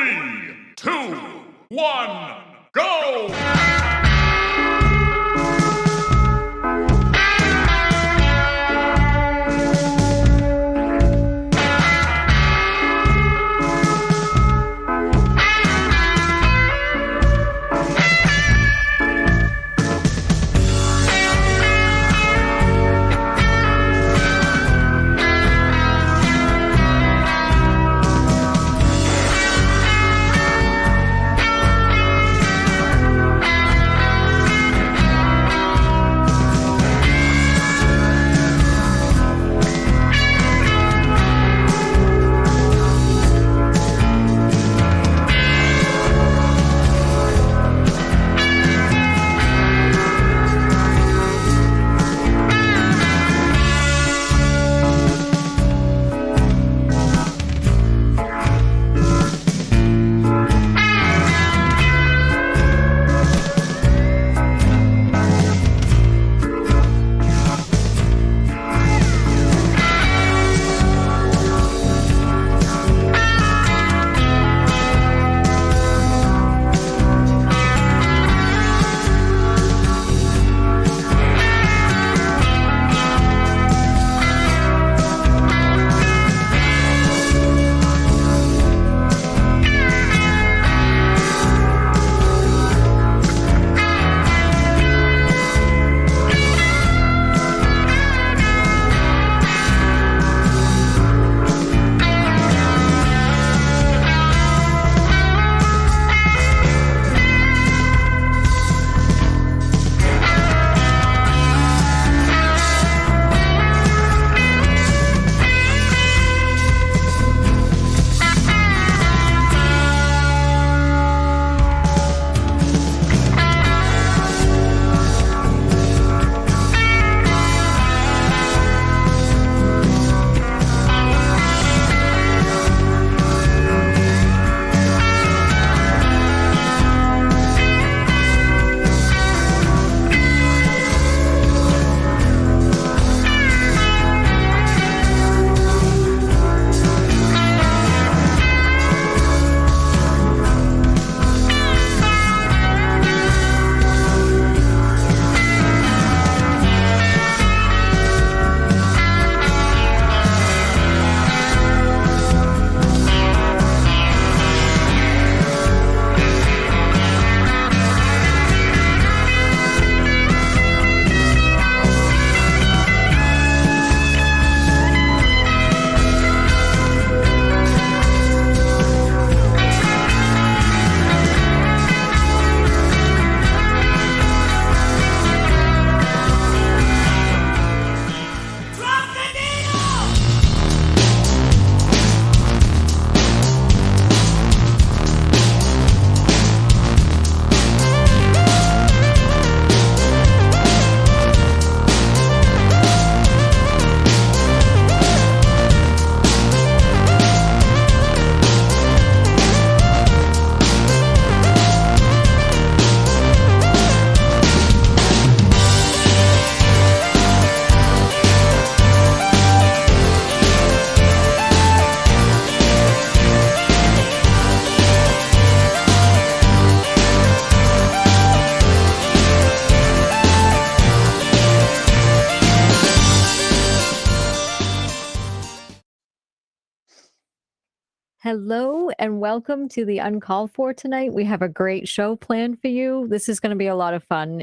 3, 2, 1, go! Hello and welcome to the Uncalled For tonight. We have a great show planned for you. This is going to be a lot of fun.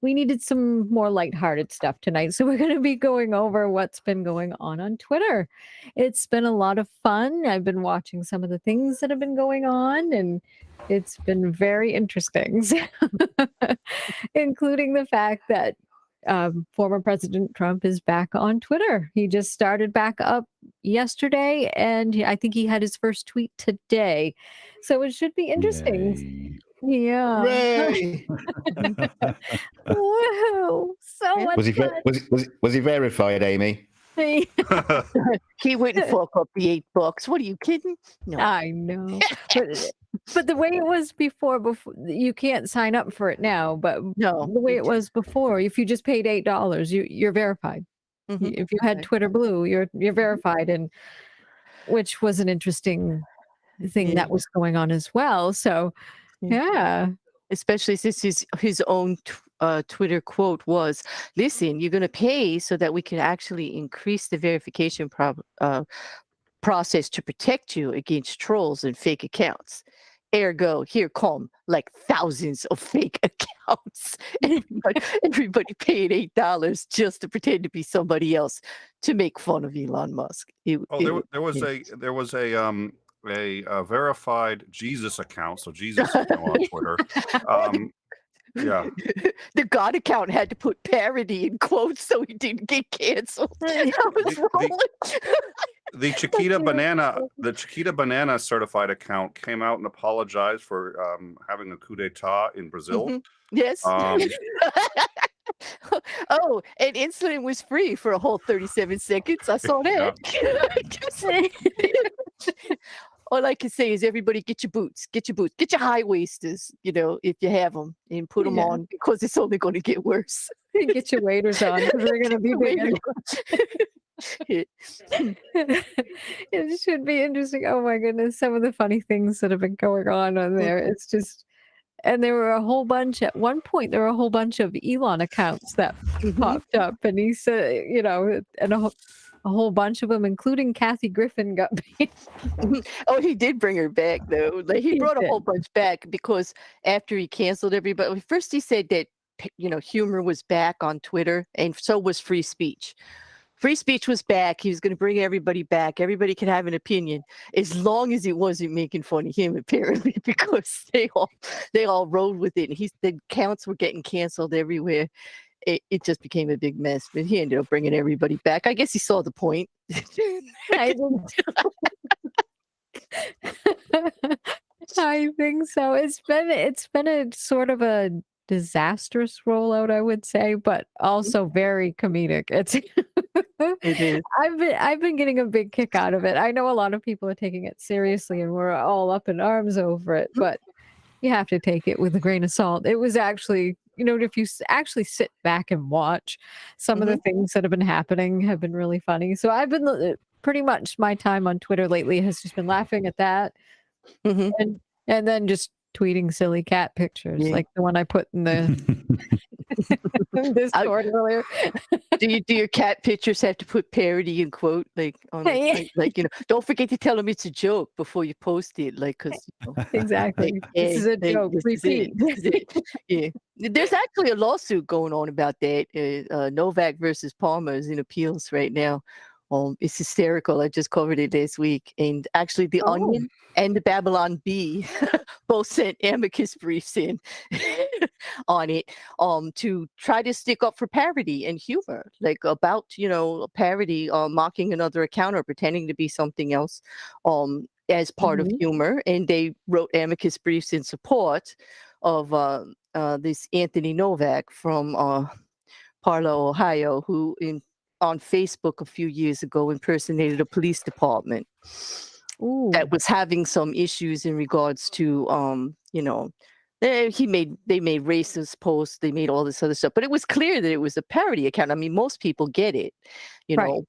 We needed some more lighthearted stuff tonight, so we're going to be going over what's been going on Twitter. It's been a lot of fun. I've been watching some of the things that have been going on, and it's been very interesting, including the fact that former President Trump is back on Twitter. He just started back up yesterday, and I think he had his first tweet today. So it should be interesting. Yay. Yeah. Hooray! Woohoo! So much fun. Was he verified, Aimee? He wouldn't fork up the 8 bucks. What are you kidding? No. I know. But the way it was before, you can't sign up for it now, but No. the way it was before, if you just paid $8, you're verified. Mhm. If you had Twitter Blue, you're verified, and which was an interesting thing that was going on as well. So, yeah. Especially since his own Twitter quote was, "Listen, you're going to pay so that we can actually increase the verification process to protect you against trolls and fake accounts. Ergo, here come like thousands of fake accounts. Everybody paid $8 just to pretend to be somebody else to make fun of Elon Musk." There was a verified Jesus account, so Jesus is now on Twitter. Yeah, The God account had to put parody in quotes so he didn't get canceled. I was rolling. the Chiquita Banana certified account came out and apologized for having a coup d'état in Brazil. Yes. Oh, and insulin was free for a whole 37 seconds. I saw that. All I can say is everybody get your boots, get your high waisters, if you have them, and put them on because it's only going to get worse. Get your waders on because they're going to be bigger. It should be interesting. Oh my goodness, some of the funny things that have been going on there. It's just, and there were a whole bunch at one point. There were a whole bunch of Elon accounts that popped up, and he said, and a whole bunch of them, including Kathy Griffin, got banned. Oh, he did bring her back though. Like he brought a whole bunch back because after he canceled everybody, first he said that humor was back on Twitter, and so was free speech. Free speech was back. He was going to bring everybody back. Everybody can have an opinion as long as it wasn't making fun of him, apparently, because they all rode with it. And the accounts were getting canceled everywhere. It just became a big mess. But he ended up bringing everybody back. I guess he saw the point. I think so. It's been a sort of a disastrous rollout, I would say, but also very comedic. It is. I've been getting a big kick out of it. I know a lot of people are taking it seriously and we're all up in arms over it, but you have to take it with a grain of salt. It was actually, if you actually sit back and watch, some of the things that have been happening have been really funny. So I've been pretty much my time on Twitter lately has just been laughing at that, and then just tweeting silly cat pictures like the one I put in the Discord earlier. Do your cat pictures have to put parody in quote don't forget to tell them it's a joke before you post it, because exactly this is a joke. Repeat. Yeah, there's actually a lawsuit going on about that. Novak versus Palmer is in appeals right now. It's hysterical. I just covered it last week. And actually the Onion and the Babylon Bee both sent amicus briefs in on it to try to stick up for parody and humor, like about, parody, mocking another account or pretending to be something else as part of humor. And they wrote amicus briefs in support of this Anthony Novak from Parlo, Ohio, who on Facebook a few years ago impersonated a police department that was having some issues in regards to they made racist posts, they made all this other stuff, but it was clear that it was a parody account. I mean, most people get it, well,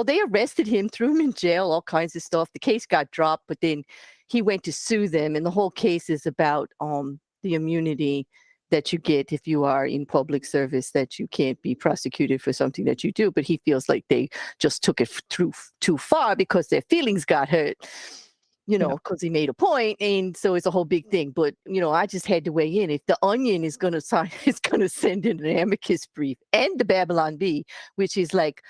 they arrested him, threw him in jail, all kinds of stuff. The case got dropped, but then he went to sue them, and the whole case is about the immunity that you get if you are in public service, that you can't be prosecuted for something that you do. But he feels like they just took it through too far because their feelings got hurt, because he made a point. And so it's a whole big thing. But, I just had to weigh in. If the Onion is going to send in an amicus brief, and the Babylon Bee, which is like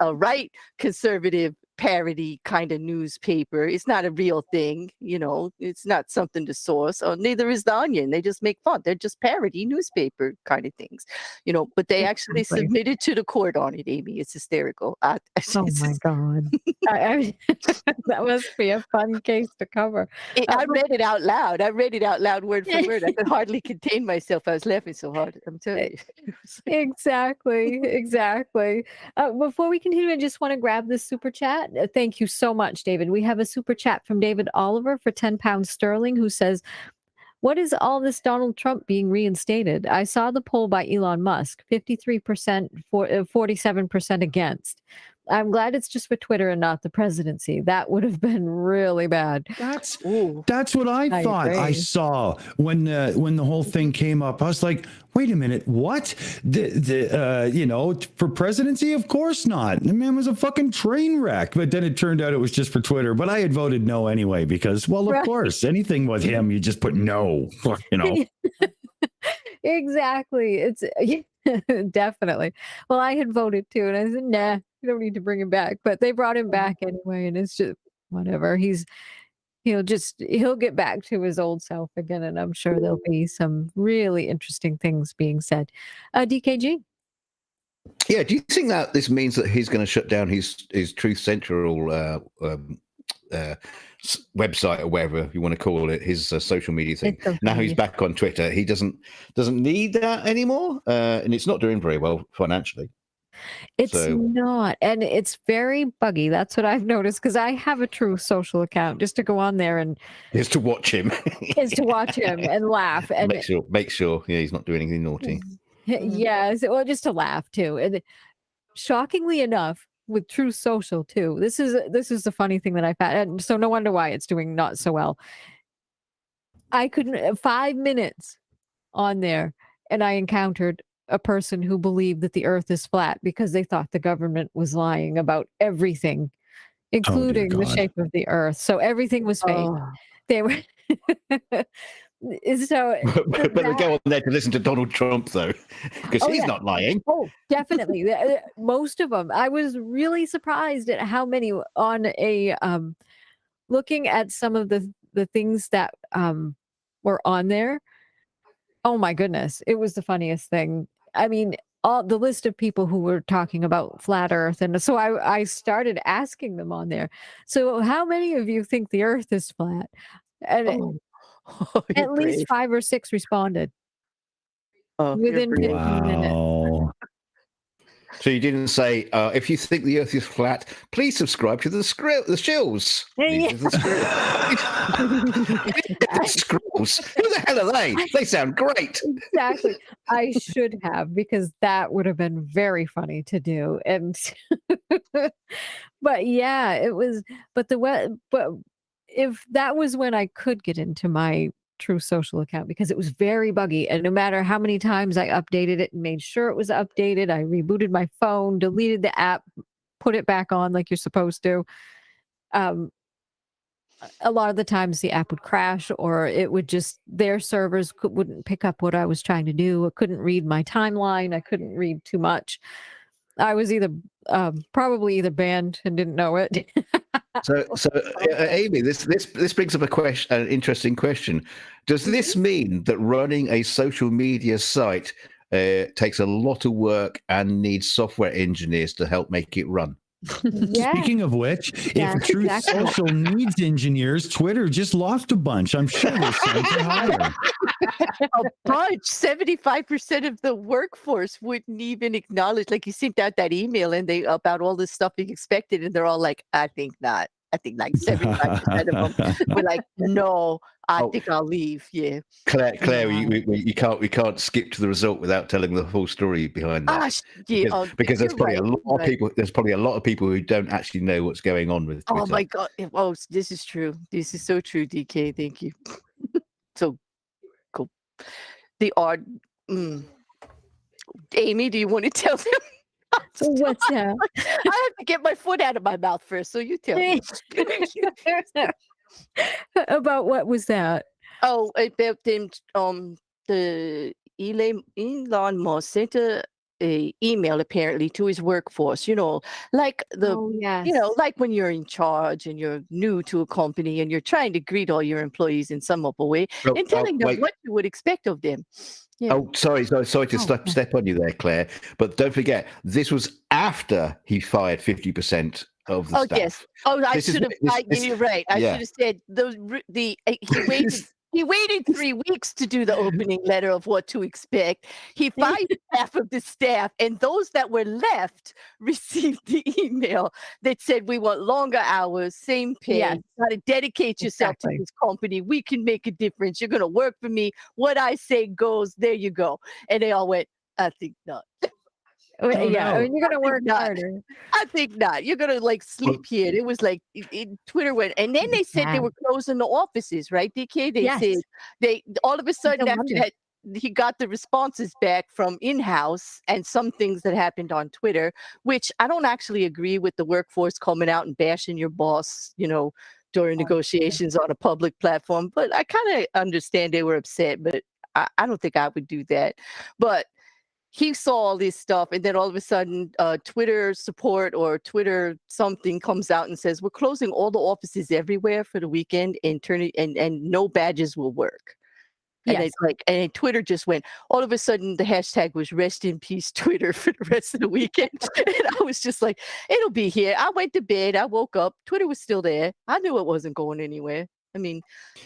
a right conservative parody kind of newspaper. It's not a real thing, it's not something to source. Neither is the Onion. They just make fun. They're just parody newspaper kind of things, but they actually submitted to the court on it, Aimee. It's hysterical. Oh my God. That must be a fun case to cover. I read it out loud. Word for word. I could hardly contain myself. I was laughing so hard. I'm telling you. Exactly. Before we continue, I just want to grab this super chat. Thank you so much, David. We have a super chat from David Oliver for £10 sterling, who says, "What is all this Donald Trump being reinstated? I saw the poll by Elon Musk, 53% for 47% against. I'm glad it's just for Twitter and not the presidency. That would have been really bad. That's Ooh. what I I thought I agree. saw when the whole thing came up. I was like, wait a minute, what? For presidency, of course not. The man was a fucking train wreck. But then it turned out it was just for Twitter. But I had voted no anyway because, well, of Right. course, anything with him, you just put no. Exactly. It's definitely. Well, I had voted too, and I said, nah, you don't need to bring him back. But they brought him back anyway, and it's just whatever. He'll get back to his old self again, and I'm sure there'll be some really interesting things being said. DKG. Yeah, do you think that this means that he's going to shut down his Truth Central website or whatever you want to call it, his social media thing? Now he's back on Twitter. He doesn't need that anymore, and it's not doing very well financially. It's not, and it's very buggy. That's what I've noticed because I have a True Social account just to go on there and is to watch him, and laugh and make sure he's not doing anything naughty. Yes, well, just to laugh too. And shockingly enough, with True Social too, this is the funny thing that I found, and so no wonder why it's doing not so well. I couldn't 5 minutes on there, and I encountered a person who believed that the Earth is flat because they thought the government was lying about everything, including the shape of the Earth. So everything was fake. Oh. They were. So, but they go on there to listen to Donald Trump though, because he's not lying. Oh, definitely. Most of them. I was really surprised at how many on a looking at some of the things that were on there. Oh my goodness, it was the funniest thing. I mean, all the list of people who were talking about flat Earth, and so I started asking them on there. So, how many of you think the Earth is flat? And at least 5 or 6 responded within 15 minutes. So you didn't say, if you think the Earth is flat, please subscribe to the Shills. The Scrolls. Who the hell are they? They sound great. Exactly. I should have, because that would have been very funny to do. And but yeah, it was. But if that was when I could get into my True Social account, because it was very buggy, and no matter how many times I updated it and made sure it was updated, I rebooted my phone, deleted the app, put it back on like you're supposed to. A lot of the times the app would crash, or it would just, their servers wouldn't pick up what I was trying to do. I couldn't read my timeline. I couldn't read too much. I was probably either banned and didn't know it. So Aimee, this brings up an interesting question. Does this mean that running a social media site takes a lot of work and needs software engineers to help make it run? Yeah. Speaking of which, if Truth Social needs engineers, Twitter just lost a bunch. I'm sure their sites are higher. A bunch. 75% of the workforce wouldn't even acknowledge. Like, you sent out that email and they about all this stuff being expected, and they're all like, I think not. I think like 75% of them were like, no, I think I'll leave. Yeah. Claire, we can't skip to the result without telling the whole story behind that. Because there's probably a lot of people. There's probably a lot of people who don't actually know what's going on with Twitter. Oh my God! Oh, this is true. This is so true, DK. Thank you. So cool. The art. Aimee, do you want to tell them? What's that? I have to get my foot out of my mouth first, so you tell me. About what was that? Oh, about them. The Elon Musk sent a email apparently to his workforce. Like like when you're in charge and you're new to a company and you're trying to greet all your employees in some other way and telling them what you would expect of them. Yeah. Oh, sorry to step on you there, Claire. But don't forget, this was after he fired 50% of the staff. Yes. Oh, I should have. You're right. I should have said he waited 3 weeks to do the opening letter of what to expect. He fired half of the staff, and those that were left received the email that said, we want longer hours, same pay. You got to dedicate yourself to this company. We can make a difference. You're going to work for me. What I say goes. There you go. And they all went, I think not. Well, yeah, I no. mean, you're gonna work not. harder. I think not. You're gonna like sleep here. It was like Twitter went, and then they said they Yeah. were closing the offices, right? DK. They Yes. said they all of a sudden Until after Monday. that he got the responses back from in-house and some things that happened on Twitter, which I don't actually agree with the workforce coming out and bashing your boss, during negotiations on a public platform. But I kind of understand they were upset, but I don't think I would do that. But he saw all this stuff, and then all of a sudden Twitter support or Twitter something comes out and says we're closing all the offices everywhere for the weekend and and no badges will work. And Yes. it's like, and Twitter just went, all of a sudden the hashtag was rest in peace Twitter for the rest of the weekend. And I was just like, it'll be here. I went to bed, I woke up, Twitter was still there. I knew it wasn't going anywhere. I mean,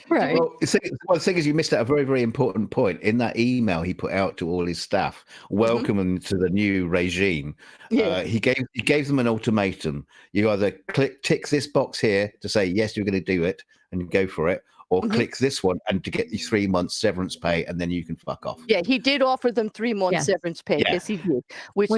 Right. Well, the thing is, you missed out a very, very important point in that email he put out to all his staff, welcome them to the new regime. yeah. He gave them an ultimatum. You either tick this box here to say yes, you're going to do it and go for it, or click this one and to get you 3 months severance pay, and then you can fuck off. Yeah, he did offer them 3 months Yes. severance pay. Yeah. Yes, he did. Which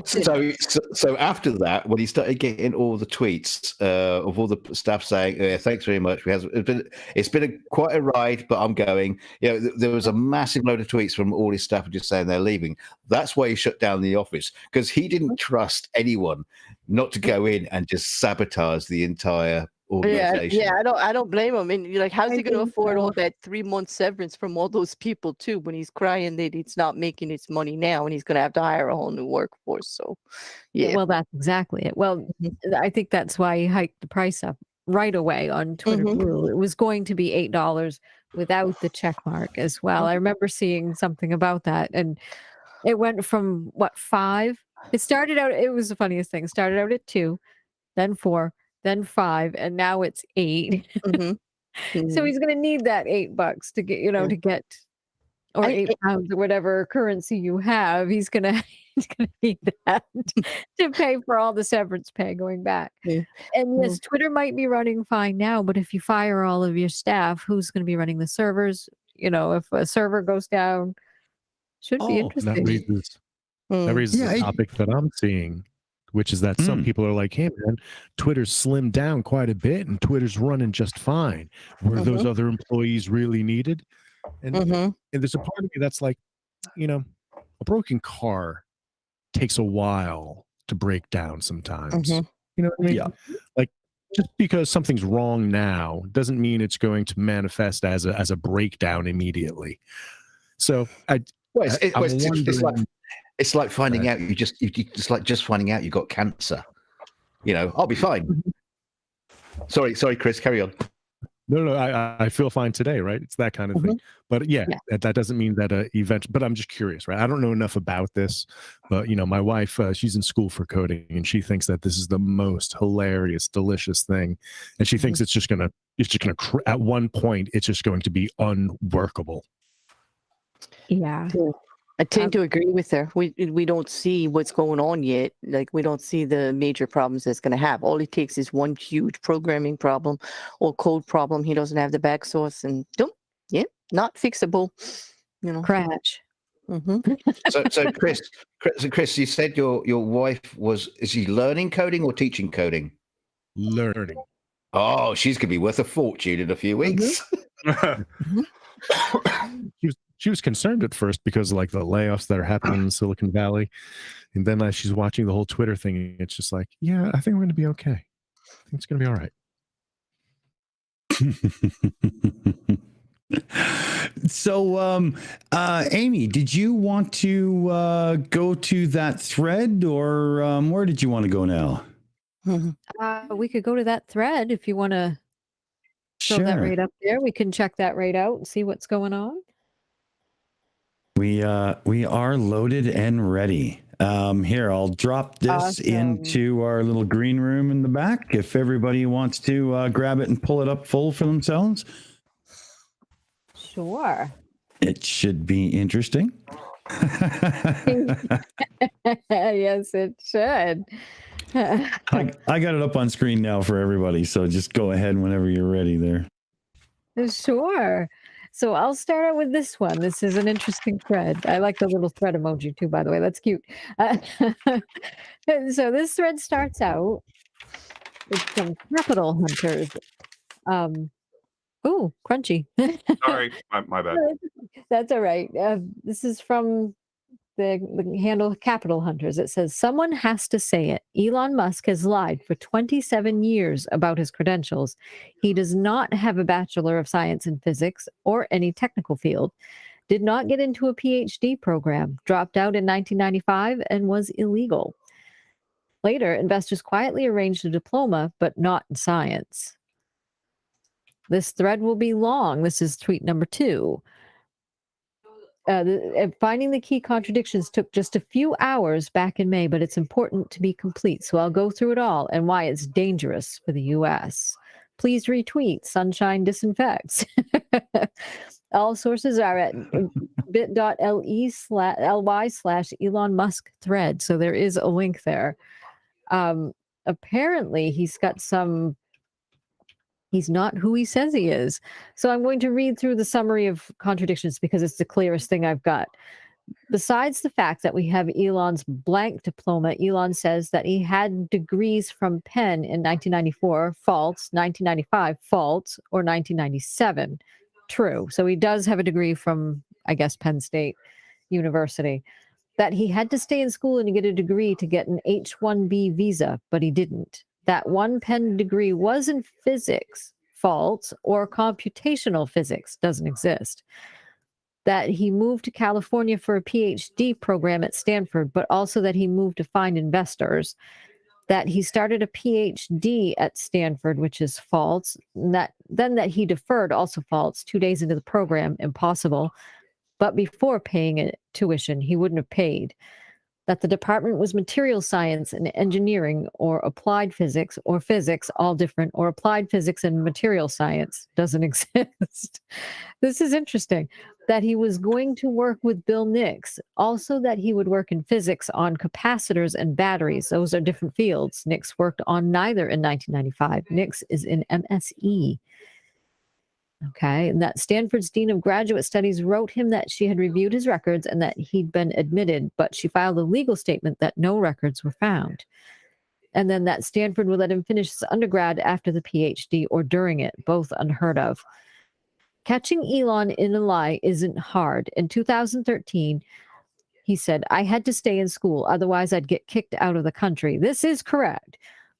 So after that, when he started getting all the tweets of all the staff saying, "Thanks very much, it's been quite a ride, but I'm going." There was a massive load of tweets from all his staff just saying they're leaving. That's why he shut down the office, because he didn't trust anyone not to go in and just sabotage the entire organization. Yeah, I don't blame him. And you're like, how's I he going to think afford so. all that 3 month severance from all those people too? When he's crying that it's not making its money now, and he's going to have to hire a whole new workforce. So, yeah. Well, that's exactly it. Well, I think that's why he hiked the price up right away on Twitter Blue. It was going to be $8 without the check mark as well. I remember seeing something about that, and it went from what, 5? It started out. It was the funniest thing. It started out at 2, then 4, then 5, and now it's 8. So he's going to need that $8 to get, to get, or £8 or whatever currency you have. He's going to need that to pay for all the severance pay going back. Yeah. And yes, Twitter might be running fine now, but if you fire all of your staff, who's going to be running the servers? If a server goes down, should be interesting. That raises a topic that I'm seeing, which is that some people are like, hey, man, Twitter's slimmed down quite a bit and Twitter's running just fine. Were those other employees really needed? And there's a part of me that's like, a broken car takes a while to break down sometimes. You know what I mean? Yeah. Like, just because something's wrong now doesn't mean it's going to manifest as a breakdown immediately. So it's like finding out it's like just finding out you got cancer. I'll be fine. Sorry, Chris, carry on. No, I feel fine today, right? It's that kind of thing. But yeah. That doesn't mean that but I'm just curious, right? I don't know enough about this, but my wife, she's in school for coding, and she thinks that this is the most hilarious, delicious thing, and she thinks it's just gonna at one point it's just going to be unworkable. Yeah. I tend to agree with her. We don't see what's going on yet. Like, we don't see the major problems that's going to have. All it takes is one huge programming problem or code problem. He doesn't have the back source, and not fixable. Crash. So Chris, you said your wife is she learning coding or teaching coding? Learning. Oh, she's gonna be worth a fortune in a few weeks. She was concerned at first because of, like, the layoffs that are happening in Silicon Valley, and then as she's watching the whole Twitter thing, it's just like, yeah, I think we're going to be okay. I think it's going to be all right. So, Aimee, did you want to go to that thread, or where did you want to go now? We could go to that thread if you want to throw that right up there. We can check that right out and see what's going on. We are loaded and ready. Here, I'll drop this into our little green room in the back if everybody wants to grab it and pull it up full for themselves. Sure. It should be interesting. Yes, it should. I got it up on screen now for everybody, so just go ahead whenever you're ready there. Sure. So I'll start out with this one. This is an interesting thread. I like the little thread emoji too, by the way. That's cute. So this thread starts out with some capital hunters. Ooh, crunchy. Sorry, my bad. That's all right. This is from the handle Capital Hunters. It says, someone has to say it. Elon Musk has lied for 27 years about his credentials. He does not have a Bachelor of Science in Physics or any technical field, did not get into a PhD program, dropped out in 1995, and was illegal. Later, investors quietly arranged a diploma, but not in science. This thread will be long. This is tweet number 2. Finding the key contradictions took just a few hours back in May, but it's important to be complete. So I'll go through it all and why it's dangerous for the U.S. Please retweet Sunshine Disinfects. All sources are at bit.ly/Elon Musk thread. So there is a link there. Apparently, he's not who he says he is. So I'm going to read through the summary of contradictions because it's the clearest thing I've got. Besides the fact that we have Elon's blank diploma, Elon says that he had degrees from Penn in 1994, false, 1995, false, or 1997, true. So he does have a degree from, I guess, Penn State University. That he had to stay in school and get a degree to get an H-1B visa, but he didn't. That one Penn degree was in physics, false, or computational physics, doesn't exist. That he moved to California for a PhD program at Stanford, but also that he moved to find investors. That he started a PhD at Stanford, which is false. That he deferred, also false, 2 days into the program, impossible. But before paying a tuition, he wouldn't have paid. That the department was material science and engineering or applied physics or physics, all different, or applied physics and material science, doesn't exist. This is interesting. That he was going to work with Bill Nix. Also that he would work in physics on capacitors and batteries. Those are different fields. Nix worked on neither in 1995. Nix is in MSE. Okay, and that Stanford's Dean of Graduate Studies wrote him that she had reviewed his records and that he'd been admitted, but she filed a legal statement that no records were found. And then that Stanford would let him finish his undergrad after the PhD or during it, both unheard of. Catching Elon in a lie isn't hard. In 2013, he said, I had to stay in school, otherwise I'd get kicked out of the country. This is correct.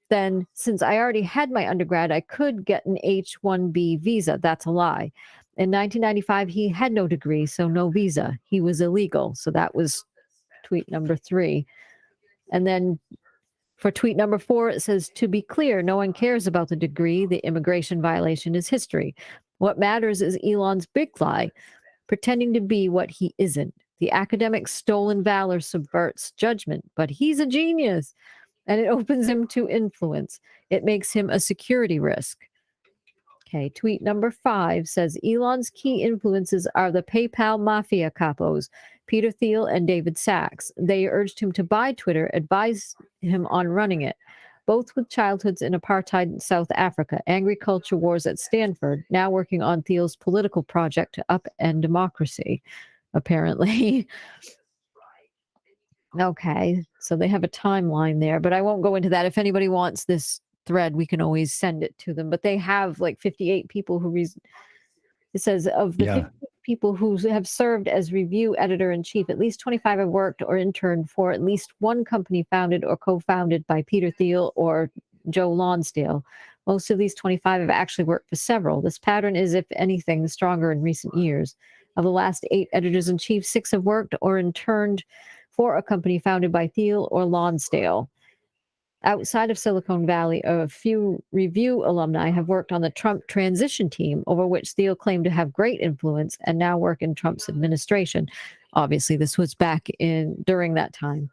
Then, since I already had my undergrad, I could get an H-1B visa. That's a lie. In 1995, he had no degree, so no visa. He was illegal. So that was tweet number 3. And then for tweet number 4, it says, to be clear, no one cares about the degree. The immigration violation is history. What matters is Elon's big lie, pretending to be what he isn't. The academic stolen valor subverts judgment, but he's a genius. And it opens him to influence. It makes him a security risk. Okay, tweet number 5 says, Elon's key influences are the PayPal mafia capos, Peter Thiel and David Sachs. They urged him to buy Twitter, advised him on running it, both with childhoods in apartheid in South Africa, angry culture wars at Stanford, now working on Thiel's political project to upend democracy, apparently. Okay, so they have a timeline there, but I won't go into that. If anybody wants this thread, we can always send it to them. But they have like 58 people who it says of the 50 people who have served as review editor-in-chief, at least 25 have worked or interned for at least one company founded or co-founded by Peter Thiel or Joe Lonsdale. Most of these 25 have actually worked for several. This pattern is, if anything, stronger in recent years. Of the last 8 editors-in-chief, 6 have worked or interned for a company founded by Thiel or Lonsdale. Outside of Silicon Valley, a few review alumni have worked on the Trump transition team, over which Thiel claimed to have great influence and now work in Trump's administration. Obviously, this was back during that time.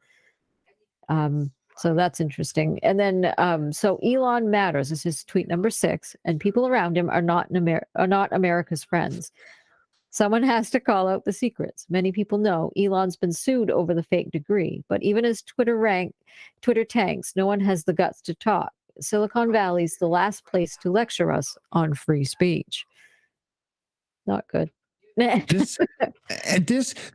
So that's interesting. And then, so Elon matters. This is tweet number 6, and people around him are not America's friends. Someone has to call out the secrets. Many people know Elon's been sued over the fake degree, but even as Twitter tanks, no one has the guts to talk. Silicon Valley's the last place to lecture us on free speech. Not good.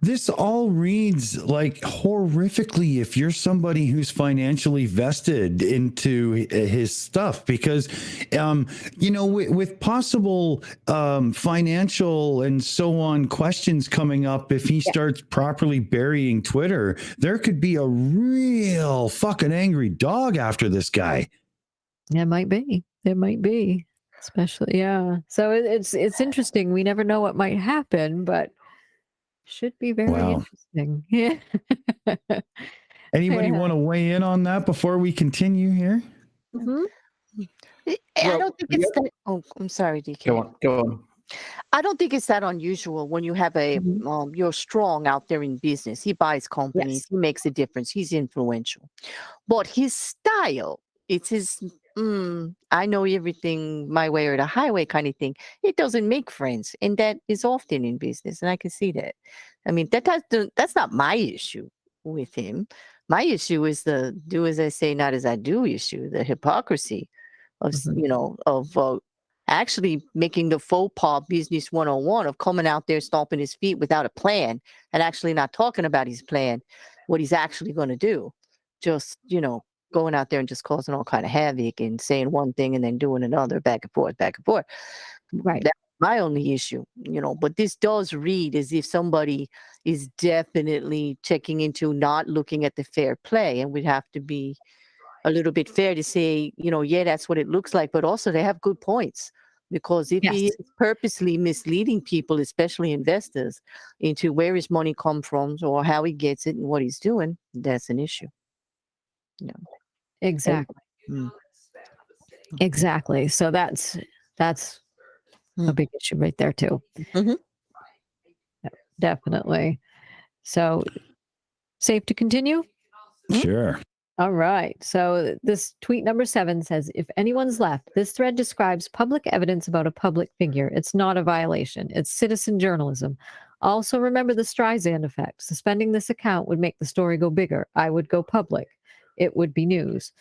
This all reads like horrifically if you're somebody who's financially vested into his stuff, because with possible financial and so on questions coming up, if he starts properly burying Twitter, there could be a real fucking angry dog after this guy. It might be. Especially, yeah. So it's interesting. We never know what might happen, but should be very interesting. Yeah. Anybody want to weigh in on that before we continue here? Mm-hmm. I don't think it's that. Oh, I'm sorry, DK. Go on. I don't think it's that unusual when you have you're strong out there in business. He buys companies. He makes a difference. He's influential. But his style, it's his I know everything my way or the highway kind of thing. It doesn't make friends. And that is often in business. And I can see that. I mean, that's not my issue with him. My issue is the do as I say, not as I do issue, the hypocrisy of, actually making the faux pas business 101 of coming out there stomping his feet without a plan and actually not talking about his plan, what he's actually going to do. Just, going out there and just causing all kind of havoc and saying one thing and then doing another, back and forth. Right. That's my only issue, but this does read as if somebody is definitely checking into not looking at the fair play, and we'd have to be a little bit fair to say, that's what it looks like, but also they have good points, because if he is purposely misleading people, especially investors, into where his money comes from or how he gets it and what he's doing, that's an issue. Exactly. Exactly. So that's a big issue right there too. Mm-hmm. Definitely. So safe to continue? Sure. All right. So this tweet number 7 says, if anyone's left, this thread describes public evidence about a public figure. It's not a violation. It's citizen journalism. Also, remember the Streisand effect. Suspending this account would make the story go bigger. I would go public. It would be news.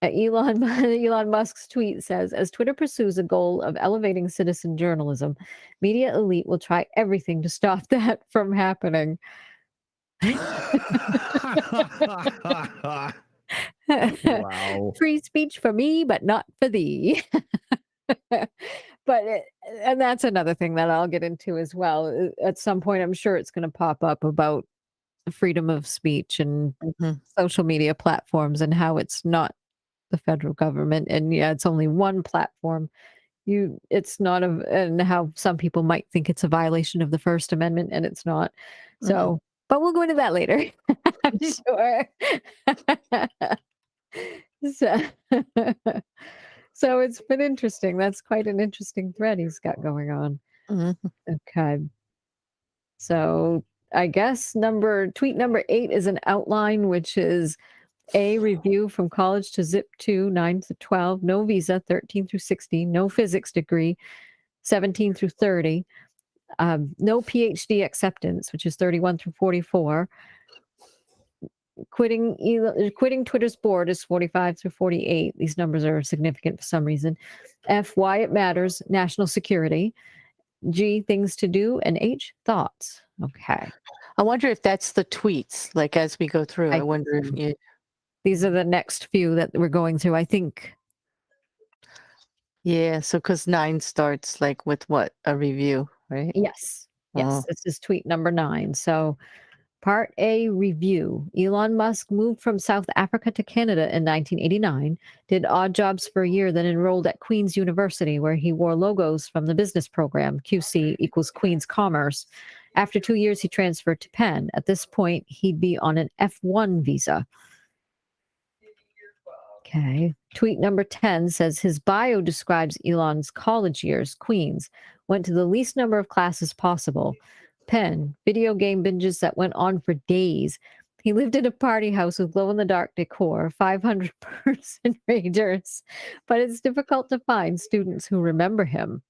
Elon Musk's tweet says, as Twitter pursues a goal of elevating citizen journalism, media elite will try everything to stop that from happening. Wow. Free speech for me, but not for thee. And that's another thing that I'll get into as well. At some point, I'm sure it's going to pop up about freedom of speech and social media platforms and how it's not the federal government. And it's only one platform. It's not and how some people might think it's a violation of the First Amendment, and it's not. So, but we'll go into that later. I'm sure. So it's been interesting. That's quite an interesting thread he's got going on. Okay. So I guess tweet number 8 is an outline, which is A, review from college to Zip 2, 9 to 12, no visa, 13 through 16, no physics degree, 17 through 30, no PhD acceptance, which is 31 through 44. Quitting Twitter's board is 45 through 48. These numbers are significant for some reason. F, why it matters, national security. G, things to do. And H, thoughts. Okay. I wonder if that's the tweets, like as we go through. I wonder if these are the next few that we're going through, I think. Yeah, so because 9 starts like with what? A review, right? Yes. This is tweet number 9. So Part A, review. Elon Musk moved from South Africa to Canada in 1989, did odd jobs for a year, then enrolled at Queen's University, where he wore logos from the business program, QC equals Queen's Commerce. After 2 years, he transferred to Penn. At this point, he'd be on an F1 visa. Okay. Tweet number 10 says his bio describes Elon's college years, Queens, went to the least number of classes possible. Penn, video game binges that went on for days. He lived in a party house with glow-in-the-dark decor, 500-person ragers, but it's difficult to find students who remember him.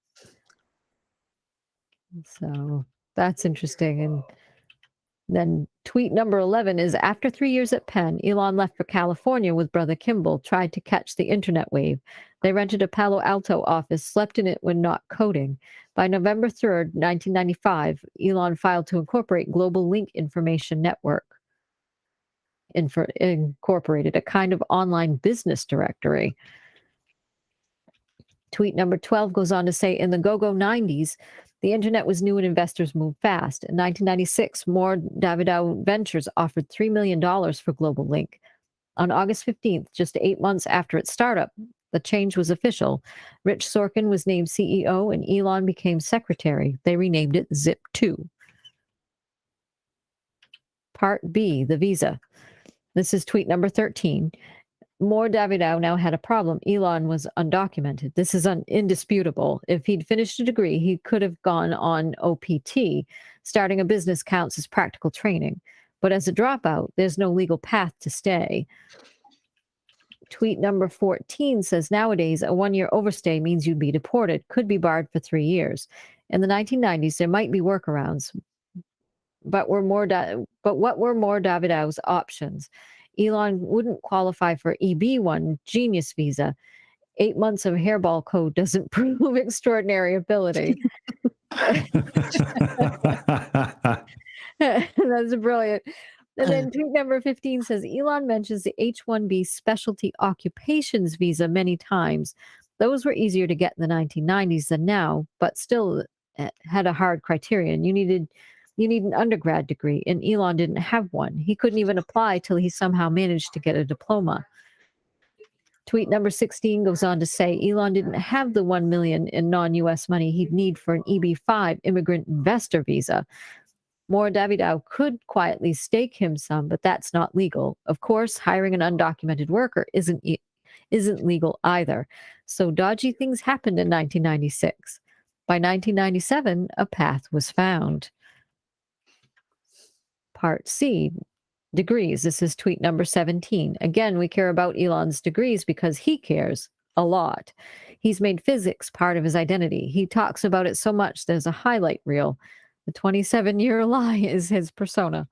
So that's interesting. And then tweet number 11 is, after 3 years at Penn, Elon left for California with brother Kimball, tried to catch the internet wave. They rented a Palo Alto office, slept in it when not coding. By November 3rd, 1995, Elon filed to incorporate Global Link Information Network. Incorporated, a kind of online business directory. Tweet number 12 goes on to say, in the go-go 90s, the internet was new and investors moved fast. In 1996, more Davidow Ventures offered $3 million for Global Link. On August 15th, just 8 months after its startup, the change was official. Rich Sorkin was named CEO and Elon became secretary. They renamed it Zip2. Part B, the visa. This is tweet number 13. More Davidow now had a problem. Elon was undocumented. This is indisputable. If he'd finished a degree, he could have gone on OPT. Starting a business counts as practical training. But as a dropout, there's no legal path to stay. Tweet number 14 says, nowadays, a one-year overstay means you'd be deported, could be barred for 3 years. In the 1990s, there might be workarounds. But what were more Davidow's options? Elon wouldn't qualify for EB1 Genius visa. 8 months of hairball code doesn't prove extraordinary ability. That's brilliant. And then tweet number 15 says, Elon mentions the H-1B specialty occupations visa many times. Those were easier to get in the 1990s than now, but still had a hard criterion. You need an undergrad degree, and Elon didn't have one. He couldn't even apply till he somehow managed to get a diploma. Tweet number 16 goes on to say, Elon didn't have the $1 million in non-U.S. money he'd need for an EB-5 immigrant investor visa. More Davidow could quietly stake him some, but that's not legal. Of course, hiring an undocumented worker isn't legal either. So dodgy things happened in 1996. By 1997, a path was found. Part C, degrees. This is tweet number 17. Again, we care about Elon's degrees because he cares a lot. He's made physics part of his identity. He talks about it so much there's a highlight reel. The 27-year lie is his persona.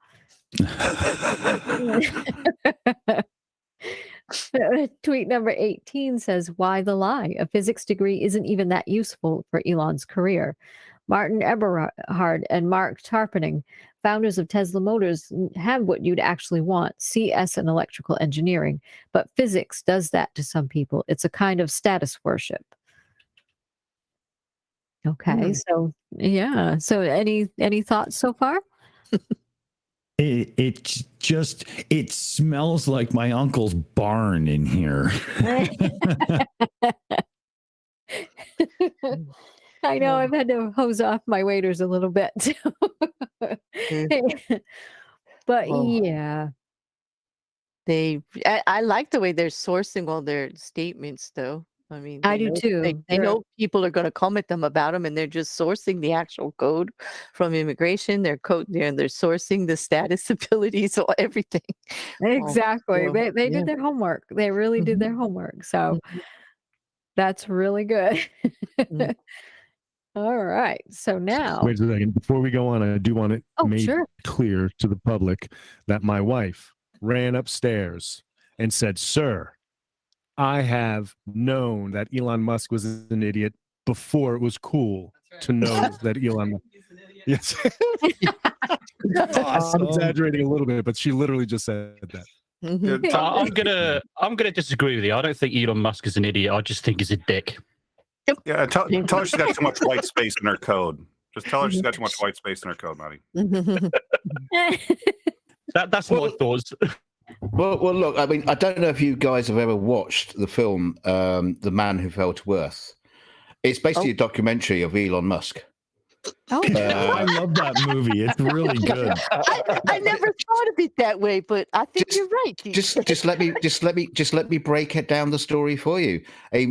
Tweet number 18 says, why the lie? A physics degree isn't even that useful for Elon's career. Martin Eberhard and Mark Tarpenning, founders of Tesla Motors, have what you'd actually want, CS and electrical engineering. But physics does that to some people. It's a kind of status worship. Okay, so yeah. So any thoughts so far? It smells like my uncle's barn in here. I know I've had to hose off my waiters a little bit. But yeah. I like the way they're sourcing all their statements though. I mean, I do too. They know people are going to come at them about them, and they're just sourcing the actual code from immigration. They're sourcing the status abilities or everything. Exactly. They did their homework. They really did their homework. So that's really good. All right. So now, wait a second. Before we go on, I do want it made clear to the public that my wife ran upstairs and said, "Sir, I have known that Elon Musk was an idiot before it was cool to know that Elon Musk." Yes. Awesome. I'm exaggerating a little bit, but she literally just said that. I'm gonna disagree with you. I don't think Elon Musk is an idiot. I just think he's a dick. Yeah, tell her she's got too much white space in her code. Just tell her she's got too much white space in her code, Maddie. That's my thoughts. Well, look. I mean, I don't know if you guys have ever watched the film "The Man Who Fell to Earth." It's basically a documentary of Elon Musk. I love that movie. It's really good. I never thought of it that way, but I think you're right. Just let me break down the story for you. A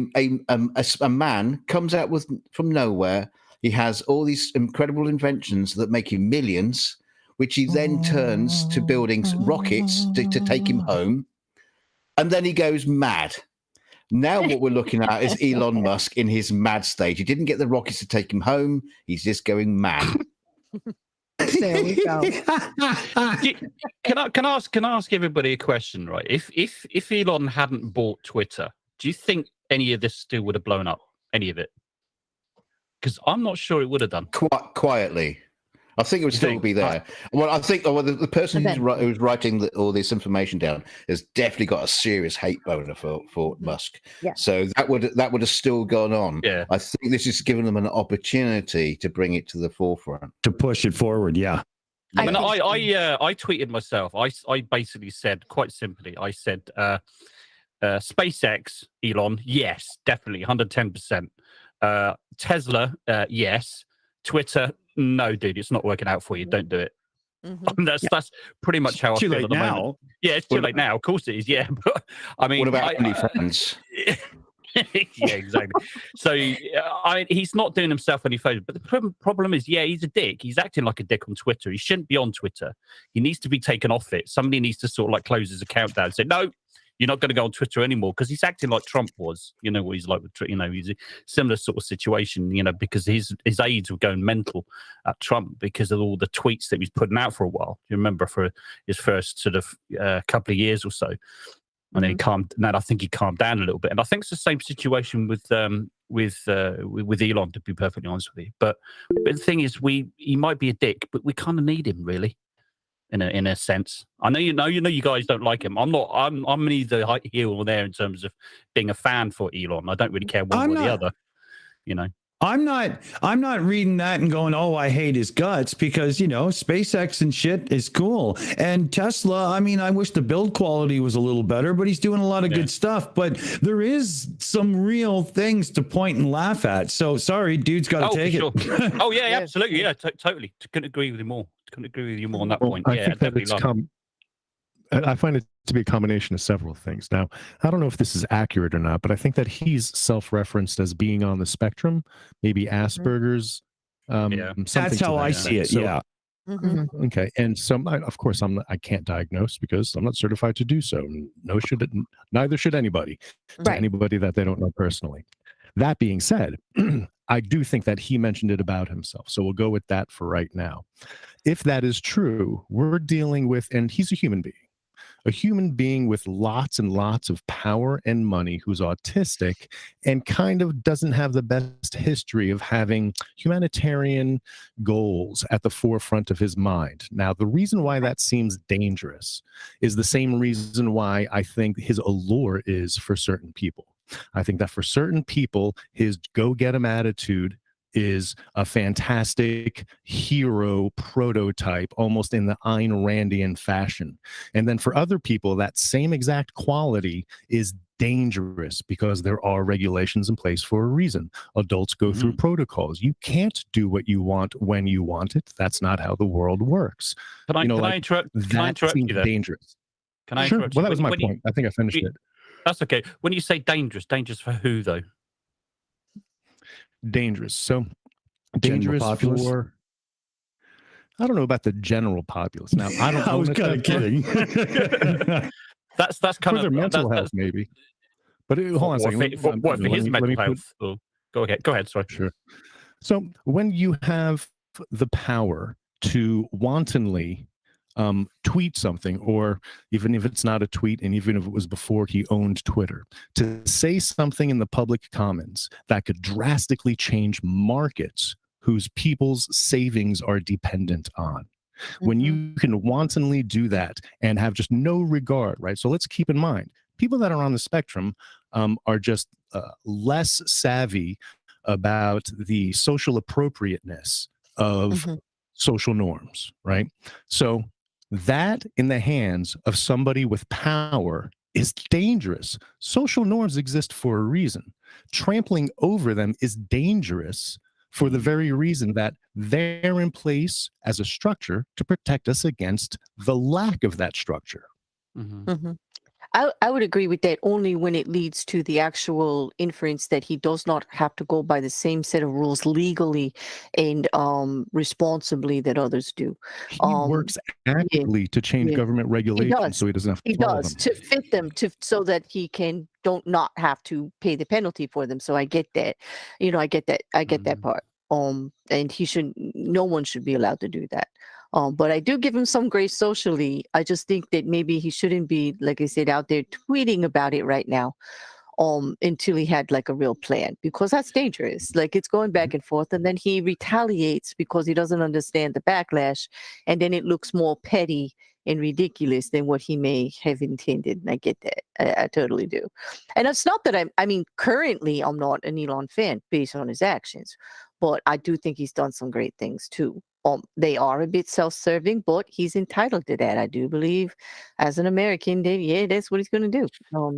man comes out from nowhere. He has all these incredible inventions that make him millions, which he then turns to building rockets to take him home, and then he goes mad. Now what we're looking at is Elon Musk in his mad stage. He didn't get the rockets to take him home. He's just going mad. There we go. Can I ask everybody a question, right? If Elon hadn't bought Twitter, do you think any of this still would have blown up? Any of it? Because I'm not sure it would have done. Quietly. I think it would still be there. Well, I think the person who's writing all this information down has definitely got a serious hate boner for Musk. Yeah. So that would have still gone on. Yeah. I think this is giving them an opportunity to bring it to the forefront, to push it forward. Yeah. I mean, I tweeted myself. I basically said, quite simply, I said, SpaceX, Elon, yes, definitely, 110%. Tesla, yes. Twitter, no, dude, it's not working out for you. Don't do it. That's pretty much how I feel at the moment. Yeah, it's too late now. Of course it is. Yeah, but I mean, what about OnlyFans? Yeah, exactly. So he's not doing himself any favors. But the problem is, yeah, he's a dick. He's acting like a dick on Twitter. He shouldn't be on Twitter. He needs to be taken off it. Somebody needs to sort of like close his account down and say, no, you're not going to go on Twitter anymore, because he's acting like Trump was. You know what he's like with, he's a similar sort of situation, because his aides were going mental at Trump because of all the tweets that he was putting out for a while. You remember for his first sort of couple of years or so. And then I think he calmed down a little bit. And I think it's the same situation with Elon, to be perfectly honest with you. But the thing is, he might be a dick, but we kind of need him, really. In a sense, I know you guys don't like him. I'm neither here or there in terms of being a fan for Elon. I don't really care one way or the other. I'm not reading that and going, oh, I hate his guts, because SpaceX and shit is cool. And Tesla, I mean, I wish the build quality was a little better, but he's doing a lot of good stuff. But there is some real things to point and laugh at. So sorry, dude's got to take it. Oh yeah, absolutely, yeah, totally. Couldn't agree with you more. Couldn't agree with you more on that point. I think that it's I find it to be a combination of several things. Now, I don't know if this is accurate or not, but I think that he's self-referenced as being on the spectrum, maybe Asperger's. That's how I see it. So, okay, and so of course I can't diagnose because I'm not certified to do so. Neither should anybody. To anybody that they don't know personally. That being said, I do think that he mentioned it about himself. So we'll go with that for right now. If that is true, we're dealing with, and he's a human being with lots and lots of power and money, who's autistic and kind of doesn't have the best history of having humanitarian goals at the forefront of his mind. Now, the reason why that seems dangerous is the same reason why I think his allure is for certain people. I think that for certain people, his go-get-'em attitude is a fantastic hero prototype, almost in the Ayn Randian fashion. And then for other people, that same exact quality is dangerous because there are regulations in place for a reason. Adults go through protocols. You can't do what you want when you want it. That's not how the world works. Can I interrupt you there? Dangerous. Can I interrupt you? Well, that was my point. I think I finished it. That's okay. When you say dangerous for who, though? Dangerous. So dangerous for, I don't know about the general populace. Now, I don't. I was kind of kidding. that's kind of their mental health, maybe. But hold on a second. For his mental health? Go ahead. Sorry. Sure. So when you have the power to wantonly tweet something, or even if it's not a tweet, and even if it was before he owned Twitter, to say something in the public comments that could drastically change markets whose people's savings are dependent on. When you can wantonly do that and have just no regard, right? So let's keep in mind, people that are on the spectrum are just less savvy about the social appropriateness of social norms, right? So that in the hands of somebody with power is dangerous. Social norms exist for a reason. Trampling over them is dangerous for the very reason that they're in place as a structure to protect us against the lack of that structure. I would agree with that only when it leads to the actual inference that he does not have to go by the same set of rules legally and responsibly that others do. He works actively to change government regulations so he doesn't have to follow them. To fit them so that he can not have to pay the penalty for them. So I get that. I get that part. And no one should be allowed to do that. But I do give him some grace socially. I just think that maybe he shouldn't be, like I said, out there tweeting about it right now. until he had like a real plan, because that's dangerous. Like, it's going back and forth, and then he retaliates because he doesn't understand the backlash, and then it looks more petty and ridiculous than what he may have intended. And I get that. I totally do. And it's not that I mean, currently I'm not an Elon fan based on his actions, but I do think he's done some great things too. They are a bit self-serving, but he's entitled to that. I do believe, as an American, that that's what he's going to do.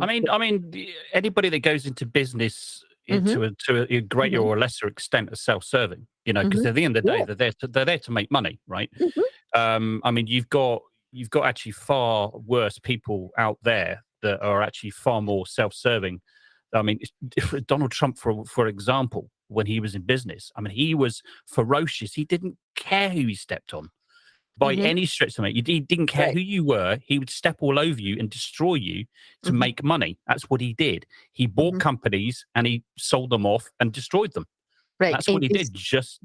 I mean, anybody that goes into business to a greater or lesser extent is self-serving, you know, because at the end of the day, they're there to make money, right? I mean, you've got actually far worse people out there that are actually far more self-serving. I mean, Donald Trump, for example, when he was in business, I mean, he was ferocious. He didn't care who he stepped on by any stretch of it. He didn't care who you were. He would step all over you and destroy you to make money. That's what he did. He bought companies and he sold them off and destroyed them. Right. That's what he did, just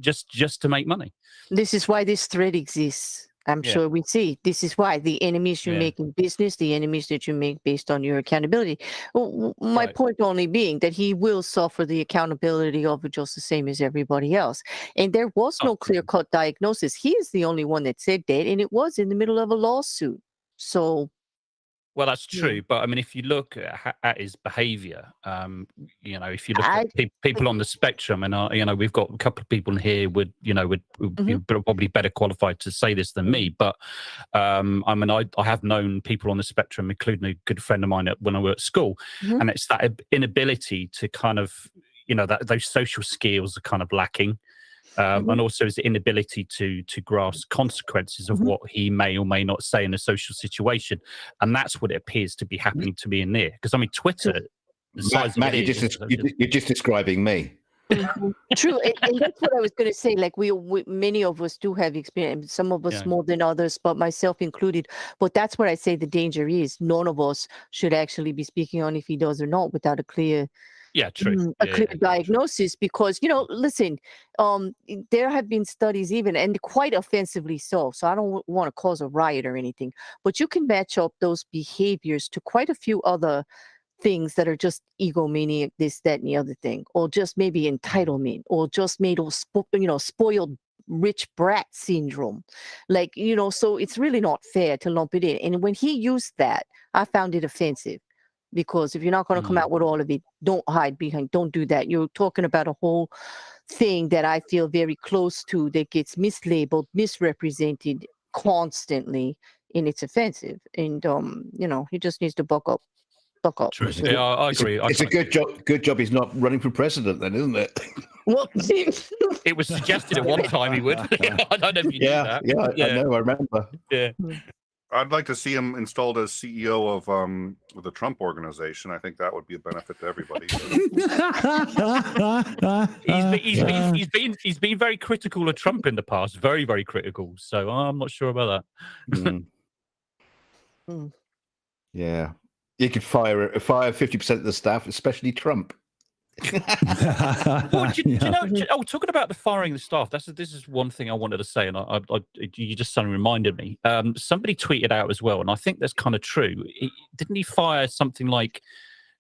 to make money. This is why this thread exists. I'm sure we see. This is why the enemies you make in business, the enemies that you make based on your accountability. My point only being that he will suffer the accountability of it just the same as everybody else. And there was no clear-cut diagnosis. He is the only one that said that, and it was in the middle of a lawsuit. So... Well, that's true, but I mean, if you look at his behaviour, you know, if you look at people on the spectrum, and you know, we've got a couple of people in here would be probably better qualified to say this than me, but I mean, I have known people on the spectrum, including a good friend of mine when I worked at school, and it's that inability to kind of, you know, that those social skills are kind of lacking. And also his inability to grasp consequences of what he may or may not say in a social situation, and that's what it appears to be happening to me in there. Because I mean, Twitter, the size Matt, of it you're just describing me. True, and that's what I was going to say. Like we many of us do have experience, some of us more than others, but myself included. But that's where I say the danger is. None of us should actually be speaking on if he does or not without a clear. True. A clear diagnosis, because, you know, listen, there have been studies even, and quite offensively so I don't want to cause a riot or anything, but you can match up those behaviors to quite a few other things that are just egomaniac, this, that, and the other thing, or just maybe entitlement, or just made spoiled rich brat syndrome. Like, you know, so it's really not fair to lump it in. And when he used that, I found it offensive. Because if you're not going to come out with all of it, don't hide behind, don't do that. You're talking about a whole thing that I feel very close to that gets mislabeled, misrepresented constantly, and it's offensive. And, you know, he just needs to buck up. True. Yeah, I agree. It's a good job. Good job he's not running for president, then, isn't it? Well, it was suggested at one time he would. I don't know if you knew that. Yeah, I know. I remember. Yeah. I'd like to see him installed as CEO of the Trump organization. I think that would be a benefit to everybody. He's been very critical of Trump in the past, very, very critical. So I'm not sure about that. Yeah, you could fire 50% of the staff, especially Trump. Well, do you know? Talking about the firing the staff, this is one thing I wanted to say, and you just suddenly reminded me. Somebody tweeted out as well, and I think that's kind of true. Didn't he fire something like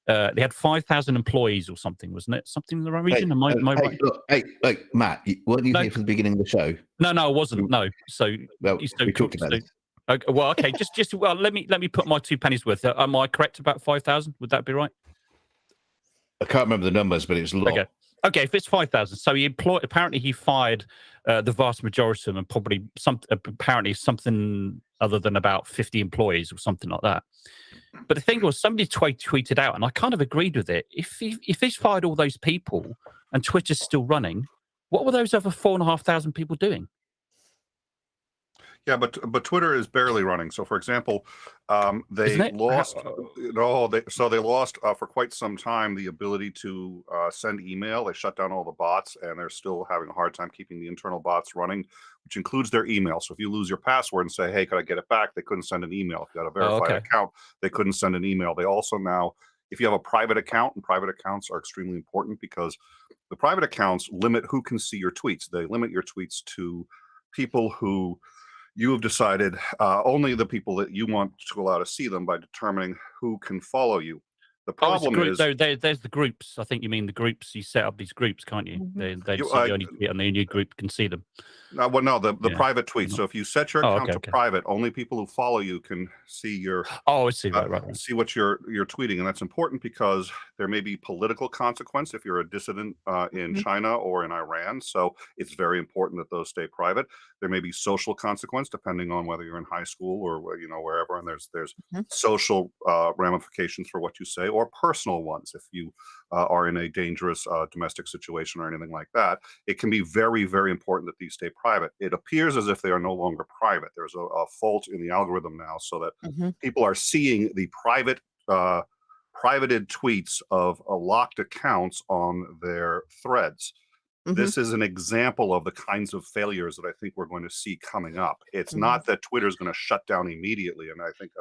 they had 5,000 employees or something, wasn't it? Something in the right region? Am I right? Look, Matt, weren't you here for the beginning of the show? No, I wasn't. No, so we talked about it. Okay, well, okay, let me put my 2 pennies worth. Am I correct about 5,000? Would that be right? I can't remember the numbers, but it's a lot. Okay, if it's 5,000, so apparently he fired the vast majority of them, and probably apparently something other than about 50 employees or something like that. But the thing was, somebody tweeted out, and I kind of agreed with it. If he's fired all those people and Twitter's still running, what were those other 4,500 people doing? Yeah, but Twitter is barely running. So, for example, they lost. They lost for quite some time the ability to send email. They shut down all the bots, and they're still having a hard time keeping the internal bots running, which includes their email. So, if you lose your password and say, "Hey, could I get it back?" They couldn't send an email. If you had a verified account, they couldn't send an email. They also now, if you have a private account, and private accounts are extremely important because the private accounts limit who can see your tweets. They limit your tweets to people who you have decided only the people that you want to allow to see them by determining who can follow you. The problem is there's the groups. I think you mean the groups. You set up these groups, can't you? They only tweet and the new group can see them. The private tweets. So if you set your account to private, only people who follow you can see your. I see. Right. See what you're tweeting, and that's important because there may be political consequence if you're a dissident in China or in Iran. So it's very important that those stay private. There may be social consequence depending on whether you're in high school or wherever, and there's social ramifications for what you say, or personal ones if you are in a dangerous domestic situation or anything like that. It can be very, very important that these stay private. It appears as if they are no longer private. There's a fault in the algorithm now, so that people are seeing the privated tweets of locked accounts on their threads. This is an example of the kinds of failures that I think we're going to see coming up. It's not that Twitter's going to shut down immediately, and I think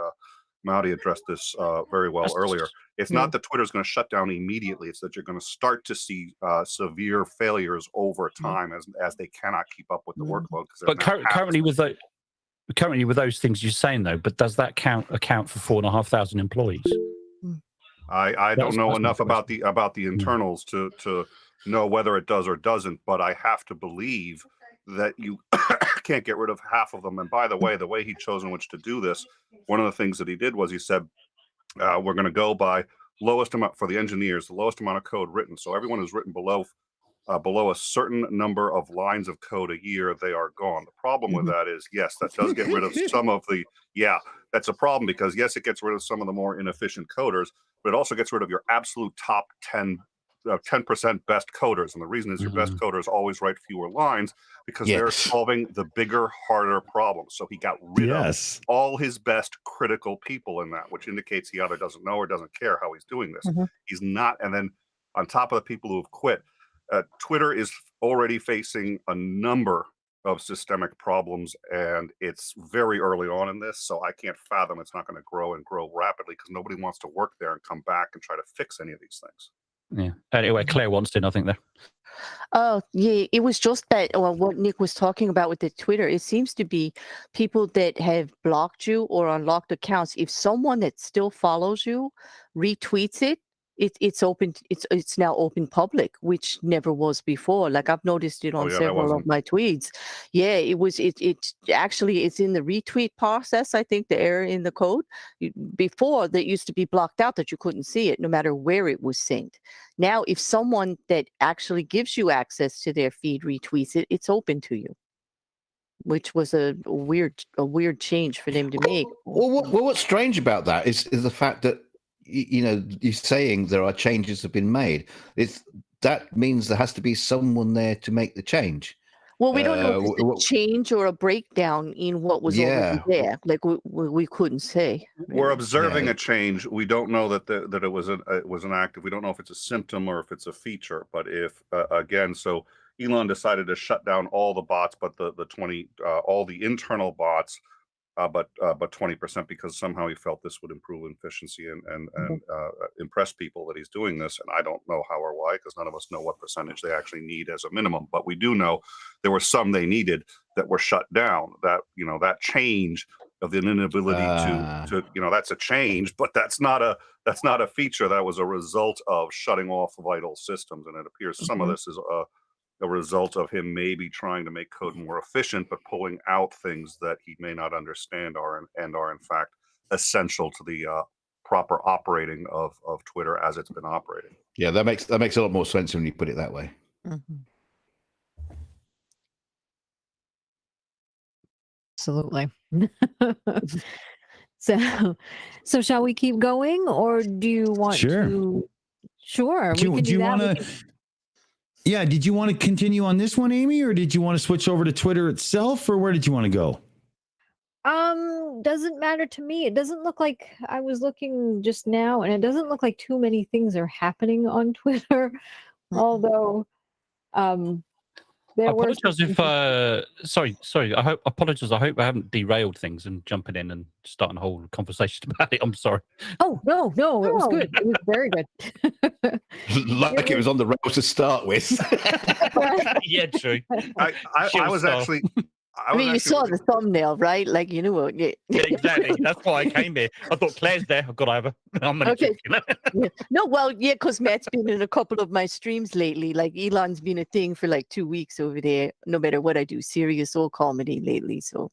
Maudie addressed this very well earlier. It's not that Twitter's going to shut down immediately. It's that you're going to start to see severe failures over time as they cannot keep up with the workload. But currently with those things you're saying, though, but does that account for 4,500 employees? I don't know enough about the internals to know whether it does or doesn't, but I have to believe that you can't get rid of half of them. And by the way he chose in which to do this, one of the things that he did was he said, we're going to go by lowest amount for the engineers, the lowest amount of code written. So everyone who's written below a certain number of lines of code a year, they are gone. The problem with that is, yes, that does get rid of some of the, that's a problem because yes, it gets rid of some of the more inefficient coders, but it also gets rid of your absolute top 10% best coders. And the reason is your best coders always write fewer lines because they're solving the bigger, harder problems. So he got rid of all his best critical people in that, which indicates he either doesn't know or doesn't care how he's doing this. He's not. And then on top of the people who have quit, Twitter is already facing a number of systemic problems, and it's very early on in this, so I can't fathom it's not going to grow and grow rapidly because nobody wants to work there and come back and try to fix any of these things. Yeah. Anyway, Claire wants to, I think, there. Oh, yeah. It was just that what Nick was talking about with the Twitter. It seems to be people that have blocked you or unlocked accounts. If someone that still follows you retweets it, it's open. It's now open public, which never was before. Like I've noticed it on several of my tweets. Yeah, it was. It actually it's in the retweet process. I think the error in the code before that used to be blocked out that you couldn't see it no matter where it was synced. Now, if someone that actually gives you access to their feed retweets it, it's open to you, which was a weird change for them to make. Well, what's strange about that is the fact that you're saying there are changes have been made. That means there has to be someone there to make the change. Well, we don't know if it's a change or a breakdown in what was already there. Like we couldn't say. We're observing a change. We don't know that it was an active. We don't know if it's a symptom or if it's a feature. But if so Elon decided to shut down all the bots, but all the internal bots. But 20% because somehow he felt this would improve efficiency and impress people that he's doing this. And I don't know how or why because none of us know what percentage they actually need as a minimum. But we do know there were some they needed that were shut down. That that change of the inability to that's a change, but that's not a feature. That was a result of shutting off vital systems. And it appears some of this is a result of him maybe trying to make code more efficient, but pulling out things that he may not understand are in fact essential to the proper operating of Twitter as it's been operating. Yeah, that makes a lot more sense when you put it that way. Absolutely. So shall we keep going, or do you want to? Sure. Do you want to? Yeah, did you want to continue on this one, Aimee, or did you want to switch over to Twitter itself, or where did you want to go? Doesn't matter to me. It doesn't look like I was looking just now, and it doesn't look like too many things are happening on Twitter. Although, I apologize if sorry. I apologize. I hope I haven't derailed things and jumping in and starting a whole conversation about it. I'm sorry. Oh no, it was good. It was very good. Like it was on the rails to start with. Yeah, true. I was actually I mean, you saw the thumbnail, right? Like, you know what? Yeah. Yeah, exactly. That's why I came here. I thought Claire's there. I've got to have her. I'm only Okay. joking. Yeah. No, well, yeah, because Matt's been in a couple of my streams lately. Like, Elon's been a thing for like 2 weeks over there, no matter what I do, serious or comedy lately. So,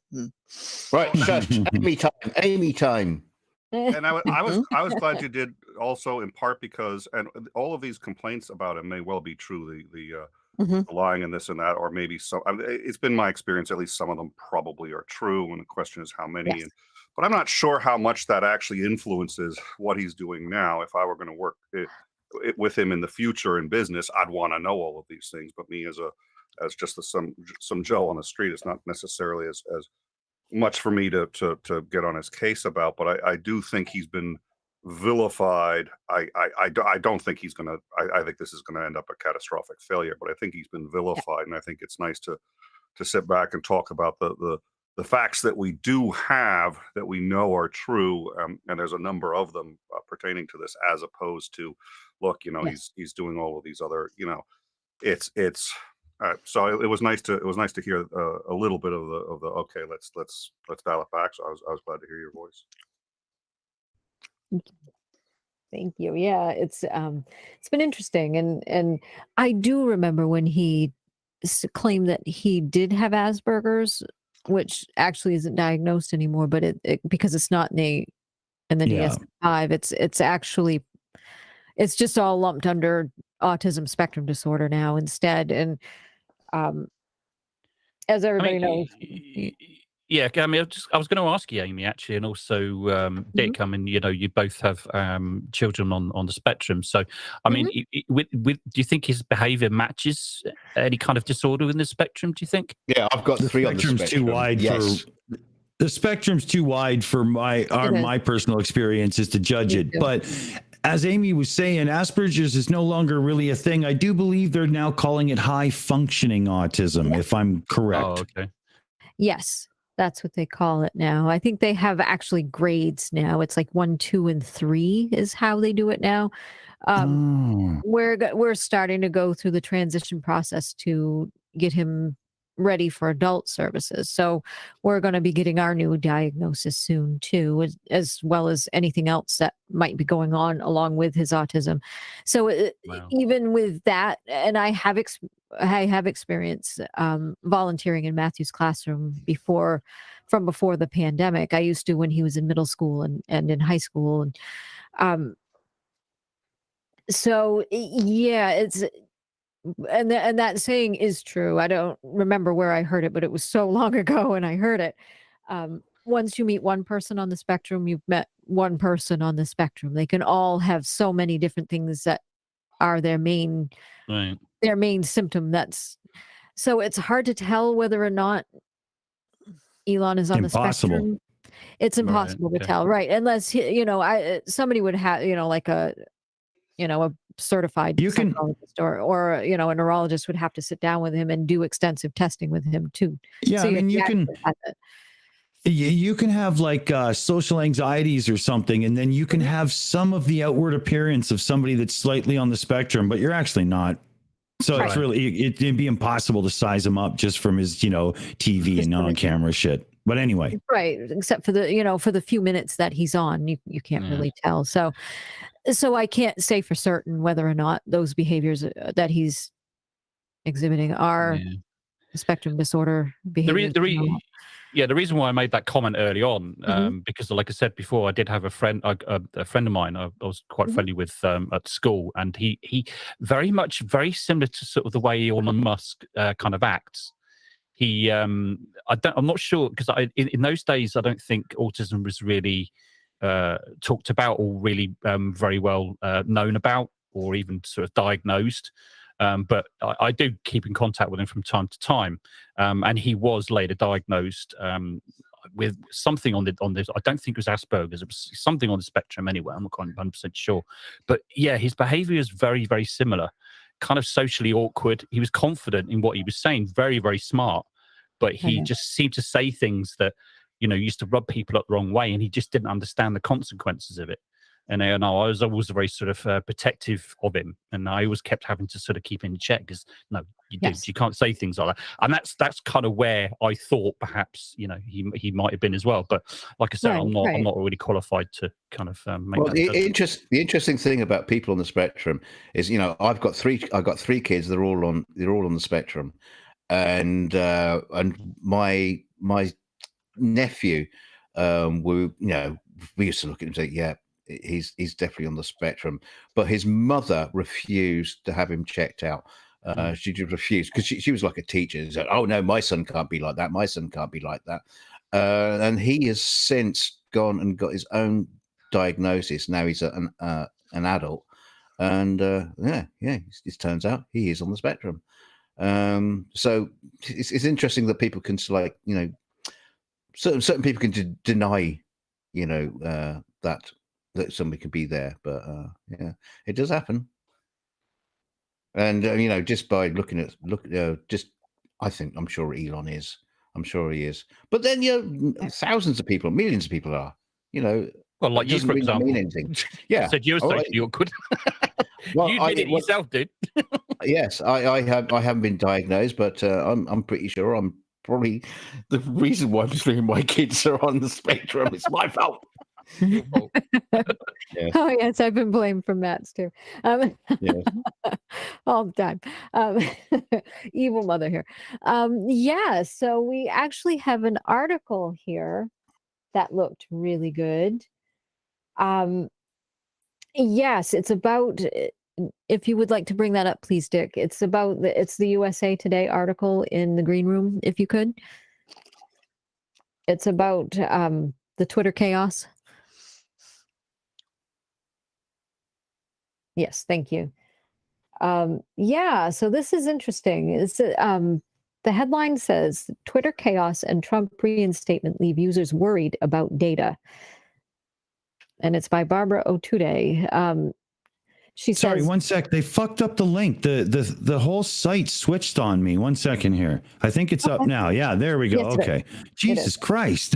Right, shush. Aimee time. Aimee time. And I was glad you did also, in part because, and all of these complaints about him may well be true. The lying and this and that, or maybe some. I mean, it's been my experience. At least some of them probably are true. And the question is how many. Yes. But I'm not sure how much that actually influences what he's doing now. If I were going to work with him in the future in business, I'd want to know all of these things. But me as just some Joe on the street, it's not necessarily as much for me to get on his case about. But I do think he's been vilified. I don't think he's gonna. I think this is gonna end up a catastrophic failure. But I think he's been vilified, and I think it's nice to sit back and talk about the facts that we do have that we know are true, and there's a number of them pertaining to this, as opposed to, look, he's doing all of these other, it's. So it was nice to hear a little bit of the okay, let's dial it back. So I was glad to hear your voice. Thank you. Yeah, it's been interesting, and I do remember when he claimed that he did have Asperger's, which actually isn't diagnosed anymore, but it because it's not in the DSM-5, it's just all lumped under autism spectrum disorder now instead, and as everybody knows. Yeah, I mean, I was going to ask you, Aimee, actually, and also Dick. I mean, you both have children on the spectrum. So, I mean, do you think his behaviour matches any kind of disorder in the spectrum? Do you think? Yeah, I've got three on the spectrum. Too wide the spectrum's too wide for my personal experiences to judge it. But as Aimee was saying, Asperger's is no longer really a thing. I do believe they're now calling it high functioning autism, if I'm correct. Oh, okay. Yes. That's what they call it now. I think they have actually grades now. It's like 1, 2, and 3 is how they do it now. We're starting to go through the transition process to get him ready for adult services. So we're going to be getting our new diagnosis soon too, as well as anything else that might be going on along with his autism. So even with that, and I have experience volunteering in Matthew's classroom before the pandemic. I used to when he was in middle school and in high school, and so yeah, it's and that saying is true. I don't remember where I heard it, but it was so long ago, and I heard it. Once you meet one person on the spectrum, you've met one person on the spectrum. They can all have so many different things that are their main symptom. So it's hard to tell whether or not Elon is on the spectrum. It's impossible to tell, right? Unless somebody would have like a certified psychologist or a neurologist would have to sit down with him and do extensive testing with him too. Yeah, so I mean you can have like social anxieties or something, and then you can have some of the outward appearance of somebody that's slightly on the spectrum, but you're actually not. So it's really, it'd be impossible to size him up just from his, TV and on-camera shit. But anyway. Right. Except for the few minutes that he's on, you can't really tell. So I can't say for certain whether or not those behaviors that he's exhibiting are spectrum disorder behaviors. The reason why I made that comment early on, because like I said before, I did have a friend of mine I was quite friendly with at school, and he very similar to sort of the way Elon Musk kind of acts. I'm not sure, because in those days I don't think autism was really talked about or really very well known about or even sort of diagnosed. But I do keep in contact with him from time to time, and he was later diagnosed with something on this. I don't think it was Asperger's. It was something on the spectrum anyway. I'm not 100% sure. But yeah, his behaviour is very, very similar. Kind of socially awkward. He was confident in what he was saying. Very, very smart. But he just seemed to say things that used to rub people up the wrong way, and he just didn't understand the consequences of it. And I was always very sort of protective of him, and I always kept having to sort of keep him in check because no, you can't say things like that. And that's kind of where I thought perhaps he might have been as well. But like I said, I'm not really qualified to kind of make that. The interesting thing about people on the spectrum is I've got three kids. They're all on the spectrum, and my nephew, we used to look at him and say, yeah, he's definitely on the spectrum, but his mother refused to have him checked out. She just refused because she was like a teacher. She said, "Oh no, my son can't be like that. My son can't be like that." And he has since gone and got his own diagnosis. Now he's an adult, and it turns out he is on the spectrum. So it's interesting that people can certain people can deny that somebody can be there, but it does happen. And just by I'm sure Elon is. I'm sure he is. But then thousands of people, millions of people are. Well, like you, for example. Mean anything. Yeah. Said you're socially awkward. Well, you did it yourself, dude. Yes, I haven't been diagnosed, but I'm pretty sure I'm probably the reason why my kids are on the spectrum. It's my fault. Yes. Oh yes, I've been blamed for Matt's too. Yes. All the time. Evil mother here. So we actually have an article here that looked really good. Yes, it's about, if you would like to bring that up, please, Dick. It's the USA Today article in the green room, if you could. It's about the Twitter chaos. Yes, thank you. So this is interesting. It's the headline says Twitter chaos and Trump reinstatement leave users worried about data. And it's by Barbara Otude. She Sorry, says, one sec. They fucked up the link. The whole site switched on me. 1 second here. I think it's up now. Yeah, there we go. Yes, okay. Jesus Christ.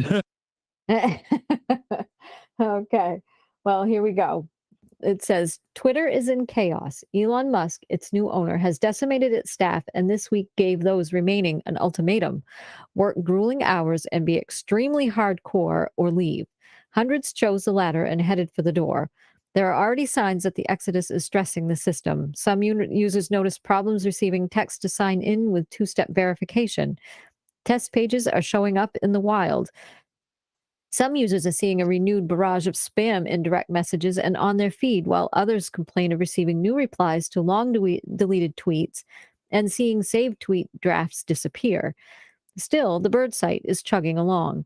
Okay. Well, here we go. It says, Twitter is in chaos. Elon Musk, its new owner, has decimated its staff and this week gave those remaining an ultimatum. Work grueling hours and be extremely hardcore or leave. Hundreds chose the latter and headed for the door. There are already signs that the exodus is stressing the system. Some users noticed problems receiving text to sign in with two-step verification. Test pages are showing up in the wild. Some users are seeing a renewed barrage of spam in direct messages and on their feed, while others complain of receiving new replies to long deleted tweets and seeing saved tweet drafts disappear. Still, the bird site is chugging along.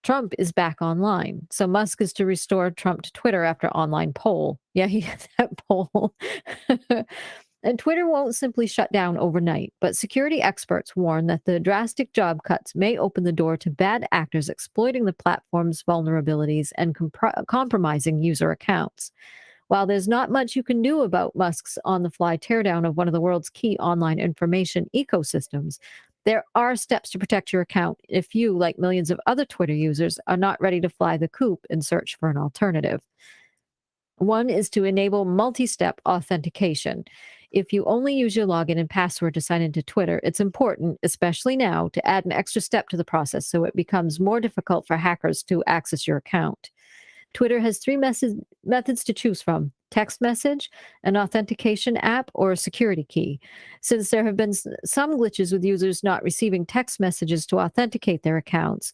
Trump is back online, so Musk is to restore Trump to Twitter after online poll. Yeah, he had that poll. And Twitter won't simply shut down overnight, but security experts warn that the drastic job cuts may open the door to bad actors exploiting the platform's vulnerabilities and compromising user accounts. While there's not much you can do about Musk's on-the-fly teardown of one of the world's key online information ecosystems, there are steps to protect your account if you, like millions of other Twitter users, are not ready to fly the coop in search for an alternative. One is to enable multi-step authentication. If you only use your login and password to sign into Twitter, it's important, especially now, to add an extra step to the process so it becomes more difficult for hackers to access your account. Twitter has three methods to choose from: text message, an authentication app, or a security key. Since there have been some glitches with users not receiving text messages to authenticate their accounts,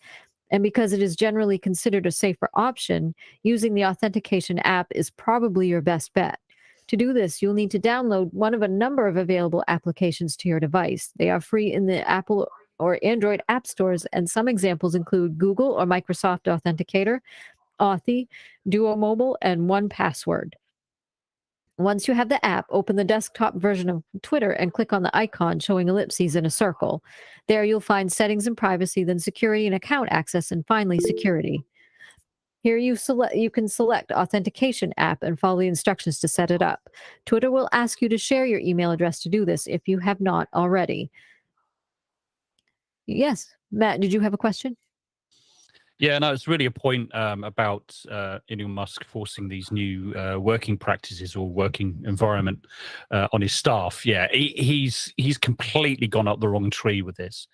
and because it is generally considered a safer option, using the authentication app is probably your best bet. To do this, you'll need to download one of a number of available applications to your device. They are free in the Apple or Android app stores, and some examples include Google or Microsoft Authenticator, Authy, Duo Mobile, and 1Password. Once you have the app, open the desktop version of Twitter and click on the icon showing ellipses in a circle. There you'll find settings and privacy, then security and account access, and finally security. Here you can select authentication app and follow the instructions to set it up. Twitter will ask you to share your email address to do this if you have not already. Yes, Matt, did you have a question? Yeah, no, it's really a point about Elon Musk forcing these new working practices or working environment on his staff. Yeah, he's completely gone up the wrong tree with this.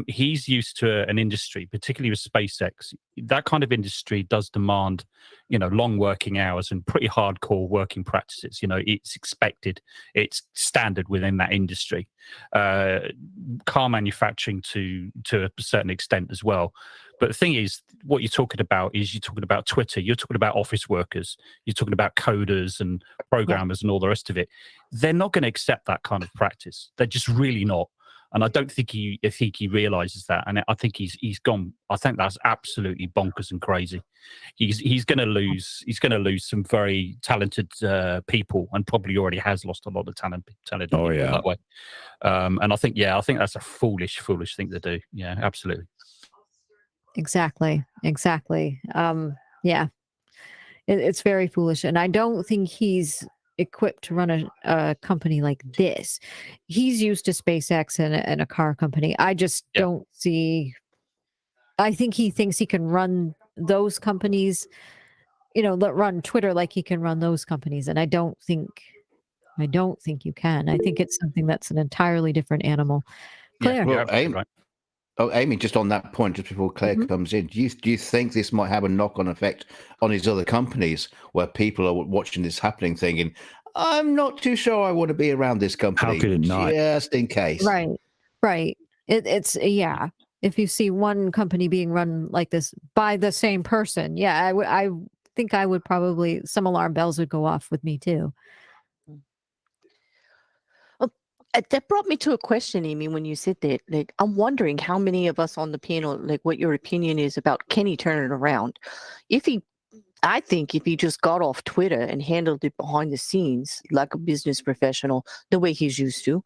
He's used to an industry, particularly with SpaceX. That kind of industry does demand, long working hours and pretty hardcore working practices. It's expected, it's standard within that industry. Car manufacturing to a certain extent as well. But the thing is, what you're talking about Twitter, you're talking about office workers, you're talking about coders and programmers and all the rest of it. They're not going to accept that kind of practice. They're just really not. And I don't think he realizes that. And I think he's gone. I think that's absolutely bonkers and crazy. He's going to lose some very talented people, and probably already has lost a lot of talented people that way. And I think that's a foolish thing to do. Yeah, absolutely. Exactly. Yeah, it's very foolish, and I don't think he's equipped to run a company like this. He's used to SpaceX and a car company. I just don't see. I think he thinks he can run those companies, run Twitter like he can run those companies, and I don't think you can. I think it's something that's an entirely different animal. Claire. Well, Aimee, just on that point, just before Claire comes in, do you think this might have a knock-on effect on his other companies, where people are watching this happening, thinking, "I'm not too sure I want to be around this company." How could it not? Just in case. Right. It's if you see one company being run like this by the same person, I think I would probably, some alarm bells would go off with me too. That brought me to a question, Aimee, when you said that. Like, I'm wondering how many of us on the panel, like, what your opinion is about, can he turn it around? I think if he just got off Twitter and handled it behind the scenes like a business professional, the way he's used to,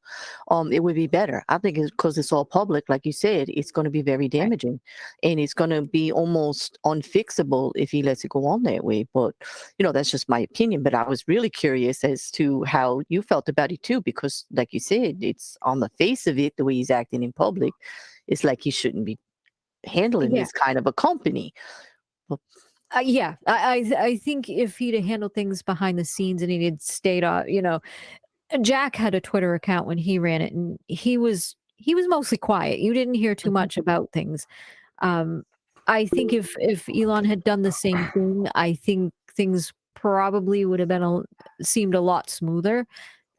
it would be better. I think because it's all public, like you said, it's going to be very damaging, and it's going to be almost unfixable if he lets it go on that way. But, that's just my opinion. But I was really curious as to how you felt about it too, because like you said, it's on the face of it, the way he's acting in public, it's like he shouldn't be handling this kind of a company. But, I think if he'd have handled things behind the scenes and he'd stayed on, Jack had a Twitter account when he ran it, and he was mostly quiet. You didn't hear too much about things. I think if Elon had done the same thing, I think things probably would have seemed a lot smoother,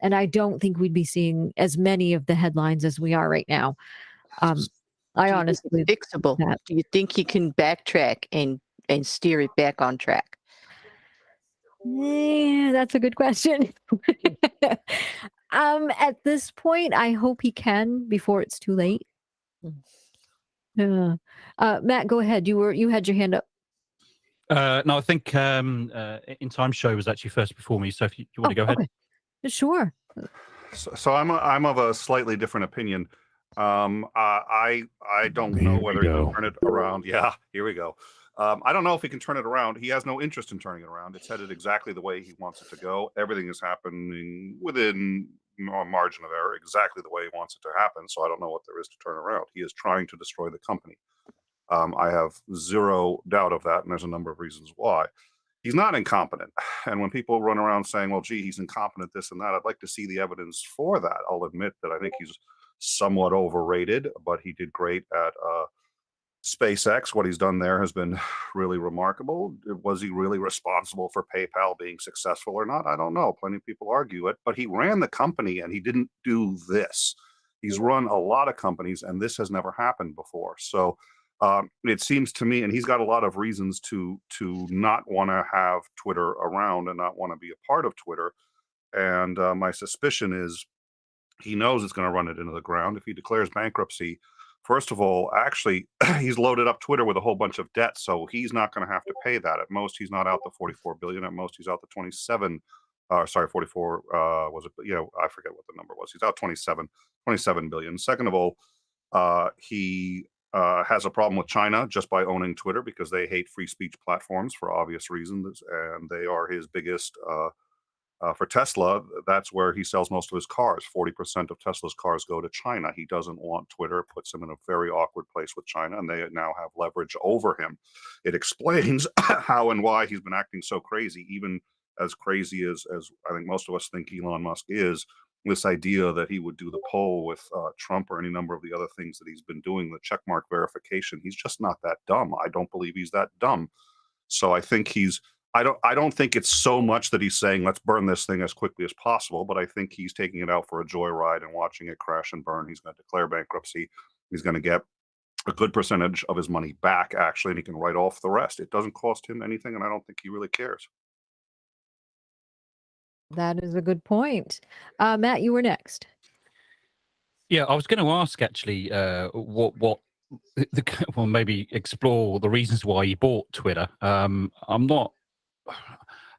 and I don't think we'd be seeing as many of the headlines as we are right now. I honestly fixable. Do you think he can backtrack and steer it back on track? Yeah, that's a good question. At this point, I hope he can before it's too late. Matt, go ahead. You had your hand up. No, I think In Time Show was actually first before me. So if you want to go ahead. Sure. So I'm of a slightly different opinion. I don't know whether he can turn it around. Yeah, here we go. I don't know if he can turn it around. He has no interest in turning it around. It's headed exactly the way he wants it to go. Everything is happening within a margin of error, exactly the way he wants it to happen. So I don't know what there is to turn around. He is trying to destroy the company. I have zero doubt of that, and there's a number of reasons why. He's not incompetent. And when people run around saying, well, gee, he's incompetent, this and that, I'd like to see the evidence for that. I'll admit that I think he's somewhat overrated, but he did great at SpaceX. What he's done there has been really remarkable. Was he really responsible for PayPal being successful or not? I don't know. Plenty of people argue it, but he ran the company and he didn't do this. He's run a lot of companies and this has never happened before. So it seems to me, and he's got a lot of reasons to not want to have Twitter around and not want to be a part of Twitter. And my suspicion is he knows it's going to run it into the ground. If he declares bankruptcy, first of all, actually, he's loaded up Twitter with a whole bunch of debt, so he's not going to have to pay that. At most, he's not out the $44 billion. At most, he's out the 27. 44 was it? I forget what the number was. He's out 27 billion. Second of all, he has a problem with China just by owning Twitter because they hate free speech platforms for obvious reasons, and they are his biggest For Tesla, that's where he sells most of his cars. 40% of Tesla's cars go to China. He doesn't want Twitter. It puts him in a very awkward place with China, and they now have leverage over him. It explains how and why he's been acting so crazy, even as crazy as I think most of us think Elon Musk is. This idea that he would do the poll with Trump or any number of the other things that he's been doing, the checkmark verification, he's just not that dumb. I don't believe he's that dumb. So I think I don't think it's so much that he's saying, let's burn this thing as quickly as possible, but I think he's taking it out for a joyride and watching it crash and burn. He's going to declare bankruptcy. He's going to get a good percentage of his money back, actually, and he can write off the rest. It doesn't cost him anything, and I don't think he really cares. That is a good point. Matt, you were next. Yeah, I was going to ask actually, well, maybe explore the reasons why he bought Twitter.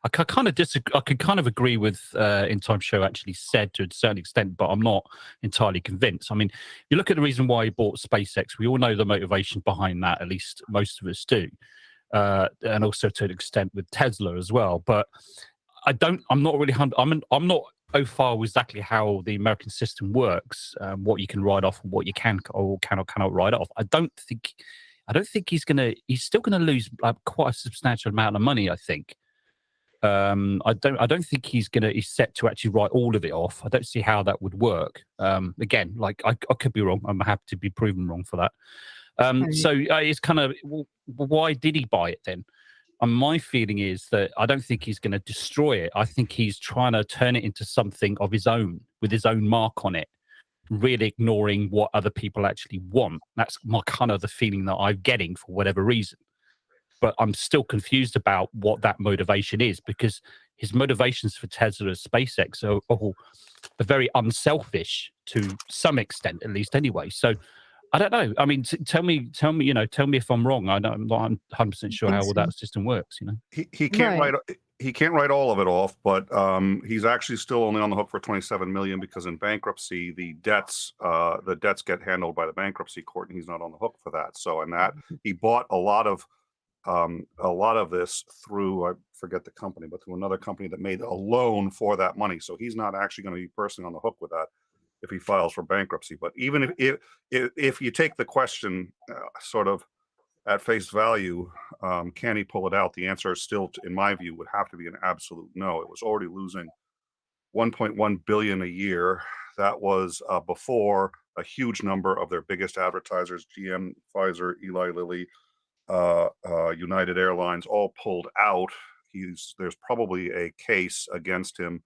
I kind of disagree. I could kind of agree with In Time Show actually said to a certain extent, but I'm not entirely convinced. I mean, you look at the reason why he bought SpaceX. We all know the motivation behind that. At least most of us do, and also to an extent with Tesla as well. But I'm not really. I'm not au fait with exactly how the American system works. What you can write off and what you can or cannot write off. I don't think he's still gonna lose quite a substantial amount of money. I think. I don't think he's set to actually write all of it off. I don't see how that would work. Again, like I could be wrong. I'm happy to be proven wrong for that. So it's kind of, why did he buy it then? And my feeling is that I don't think he's going to destroy it. I think he's trying to turn it into something of his own, with his own mark on it, really ignoring what other people actually want. That's my kind of the feeling that I'm getting for whatever reason. But I'm still confused about what that motivation is, because his motivations for Tesla and SpaceX are very unselfish to some extent, at least anyway. So I don't know. I mean, tell me, tell me if I'm wrong. I'm not 100% sure how that system works. He can't write all of it off, but he's actually still only on the hook for $27 million, because in bankruptcy the debts get handled by the bankruptcy court, and he's not on the hook for that. So in that, he bought a lot of this through, I forget the company, but through another company that made a loan for that money. So he's not actually going to be personally on the hook with that if he files for bankruptcy. But even if you take the question sort of at face value, can he pull it out? The answer is still, in my view, would have to be an absolute no. It was already losing $1.1 billion a year. That was before a huge number of their biggest advertisers, GM, Pfizer, Eli Lilly, United Airlines, all pulled out. There's probably a case against him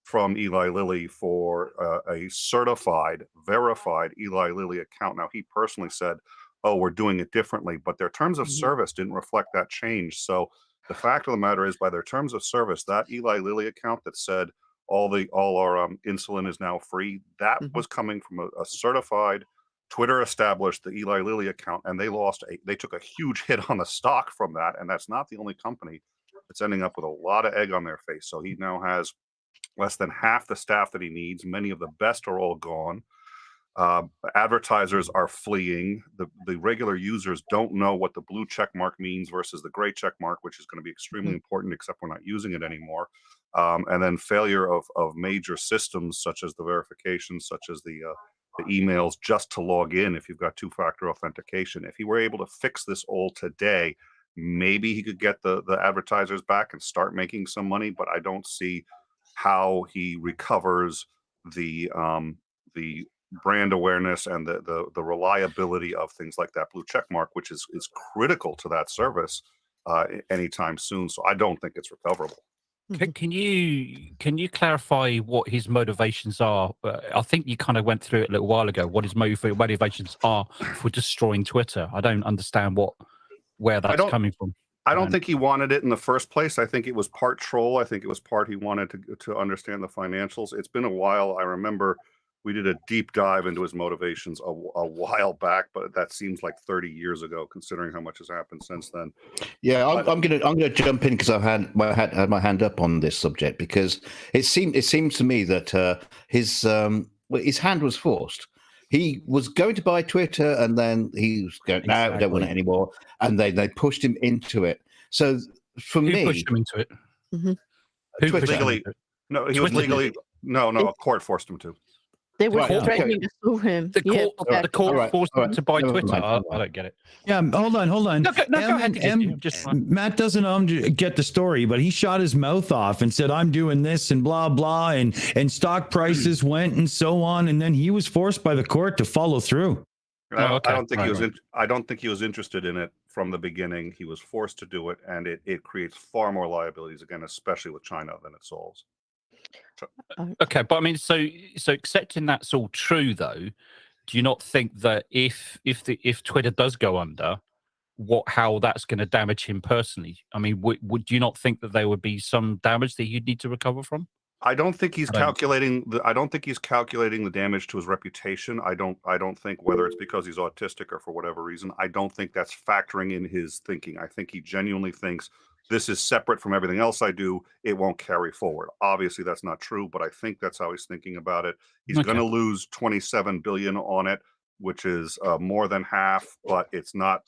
from Eli Lilly for a certified, verified Eli Lilly account. Now, he personally said, oh, we're doing it differently, but their terms of service didn't reflect that change. So the fact of the matter is, by their terms of service, that Eli Lilly account that said all our insulin is now free, that was coming from a certified, Twitter established the Eli Lilly account, and they took a huge hit on the stock from that. And that's not the only company that's ending up with a lot of egg on their face. So he now has less than half the staff that he needs. Many of the best are all gone. Advertisers are fleeing. The regular users don't know what the blue check mark means versus the gray check mark, which is going to be extremely important, except we're not using it anymore. And then failure of major systems, such as the verification, such as the emails just to log in if you've got two-factor authentication. If he were able to fix this all today, maybe he could get the advertisers back and start making some money, but I don't see how he recovers the brand awareness and the reliability of things like that blue check mark, which is critical to that service anytime soon. So I don't think it's recoverable. Can you clarify what his motivations are? I think you kind of went through it a little while ago. What his motivations are for destroying Twitter? I don't understand where that's coming from. I don't think he wanted it in the first place. I think it was part troll. I think it was part he wanted to understand the financials. It's been a while. I remember we did a deep dive into his motivations a while back, but that seems like 30 years ago, considering how much has happened since then. Yeah, I'm gonna jump in because I've had my hand up on this subject, because it seems to me that his hand was forced. He was going to buy Twitter, and then he was going, no, I don't want it anymore. And they pushed him into it. So for me, pushed him into it? Twitter, No, he was Twitter did legally. it. No, a court forced him to. They were Right, okay. threatening to sue him. The Yeah, court, go back the to court All right, forced all him right. to buy Never Twitter. mind, never I mind. don't get it. Yeah, hold on. No, go ahead. I'm just Matt doesn't get the story, but he shot his mouth off and said, "I'm doing this and blah blah," and stock prices went and so on, and then he was forced by the court to follow through. I don't think he was. I don't think he was interested in it from the beginning. He was forced to do it, and it creates far more liabilities again, especially with China, than it solves. Okay, but I mean, so accepting that's all true, though, do you not think that if Twitter does go under, how that's going to damage him personally? I mean, would you not think that there would be some damage that you'd need to recover from? I don't think he's calculating the damage to his reputation. I don't think, whether it's because he's autistic or for whatever reason, I don't think that's factoring in his thinking. I think he genuinely thinks this is separate from everything else I do. It won't carry forward. Obviously, that's not true, but I think that's how he's thinking about it. He's going to lose 27 billion on it, which is more than half, but it's not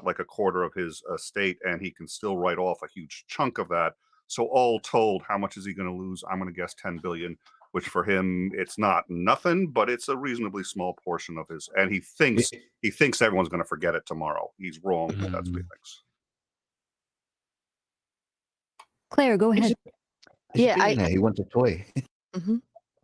like a quarter of his estate, and he can still write off a huge chunk of that. So all told, how much is he going to lose? I'm going to guess 10 billion, which for him, it's not nothing, but it's a reasonably small portion of his. And he thinks everyone's going to forget it tomorrow. He's wrong, but that's what he thinks. Claire, go ahead. Yeah, he wants a toy.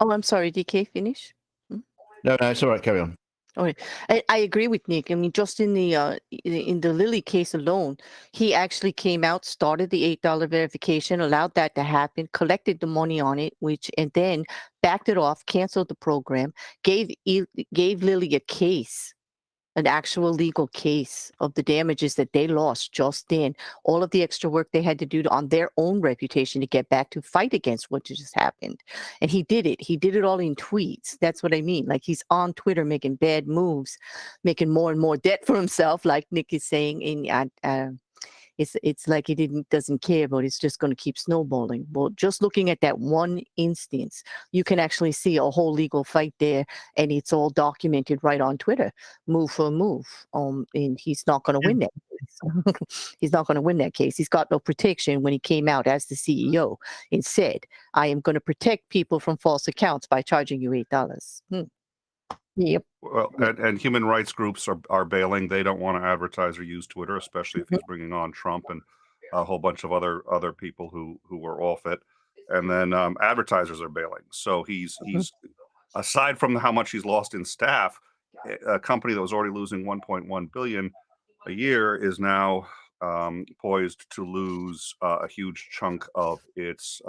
Oh, I'm sorry. DK, finish. No, it's all right. Carry on. Okay. I agree with Nick. I mean, just in the Lily case alone, he actually came out, started the $8 verification, allowed that to happen, collected the money on it, and then backed it off, canceled the program, gave Lily a case, an actual legal case of the damages that they lost just then, all of the extra work they had to do on their own reputation to get back to fight against what just happened. And he did it. He did it all in tweets. That's what I mean. Like, he's on Twitter making bad moves, making more and more debt for himself, like Nick is saying. It's like he doesn't care, but it's just going to keep snowballing. Well, just looking at that one instance, you can actually see a whole legal fight there, and it's all documented right on Twitter, move for move. And he's not going to win that case. He's not going to win that case. He's got no protection when he came out as the CEO and said, "I am going to protect people from false accounts by charging you $8." Yep. Well, and human rights groups are bailing. They don't want to advertise or use Twitter, especially if he's bringing on Trump and a whole bunch of other people who were off it. And then advertisers are bailing. So he's aside from how much he's lost in staff, a company that was already losing 1.1 billion a year is now poised to lose a huge chunk of its.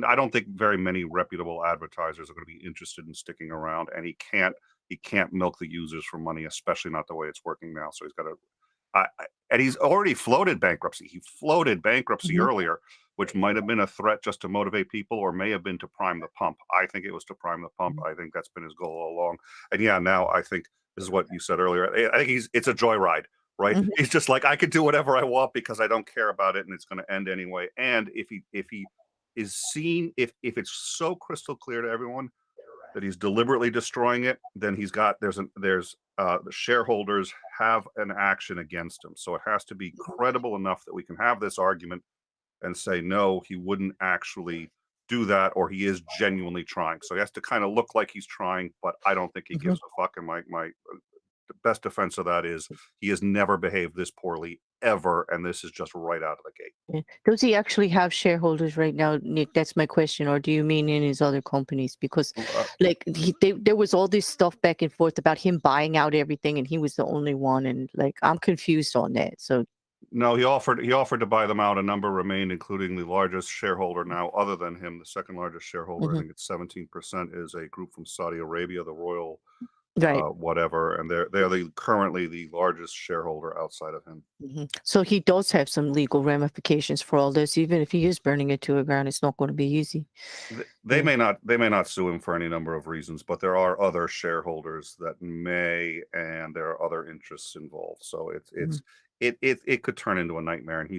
I don't think very many reputable advertisers are going to be interested in sticking around, and he can't milk the users for money, especially not the way it's working now. So he's got to, and he's already floated bankruptcy. He floated bankruptcy earlier, which might have been a threat just to motivate people, or may have been to prime the pump. I think it was to prime the pump. I think that's been his goal all along. And yeah, now I think this is what you said earlier. I think it's a joyride, right? He's just like, I could do whatever I want because I don't care about it, and it's going to end anyway. And if he is seen, if it's so crystal clear to everyone that he's deliberately destroying it, then the shareholders have an action against him. So it has to be credible enough that we can have this argument and say, no, he wouldn't actually do that, or he is genuinely trying. So he has to kind of look like he's trying, but I don't think he gives a fuck. And my the best defense of that is he has never behaved this poorly ever, and this is just right out of the gate. Yeah. Does he actually have shareholders right now, Nick? That's my question. Or do you mean in his other companies? Because like there was all this stuff back and forth about him buying out everything, and he was the only one. And like, I'm confused on that. So no, he offered to buy them out. A number remained, including the largest shareholder now, other than him, the second largest shareholder. I think it's 17%, is a group from Saudi Arabia, the Royal whatever, and they're currently the largest shareholder outside of him. So he does have some legal ramifications for all this. Even if he is burning it to the ground, it's not going to be easy. They may not sue him for any number of reasons, but there are other shareholders that may, and there are other interests involved. So it could turn into a nightmare. And it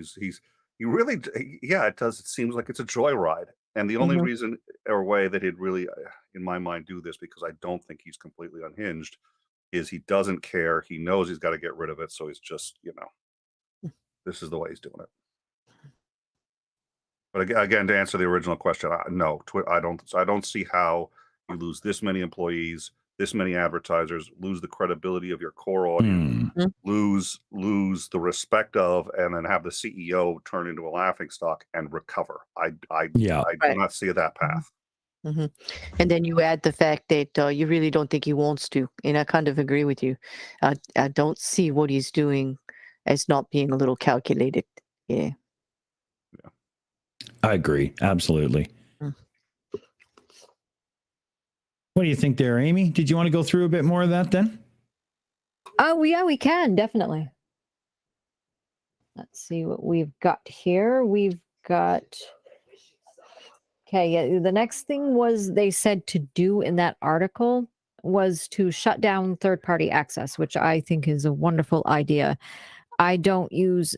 does. It seems like it's a joyride. And the only reason or way that he'd really, in my mind, do this, because I don't think he's completely unhinged, is he doesn't care. He knows he's got to get rid of it. So he's just, this is the way he's doing it. But again, to answer the original question, no, I don't see how you lose this many employees, this many advertisers, lose the credibility of your core audience, lose the respect of, and then have the CEO turn into a laughingstock and recover. I do not see that path. Mm-hmm. And then you add the fact that you really don't think he wants to, and I kind of agree with you. I don't see what he's doing as not being a little calculated. Yeah. I agree. Absolutely. What do you think there, Aimee? Did you want to go through a bit more of that then? Oh, yeah, we can, definitely. Let's see what we've got here. We've got... Okay, yeah, the next thing was they said to do in that article was to shut down third-party access, which I think is a wonderful idea. I don't use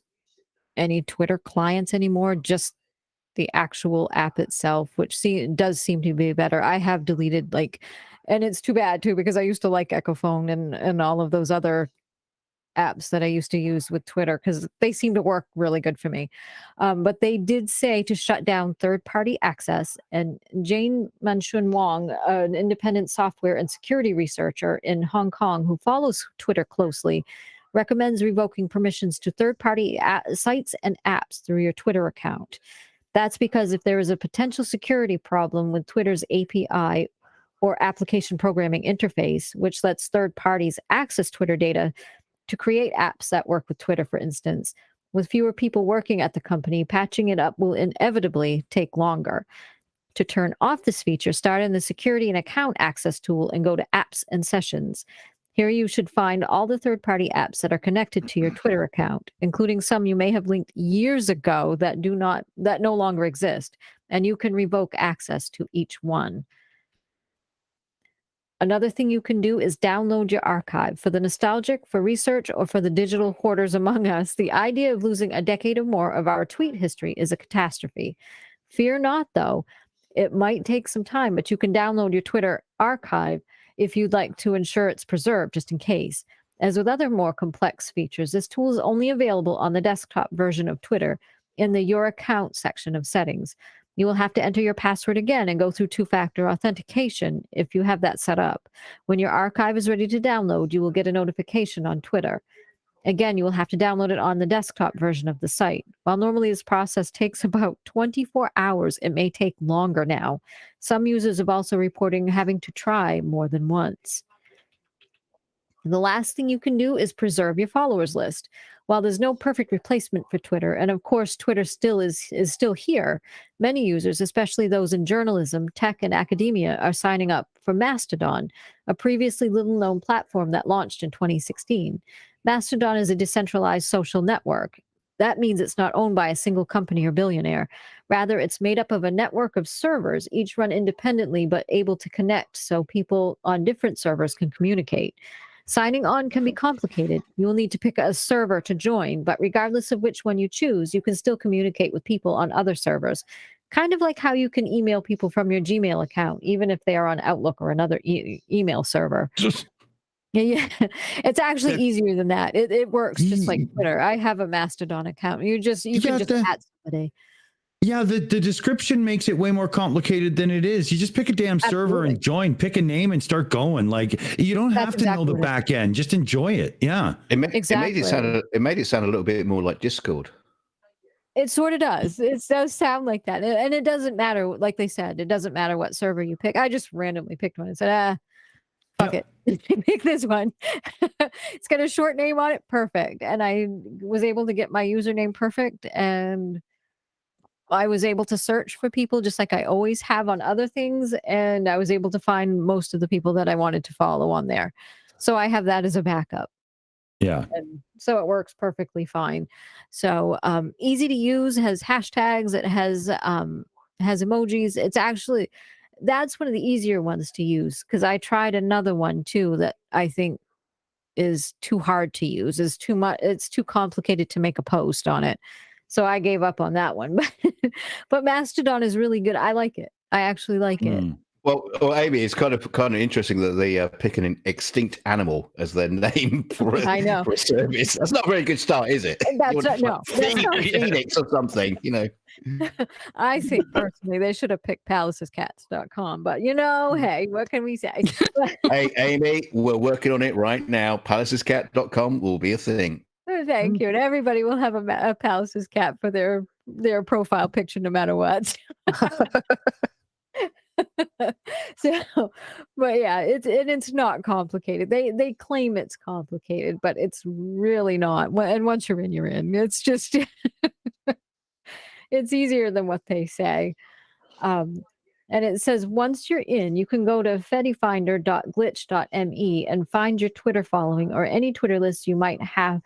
any Twitter clients anymore, just the actual app itself, which does seem to be better. I have deleted and it's too bad too, because I used to like Echophone and all of those other apps that I used to use with Twitter because they seem to work really good for me. But they did say to shut down third-party access. And Jane Manchun Wong, an independent software and security researcher in Hong Kong who follows Twitter closely, recommends revoking permissions to third-party sites and apps through your Twitter account. That's because if there is a potential security problem with Twitter's API or application programming interface, which lets third parties access Twitter data to create apps that work with Twitter, for instance, with fewer people working at the company, patching it up will inevitably take longer. To turn off this feature, start in the security and account access tool and go to apps and sessions. Here you should find all the third-party apps that are connected to your Twitter account, including some you may have linked years ago that no longer exist, and you can revoke access to each one. Another thing you can do is download your archive. For the nostalgic, for research, or for the digital hoarders among us, the idea of losing a decade or more of our tweet history is a catastrophe. Fear not, though. It might take some time, but you can download your Twitter archive if you'd like to ensure it's preserved, just in case. As with other more complex features, this tool is only available on the desktop version of Twitter in the Your Account section of settings. You will have to enter your password again and go through two-factor authentication if you have that set up. When your archive is ready to download, you will get a notification on Twitter. Again, you will have to download it on the desktop version of the site. While normally this process takes about 24 hours, it may take longer now. Some users have also reporting having to try more than once. The last thing you can do is preserve your followers list. While there's no perfect replacement for Twitter, and of course Twitter still is still here, many users, especially those in journalism, tech, and academia, are signing up for Mastodon, a previously little-known platform that launched in 2016. Mastodon is a decentralized social network. That means it's not owned by a single company or billionaire. Rather, it's made up of a network of servers, each run independently but able to connect so people on different servers can communicate. Signing on can be complicated. You will need to pick a server to join, but regardless of which one you choose, you can still communicate with people on other servers. Kind of like how you can email people from your Gmail account, even if they are on Outlook or another email server. Yeah, it's actually easier than that. It works just like Twitter. I have a Mastodon account. You can just add somebody. Yeah, the description makes it way more complicated than it is. You just pick a damn server and join, pick a name and start going. Like, you don't have to know the back end. Just enjoy it. Yeah. It made it sound a little bit more like Discord. It sort of does. It does sound like that. And it doesn't matter, like they said, it doesn't matter what server you pick. I just randomly picked one and said, fuck it. Pick this one. It's got a short name on it. Perfect. And I was able to get my username perfect, and I was able to search for people just like I always have on other things, and I was able to find most of the people that I wanted to follow on there. So I have that as a backup. Yeah. And so it works perfectly fine. So easy to use, has hashtags, it has emojis. It's actually, that's one of the easier ones to use, because I tried another one too that I think is too hard to use, is too much, it's too complicated to make a post on it. So I gave up on that one. But Mastodon is really good. I like it. I actually like it. Well, Amy, it's kind of interesting that they pick an extinct animal as their name for I know. for a service. That's not a very good start, is it? That's You want no. That's not. Phoenix or something, you know. I think personally they should have picked palaceascats.com, but hey, what can we say? Hey, Amy, we're working on it right now. Palaceascat.com will be a thing. Thank you, and everybody will have a Palace's cat for their profile picture, no matter what. So, but yeah, it's not complicated. They claim it's complicated, but it's really not. And once you're in, you're in. It's just it's easier than what they say. And it says once you're in, you can go to fedifinder.glitch.me and find your Twitter following or any Twitter list you might have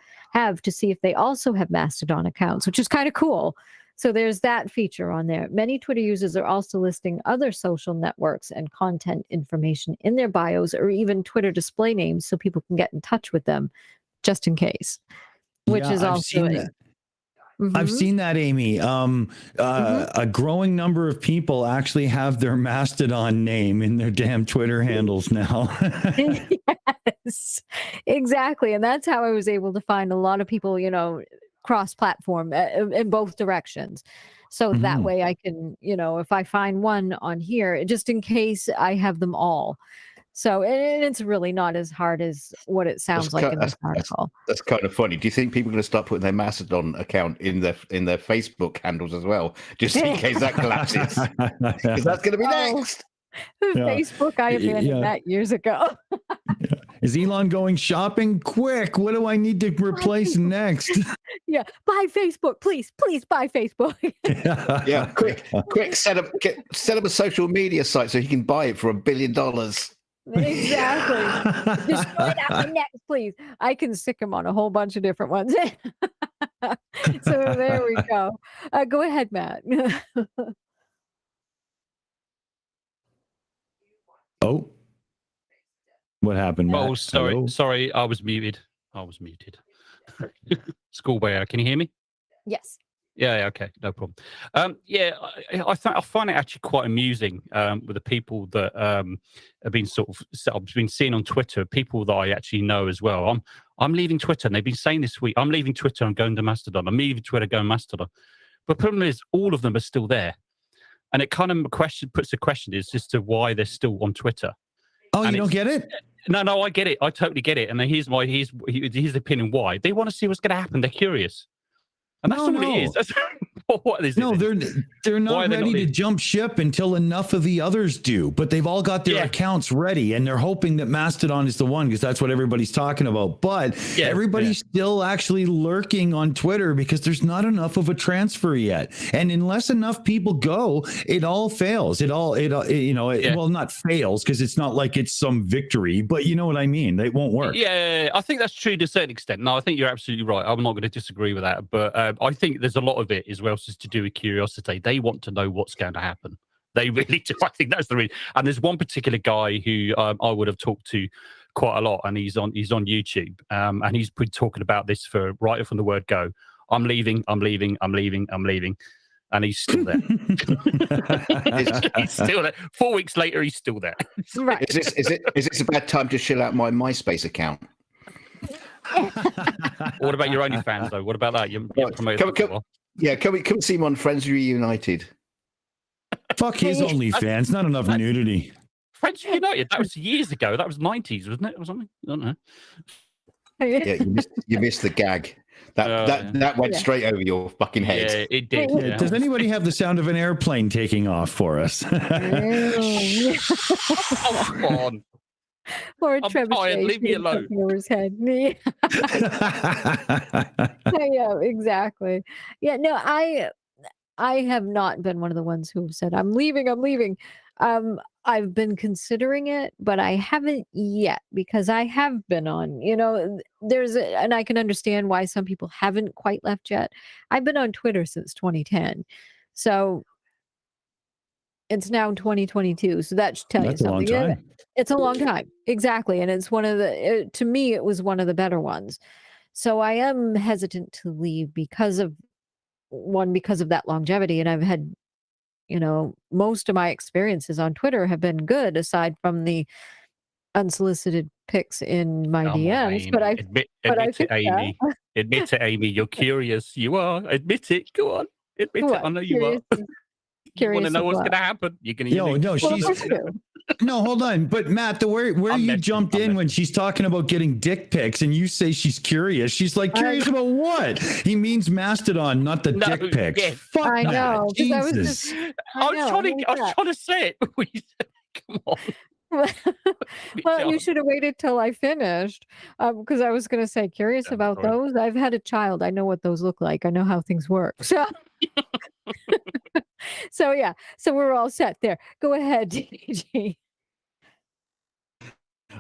to see if they also have Mastodon accounts, which is kind of cool. So there's that feature on there. Many Twitter users are also listing other social networks and content information in their bios or even Twitter display names so people can get in touch with them just in case, which is I've also seen that. Mhm. I've seen that, Amy. A growing number of people actually have their Mastodon name in their damn Twitter handles now. Yes, exactly. And that's how I was able to find a lot of people, cross-platform in both directions. So that way I can, if I find one on here, just in case I have them all. So and it's really not as hard as what it sounds like in this article. That's kind of funny. Do you think people are going to start putting their Mastodon account in their Facebook handles as well, just in case that collapses? Because that's going to be next. Facebook, I abandoned that years ago. Is Elon going shopping? Quick, what do I need to replace next? Yeah, buy Facebook, please buy Facebook. Yeah, quick, set up a social media site so he can buy it for $1 billion. Exactly. Destroy that one next, please. I can stick him on a whole bunch of different ones. So there we go. Go ahead, Matt. Oh, what happened, Matt? Oh, sorry. Hello? Sorry, I was muted. Schoolboy error. Can you hear me? Yes. Yeah, okay, no problem. I find it actually quite amusing with the people that have been I've been seeing on Twitter, people that I actually know as well. I'm leaving Twitter, and they've been saying this week, I'm leaving Twitter, I'm going to Mastodon. I'm leaving Twitter, going to Mastodon. But the problem is, all of them are still there, and it kind of puts the question as to why they're still on Twitter. Oh, and you don't get it? No, I get it. I totally get it. And then here's the opinion why. They want to see what's going to happen. They're curious. And that's all it is. That's what is no, it? they're not ready to jump ship until enough of the others do. But they've all got their accounts ready, and they're hoping that Mastodon is the one because that's what everybody's talking about. But everybody's still actually lurking on Twitter because there's not enough of a transfer yet. And unless enough people go, it all fails. Well, not fails because it's not like it's some victory, but you know what I mean. It won't work. Yeah, I think that's true to a certain extent. No, I think you're absolutely right. I'm not going to disagree with that, but I think there's a lot of it as well just to do with curiosity. They want to know what's going to happen. They really do. I think that's the reason. And there's one particular guy who I would have talked to quite a lot, and he's on YouTube, and he's been talking about this right from the word go. I'm leaving, and he's still there. He's still there. 4 weeks later, he's still there. Right. Is this a bad time to shill out my MySpace account? What about your OnlyFans though? What about that? Can we see him on Friends Reunited? Fuck his OnlyFans. Not enough nudity. Friends Reunited. That was years ago. That was 90s, wasn't it, or something? I don't know. Yeah, you missed the gag. That went straight over your fucking head. Yeah, it did. Yeah. Does anybody have the sound of an airplane taking off for us? Oh, come on. Or a trebuchet. Leave me alone. Over his head. Yeah, exactly. Yeah, no, I have not been one of the ones who have said, I'm leaving. I've been considering it, but I haven't yet because I have been on, and I can understand why some people haven't quite left yet. I've been on Twitter since 2010. So it's now 2022. So that should tell you something. That's a long time. It's a long time. Exactly. And it's to me, it was one of the better ones. So I am hesitant to leave because of that longevity. And I've had most of my experiences on Twitter have been good, aside from the unsolicited pics in my Come on, DMs. But Aimee. I Admit it, fixed that. Aimee. Admit it, Aimee. You're curious. You are. Admit it. Go on. Admit it. I know you are. You want to know what's going to happen? You're going to. No, no, hold on. But Matt, where you jumped in when she's talking about getting dick pics, and you say she's curious. She's like, curious about what? He means Mastodon, not the dick pics. Yeah. Fuck I know. Jesus. I was trying to say it. Come on. Well, you should have waited till I finished, because I was going to say, curious about those. I've had a child. I know what those look like. I know how things work. So, yeah. So we're all set there. Go ahead, DKG.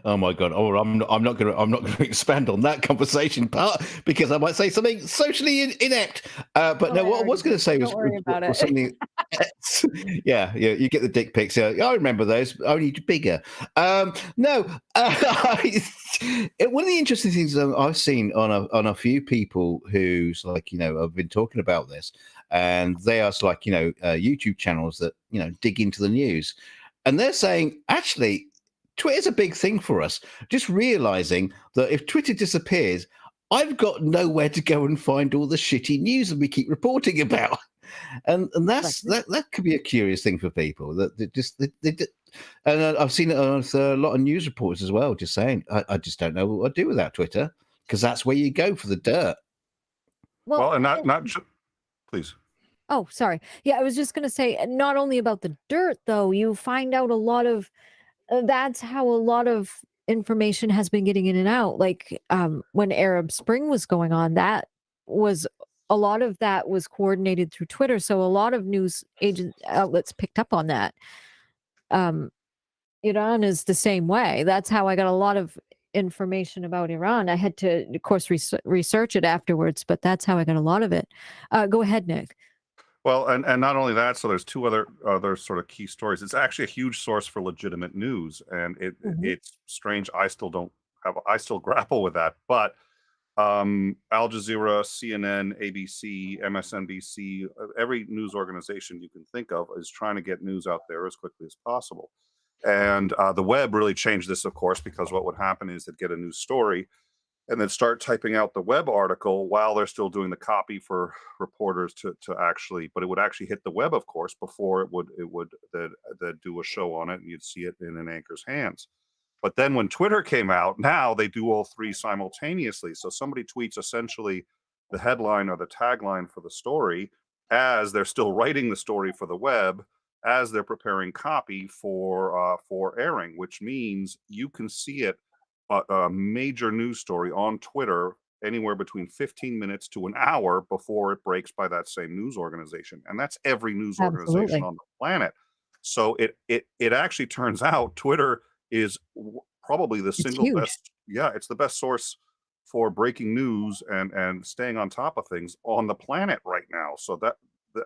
Oh my god! Oh, I'm not going to expand on that conversation part because I might say something socially inept. But no, what I was going to say was something. Yeah, you get the dick pics. Yeah, I remember those, only bigger. No, one of the interesting things I've seen on a few people who's like, have been talking about this, and they are like, YouTube channels that dig into the news, and they're saying actually, Twitter's a big thing for us. Just realizing that if Twitter disappears, I've got nowhere to go and find all the shitty news that we keep reporting about, and that could be a curious thing for people. And I've seen it on a lot of news reports as well, just saying I just don't know what I'd do without Twitter, because that's where you go for the dirt. Well, and not just, please. Oh, sorry. Yeah, I was just going to say, not only about the dirt, though, you find out a lot of. That's how a lot of information has been getting in and out. Like when Arab Spring was going on, a lot of that was coordinated through Twitter. So a lot of news outlets picked up on that. Iran is the same way. That's how I got a lot of information about Iran. I had to, of course, research it afterwards, but that's how I got a lot of it. Go ahead, Nick. Well, and not only that, so there's two other sort of key stories. It's actually a huge source for legitimate news, and it's strange. I still grapple with that. But Al Jazeera, CNN, ABC, MSNBC, every news organization you can think of is trying to get news out there as quickly as possible. And the web really changed this, of course, because what would happen is they'd get a news story and then start typing out the web article while they're still doing the copy for reporters to actually, but it would actually hit the web, of course, before it would they'd do a show on it, and you'd see it in an anchor's hands. But then when Twitter came out, now they do all three simultaneously. So somebody tweets essentially the headline or the tagline for the story as they're still writing the story for the web, as they're preparing copy for airing, which means you can see it. A major news story on Twitter anywhere between 15 minutes to an hour before it breaks by that same news organization, and that's every news organization on the planet. So it actually turns out Twitter is probably the single best. Yeah, it's the best source for breaking news and staying on top of things on the planet right now. So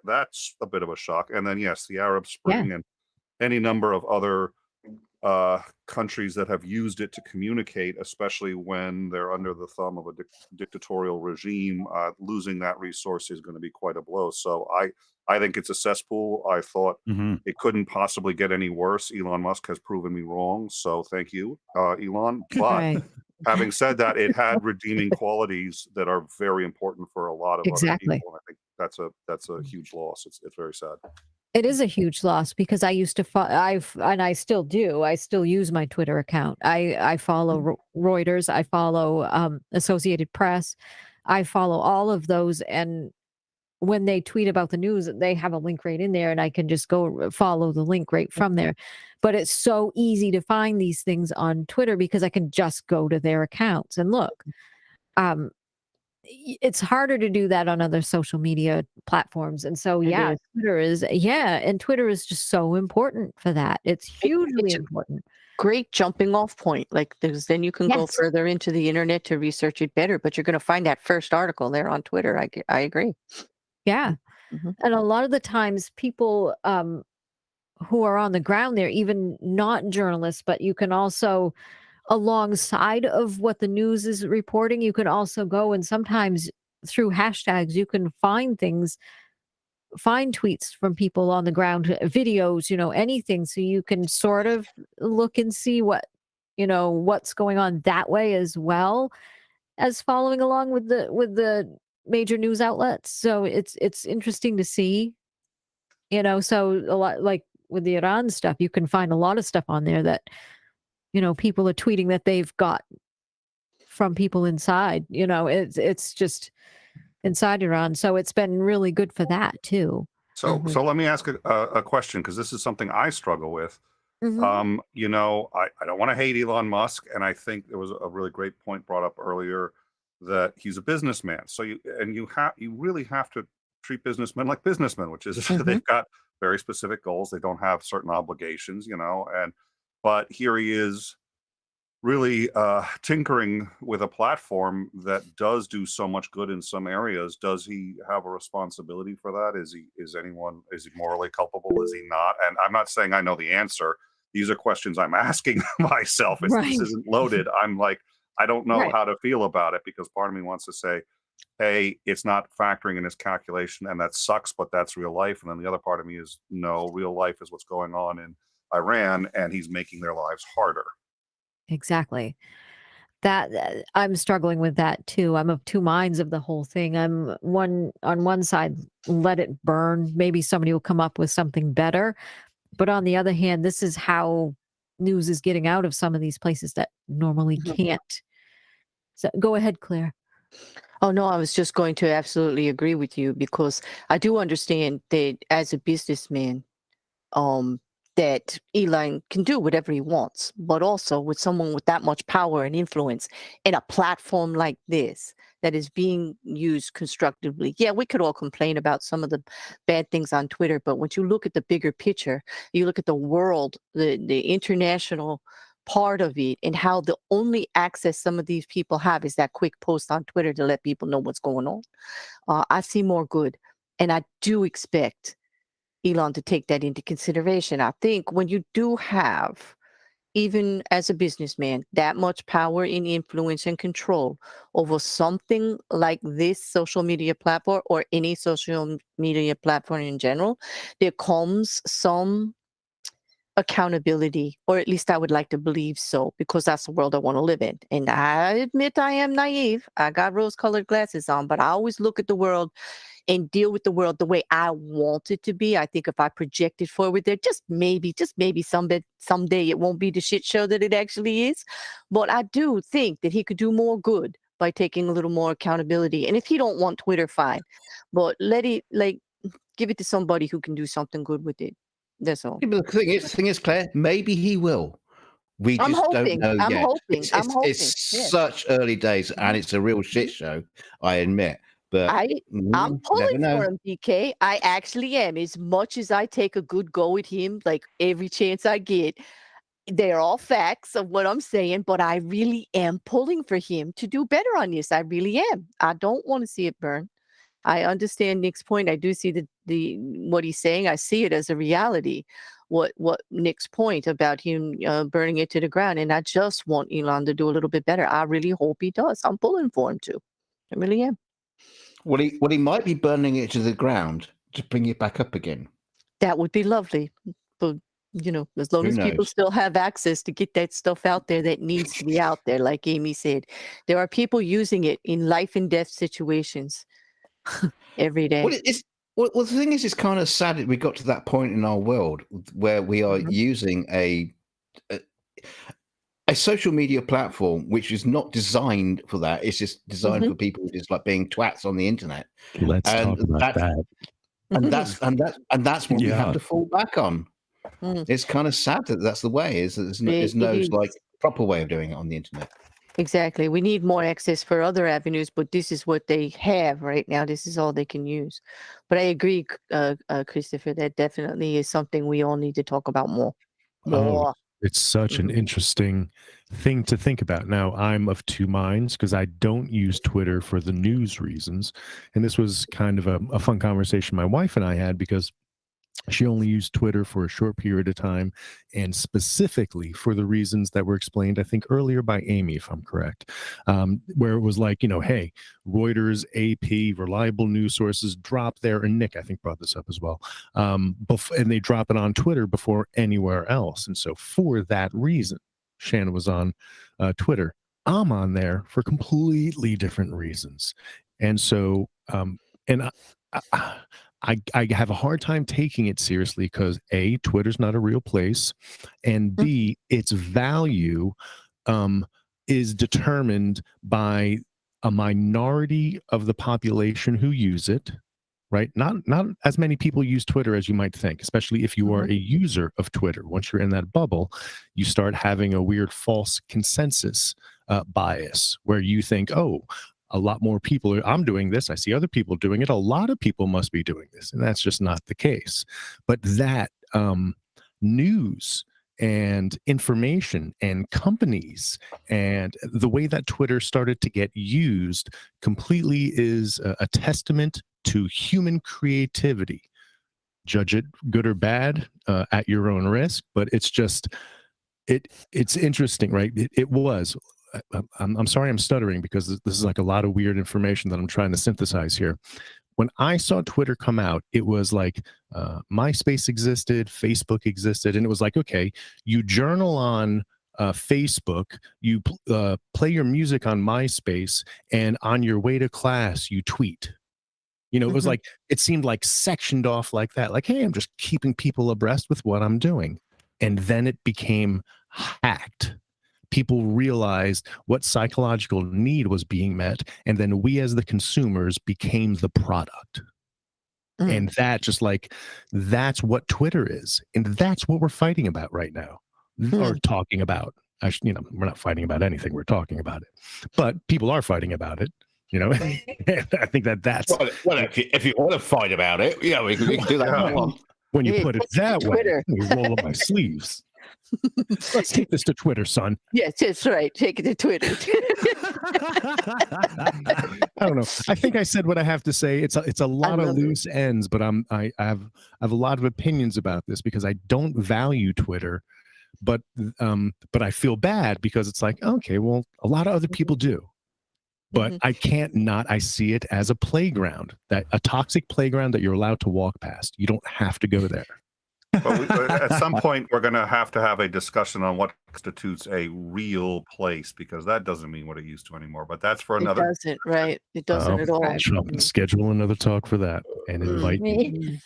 that's a bit of a shock. And then yes, the Arab Spring and any number of other countries that have used it to communicate, especially when they're under the thumb of a dictatorial regime, losing that resource is going to be quite a blow. So I think it's a cesspool. I thought it couldn't possibly get any worse. Elon Musk has proven me wrong. So thank you, Elon. But having said that, it had redeeming qualities that are very important for a lot of other people. And I think that's a huge loss. It's very sad. It is a huge loss because I used to and I still do. I still use my Twitter account. I follow Reuters. I follow Associated Press. I follow all of those, and when they tweet about the news, they have a link right in there, and I can just go follow the link right from there. But it's so easy to find these things on Twitter because I can just go to their accounts and look. It's harder to do that on other social media platforms. And so, Twitter is just so important for that. It's hugely important. Great jumping off point. Like then you can go further into the internet to research it better, but you're going to find that first article there on Twitter. I agree. Yeah. And a lot of the times people who are on the ground there, even not journalists, but you can also, alongside of what the news is reporting, you can also go and sometimes through hashtags, you can find things find tweets from people on the ground, videos, anything, so you can sort of look and see what's going on that way, as well as following along with the major news outlets. So it's interesting to see, so a lot, like with the Iran stuff, you can find a lot of stuff on there that, people are tweeting that they've got from people inside, it's just inside Iran. So it's been really good for that too. So let me ask a question, because this is something I struggle with. I don't want to hate Elon Musk, and I think there was a really great point brought up earlier that he's a businessman. So you really have to treat businessmen like businessmen, which is they've got very specific goals. They don't have certain obligations, but here he is really tinkering with a platform that does do so much good in some areas. Does he have a responsibility for that? Is he morally culpable? Is he not? And I'm not saying I know the answer. These are questions I'm asking myself. This isn't loaded. I'm like, I don't know how to feel about it, because part of me wants to say, hey, it's not factoring in his calculation, and that sucks, but that's real life. And then the other part of me is, no, real life is what's going on in Iran, and he's making their lives harder. Exactly. That I'm struggling with that too. I'm of two minds of the whole thing. I'm on one side, let it burn. Maybe somebody will come up with something better. But on the other hand, this is how news is getting out of some of these places that normally can't. So go ahead, Claire. Oh, no, I was just going to absolutely agree with you, because I do understand that as a businessman, that Elon can do whatever he wants, but also with someone with that much power and influence in a platform like this that is being used constructively. Yeah, we could all complain about some of the bad things on Twitter, but when you look at the bigger picture, you look at the world, the international part of it, and how the only access some of these people have is that quick post on Twitter to let people know what's going on. I see more good, and I do expect Elon to take that into consideration. I think when you do have, even as a businessman, that much power and influence and control over something like this social media platform, or any social media platform in general, there comes some accountability, or at least I would like to believe so, because that's the world I want to live in. And I admit I am naive. I got rose-colored glasses on, but I always look at the world and deal with the world the way I want it to be. I think if I project it forward there, just maybe someday it won't be the shit show that it actually is. But I do think that he could do more good by taking a little more accountability. And if he don't want Twitter, fine, but give it to somebody who can do something good with it. That's all. Yeah, but the thing is, Claire, maybe he will. We just don't know yet. I'm hoping. It's such early days, and it's a real shit show, I admit. But I'm pulling for him, DK. I actually am. As much as I take a good go at him, like every chance I get, they're all facts of what I'm saying, but I really am pulling for him to do better on this. I really am. I don't want to see it burn. I understand Nick's point. I do see the what he's saying. I see it as a reality. What Nick's point about him burning it to the ground, and I just want Elon to do a little bit better. I really hope he does. I'm pulling for him too. I really am. Well, he might be burning it to the ground to bring it back up again. That would be lovely, but as long as people still have access to get that stuff out there that needs to be out there, like Aimee said, there are people using it in life and death situations every day. Well, the thing is, it's kind of sad that we got to that point in our world where we are using a social media platform which is not designed for that. It's just designed for people who just like being twats on the internet. Let's talk about that. And that's what we have to fall back on. It's kind of sad that that's the way. There's no like proper way of doing it on the internet. Exactly. We need more access for other avenues, but this is what they have right now. This is all they can use. But I agree, Christopher, that definitely is something we all need to talk about more. Oh, it's such an interesting thing to think about. Now, I'm of two minds because I don't use Twitter for the news reasons. And this was kind of a fun conversation my wife and I had, because She only used Twitter for a short period of time, and specifically for the reasons that were explained, I think, earlier by Aimee, if I'm correct, where it was like, hey, Reuters, AP, reliable news sources drop there, and Nick, I think, brought this up as well, and they drop it on Twitter before anywhere else. And so for that reason, Shannon was on Twitter. I'm on there for completely different reasons. And so, I have a hard time taking it seriously because A, Twitter's not a real place, and B, its value is determined by a minority of the population who use it, right? Not as many people use Twitter as you might think, especially if you are a user of Twitter. Once you're in that bubble, you start having a weird false consensus bias where you think, oh, a lot more people I'm doing this. I see other people doing it. A lot of people must be doing this. And that's just not the case. But that news and information and companies and the way that Twitter started to get used completely is a testament to human creativity. Judge it good or bad at your own risk. But it's just, it's interesting, right? It was. I'm sorry I'm stuttering because this is like a lot of weird information that I'm trying to synthesize here. When I saw Twitter come out, it was like MySpace existed, Facebook existed, and it was like, okay, you journal on Facebook, you play your music on MySpace, and on your way to class, you tweet. It was like, it seemed like sectioned off like that. Like, hey, I'm just keeping people abreast with what I'm doing. And then it became hacked. People realized what psychological need was being met, and then we as the consumers became the product. And that that's what Twitter is, and that's what we're fighting about right now, or talking about. We're not fighting about anything, we're talking about it, but people are fighting about it. I think that's well, if you want to fight about it, we can do that. When you put it that way, we roll up my sleeves. Let's take this to Twitter, son. Yes, that's right. Take it to Twitter. I don't know. I think I said what I have to say. It's a lot of loose ends, but I have a lot of opinions about this because I don't value Twitter, but I feel bad because it's like, okay, well, a lot of other people do. But I can't not. I see it as a playground, a toxic playground that you're allowed to walk past. You don't have to go there. But at some point, we're going to have a discussion on what constitutes a real place, because that doesn't mean what it used to anymore. But that's for another. It doesn't, right? It doesn't at all. Schedule another talk for that and invite me.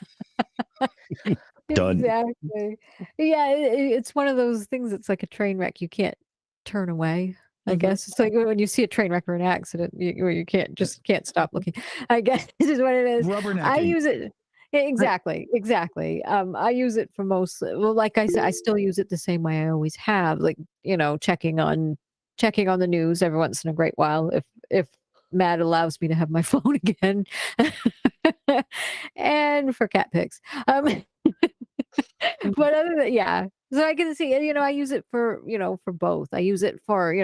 Done. Exactly. Yeah, it's one of those things. It's like a train wreck. You can't turn away. I guess it's like when you see a train wreck or an accident, you can't stop looking. I guess this is what it is. I use it. Exactly. I use it for most. Well, like I said, I still use it the same way I always have. Like, checking on the news every once in a great while. If Matt allows me to have my phone again, and for cat pics. But other than so I can see. I use it for for both. I use it for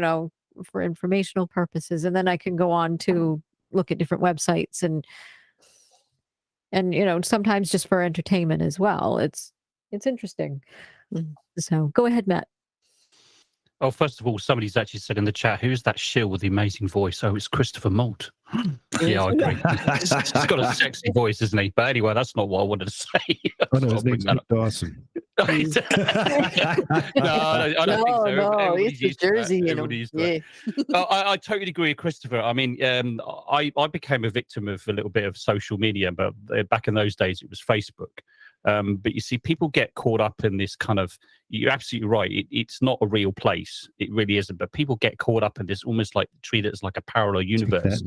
for informational purposes, and then I can go on to look at different websites and sometimes just for entertainment as well. It's interesting. So go ahead, Matt. Oh, first of all, somebody's actually said in the chat, who's that shill with the amazing voice? Oh, it's Christopher Malt. Yeah, I agree. He's got a sexy voice, isn't he? But anyway, that's not what I wanted to say. Oh, no, his name's Dawson. No, I don't think so. No, it's the Jersey. I totally agree with Christopher. I mean, I became a victim of a little bit of social media, but back in those days, it was Facebook. But you see, people get caught up in this kind of, you're absolutely right, it's not a real place. It really isn't. But people get caught up in this, almost like treat it as like a parallel universe.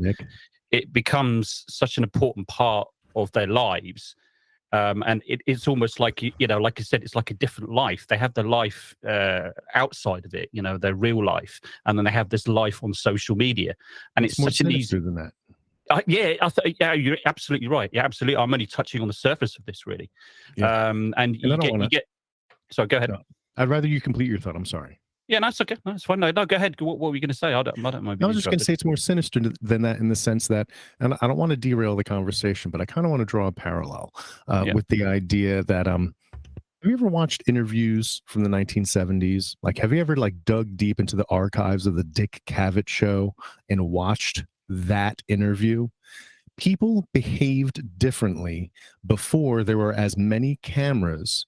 It becomes such an important part of their lives. And it's almost like, like I said, it's like a different life. They have their life outside of it, their real life. And then they have this life on social media. And it's such an easy than that. You're absolutely right. Yeah, absolutely. I'm only touching on the surface of this, really. And you get. Sorry, go ahead. No, I'd rather you complete your thought. I'm sorry. Yeah, that's okay. That's fine. No, go ahead. What were you going to say? I don't mind. I was just going to say it's more sinister than that in the sense that, and I don't want to derail the conversation, but I kind of want to draw a parallel with the idea that have you ever watched interviews from the 1970s? Like, have you ever like dug deep into the archives of the Dick Cavett show and watched that interview? People behaved differently before there were as many cameras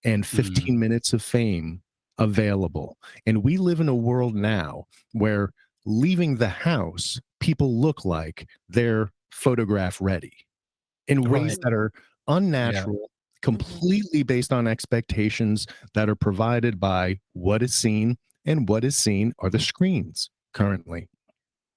and 15 minutes of fame available. And we live in a world now where leaving the house, people look like they're photograph ready in ways that are unnatural, completely based on expectations that are provided by what is seen, and what is seen are the screens currently.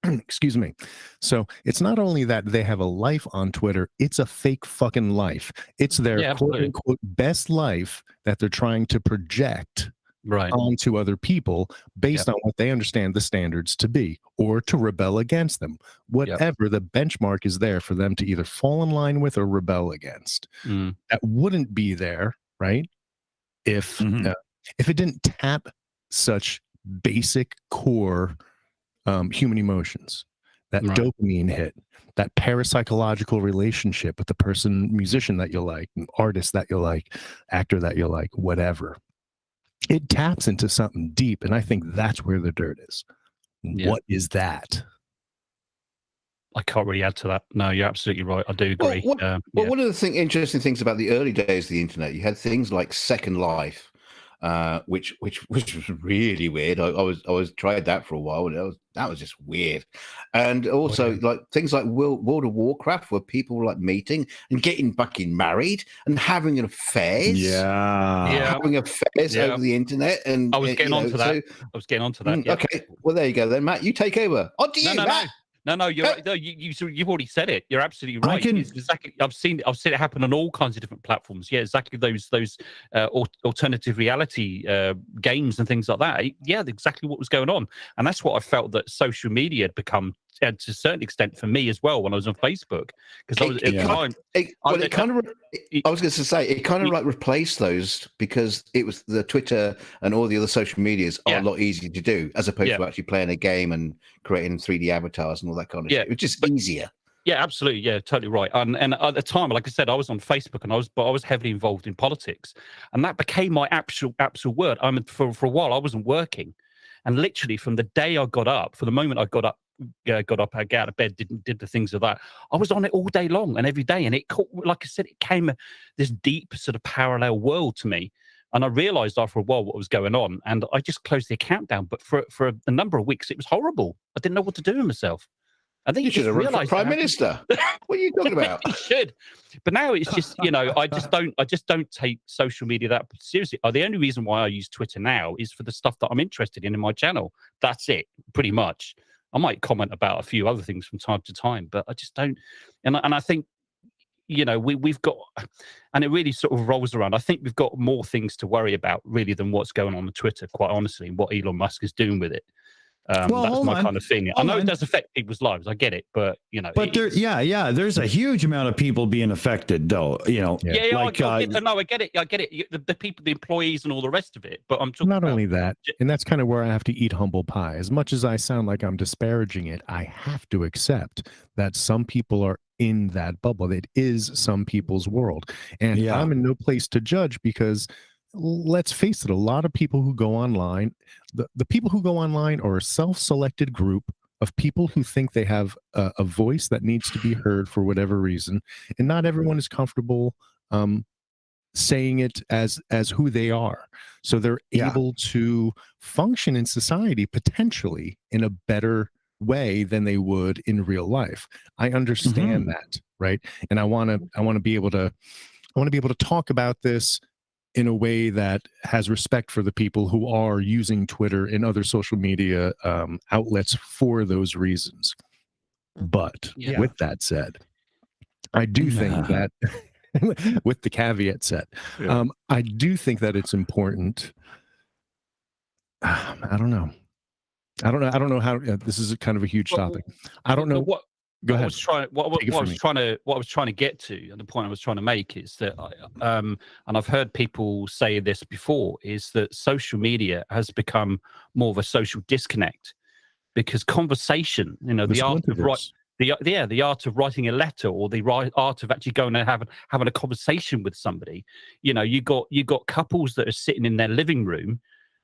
Excuse me. So it's not only that they have a life on Twitter, it's a fake fucking life. It's their quote unquote best life that they're trying to project onto other people based on what they understand the standards to be, or to rebel against them. Whatever the benchmark is there for them to either fall in line with or rebel against. That wouldn't be there, right? If it didn't tap such basic core human emotions, that dopamine hit, that parapsychological relationship with the person, musician that you like, artist that you like, actor that you like, whatever. It taps into something deep, and I think that's where the dirt is. What is that? I can't really add to that. No, you're absolutely right. I do agree. Well, one of the interesting things about the early days of the internet, you had things like Second Life, which was really weird. I was tried that for a while, and that was just weird. And also like things like World of Warcraft, where people were like meeting and getting fucking married and having affairs. Having affairs over the internet. And I was getting onto that. I was getting onto that. Okay, well there you go then, Matt. You take over. On to you, Matt. No, you're right. No, you've already said it. You're absolutely right. Exactly. I've seen it happen on all kinds of different platforms. Yeah, exactly. Those alternative reality games and things like that. Yeah, exactly what was going on, and that's what I felt that social media had become to a certain extent for me as well when I was on Facebook, because I was at the time. I was going to say it kind of like replaced those, because it was the Twitter and all the other social medias are a lot easier to do, as opposed to actually playing a game and creating 3D avatars and all that kind of shit. It's just easier. Yeah, absolutely. Yeah, totally right. And at the time, like I said, I was on Facebook, and I was heavily involved in politics, and that became my actual word. I mean, for a while I wasn't working, and literally from the day I got up, for the moment I got up, I got out of bed, did the things of that, I was on it all day long and every day, and it, like I said, it came this deep sort of parallel world to me. And I realized after a while what was going on, and I just closed the account down. But for a number of weeks, it was horrible. I didn't know what to do with myself. I think you should have run for Prime Minister. What are you talking about? You should. But now it's just, I just don't take social media that seriously. The only reason why I use Twitter now is for the stuff that I'm interested in my channel. That's it, pretty much. I might comment about a few other things from time to time, but I just don't. And I think, we've got, and it really sort of rolls around. I think we've got more things to worry about really than what's going on Twitter, quite honestly, and what Elon Musk is doing with it. That's my kind of thing. I know it does affect people's lives. I get it, but But there's a huge amount of people being affected, though. I get it. The people, the employees, and all the rest of it. But I'm talking not only that, and that's kind of where I have to eat humble pie. As much as I sound like I'm disparaging it, I have to accept that some people are in that bubble. It is some people's world, and I'm in no place to judge, because let's face it, a lot of people who go online, the people who go online are a self-selected group of people who think they have a voice that needs to be heard for whatever reason, and not everyone is comfortable saying it as who they are. So they're able to function in society potentially in a better way than they would in real life. I understand that, right? And I want to be able to talk about this in a way that has respect for the people who are using Twitter and other social media outlets for those reasons. But with that said, I do think that, with the caveat set, I do think that it's important. I don't know how, this is kind of a huge topic. I don't know. Go ahead. What I was trying to get to, and the point I was trying to make is that, and I've heard people say this before, is that social media has become more of a social disconnect, because conversation, the art of the art of writing a letter, or the art of actually going and having a conversation with somebody. You got couples that are sitting in their living room,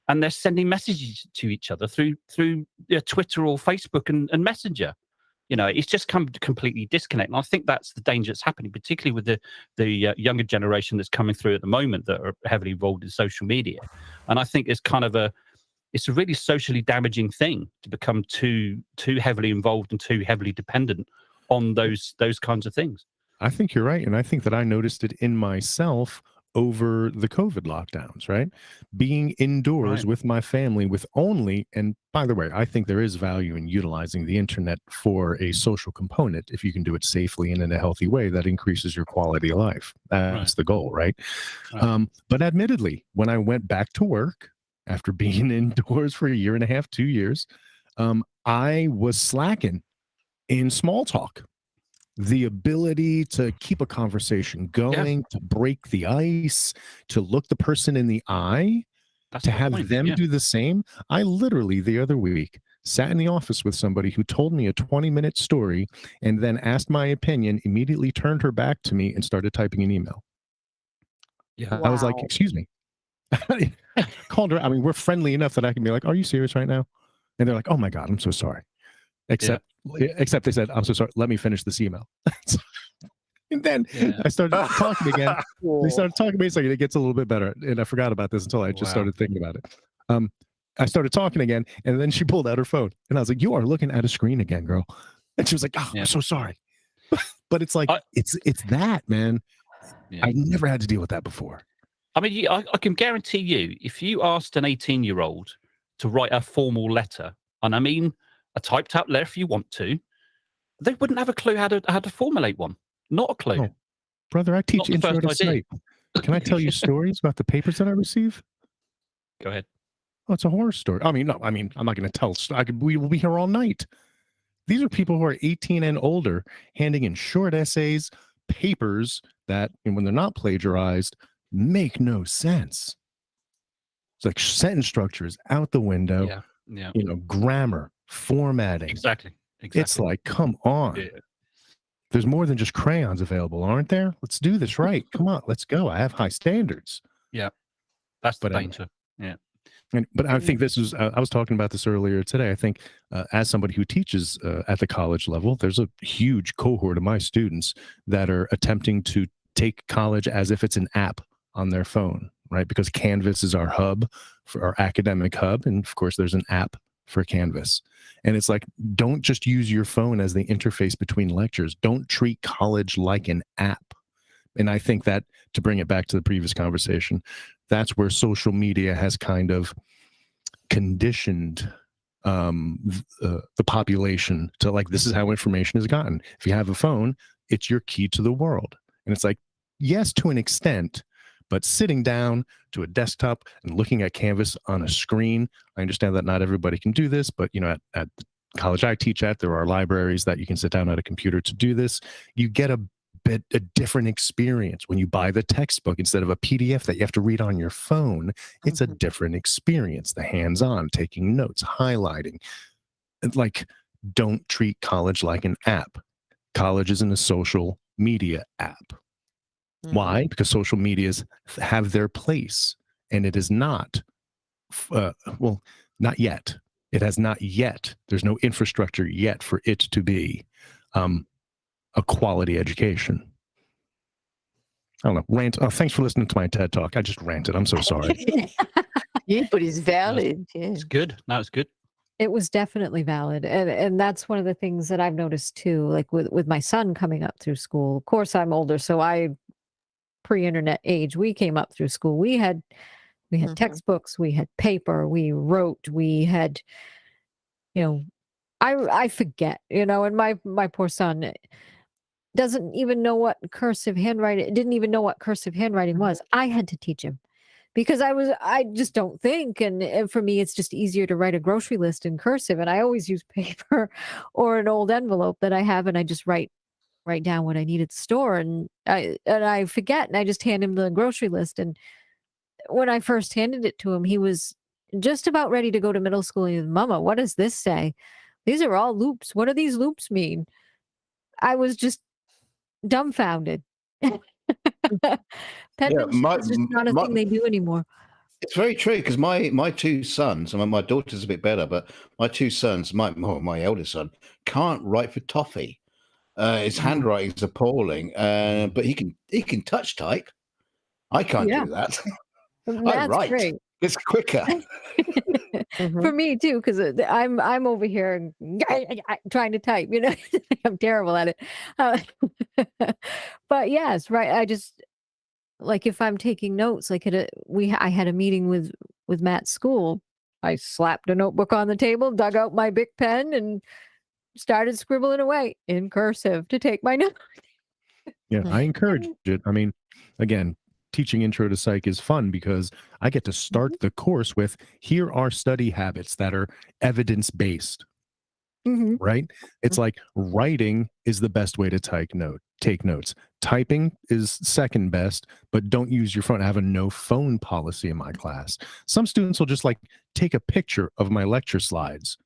and they're sending messages to each other through Twitter or Facebook and Messenger. It's just come completely disconnect. And I think that's the danger that's happening, particularly with the younger generation that's coming through at the moment that are heavily involved in social media. And I think it's it's a really socially damaging thing to become too heavily involved and too heavily dependent on those kinds of things. I think you're right. And I think that I noticed it in myself over the COVID lockdowns, right? Being indoors with my family and by the way, I think there is value in utilizing the internet for a social component. If you can do it safely and in a healthy way, that increases your quality of life. That's the goal, right? But admittedly, when I went back to work after being indoors for 1.5 years, 2 years, I was slacking in small talk. The ability to keep a conversation going, to break the ice, to look the person in the eye, to have them do the same. I literally, the other week, sat in the office with somebody who told me a 20-minute story and then asked my opinion, immediately turned her back to me and started typing an email. Yeah. I was like, excuse me. Called her. I mean, we're friendly enough that I can be like, are you serious right now? And they're like, oh my God, I'm so sorry. Except they said, I'm so sorry, let me finish this email. And then I started talking again. They started talking to me, so it gets a little bit better. And I forgot about this until I just started thinking about it. I started talking again, and then she pulled out her phone. And I was like, you are looking at a screen again, girl. And she was like, oh, I'm so sorry. But it's like, it's that, man. Yeah. I never had to deal with that before. I mean, I can guarantee you, if you asked an 18-year-old to write a formal letter, and I mean a typed out letter if you want to, they wouldn't have a clue how to formulate one. Not a clue. Oh, brother, I teach intro to Snape. Can I tell you stories about the papers that I receive? Go ahead. Oh, it's a horror story. I'm not going to tell. We will be here all night. These are people who are 18 and older, handing in short essays, papers that, and when they're not plagiarized, make no sense. It's like sentence structure is out the window. Yeah. Grammar, formatting. Exactly. It's like, come on. Yeah. There's more than just crayons available, aren't there? Let's do this right. Come on, let's go. I have high standards. Yeah. That's the danger. Yeah. But I think this is, I was talking about this earlier today. I think as somebody who teaches at the college level, there's a huge cohort of my students that are attempting to take college as if it's an app on their phone, right? Because Canvas is our hub, for our academic hub. And of course, there's an app for Canvas. And it's like, don't just use your phone as the interface between lectures. Don't treat college like an app. And I think that, to bring it back to the previous conversation, that's where social media has kind of conditioned the population to, like, this is how information is gotten. If you have a phone, it's your key to the world. And it's like, yes, to an extent, but sitting down to a desktop and looking at Canvas on a screen, I understand that not everybody can do this, but at the college I teach at, there are libraries that you can sit down at a computer to do this. You get a different experience when you buy the textbook instead of a PDF that you have to read on your phone. It's a different experience. The hands-on, taking notes, highlighting. Like, don't treat college like an app. College isn't a social media app. Why? Because social medias have their place, and it is not, not yet. It has not yet. There's no infrastructure yet for it to be a quality education. I don't know. Rant. Oh, thanks for listening to my TED Talk. I just ranted. I'm so sorry. Yeah, but it's valid. Yeah. It's good. No, it's good. It was definitely valid. And that's one of the things that I've noticed too, like with my son coming up through school. Of course, I'm older, so pre-internet age, we came up through school. We had textbooks, we had paper, we wrote, we had, I forget, and my poor son doesn't even know what cursive handwriting, didn't even know what cursive handwriting was. I had to teach him. because I just don't think, and for me it's just easier to write a grocery list in cursive, and I always use paper or an old envelope that I have, and I just write down what I need at the store, and I forget, and I just hand him the grocery list. And when I first handed it to him, he was just about ready to go to middle school. He was, Mama, what does this say? These are all loops. What do these loops mean? I was just dumbfounded. Penmanship is just not a thing they do anymore. It's very true, because my two sons, and my daughter's a bit better, but my two sons, my eldest son, can't write for toffee. His handwriting's appalling, but he can touch type. I can't do that. I write. Great. It's quicker. For me too, because I'm over here trying to type. You know, I'm terrible at it. But yes, right. I just, like, if I'm taking notes, like I had a meeting with Matt's school. I slapped a notebook on the table, dug out my big pen, and started scribbling away in cursive to take my notes. Yeah, I encourage it. I mean, again, teaching intro to psych is fun because I get to start the course with, here are study habits that are evidence-based, right? It's like writing is the best way to take notes. Typing is second best, but don't use your phone. I have a no phone policy in my class. Some students will just like take a picture of my lecture slides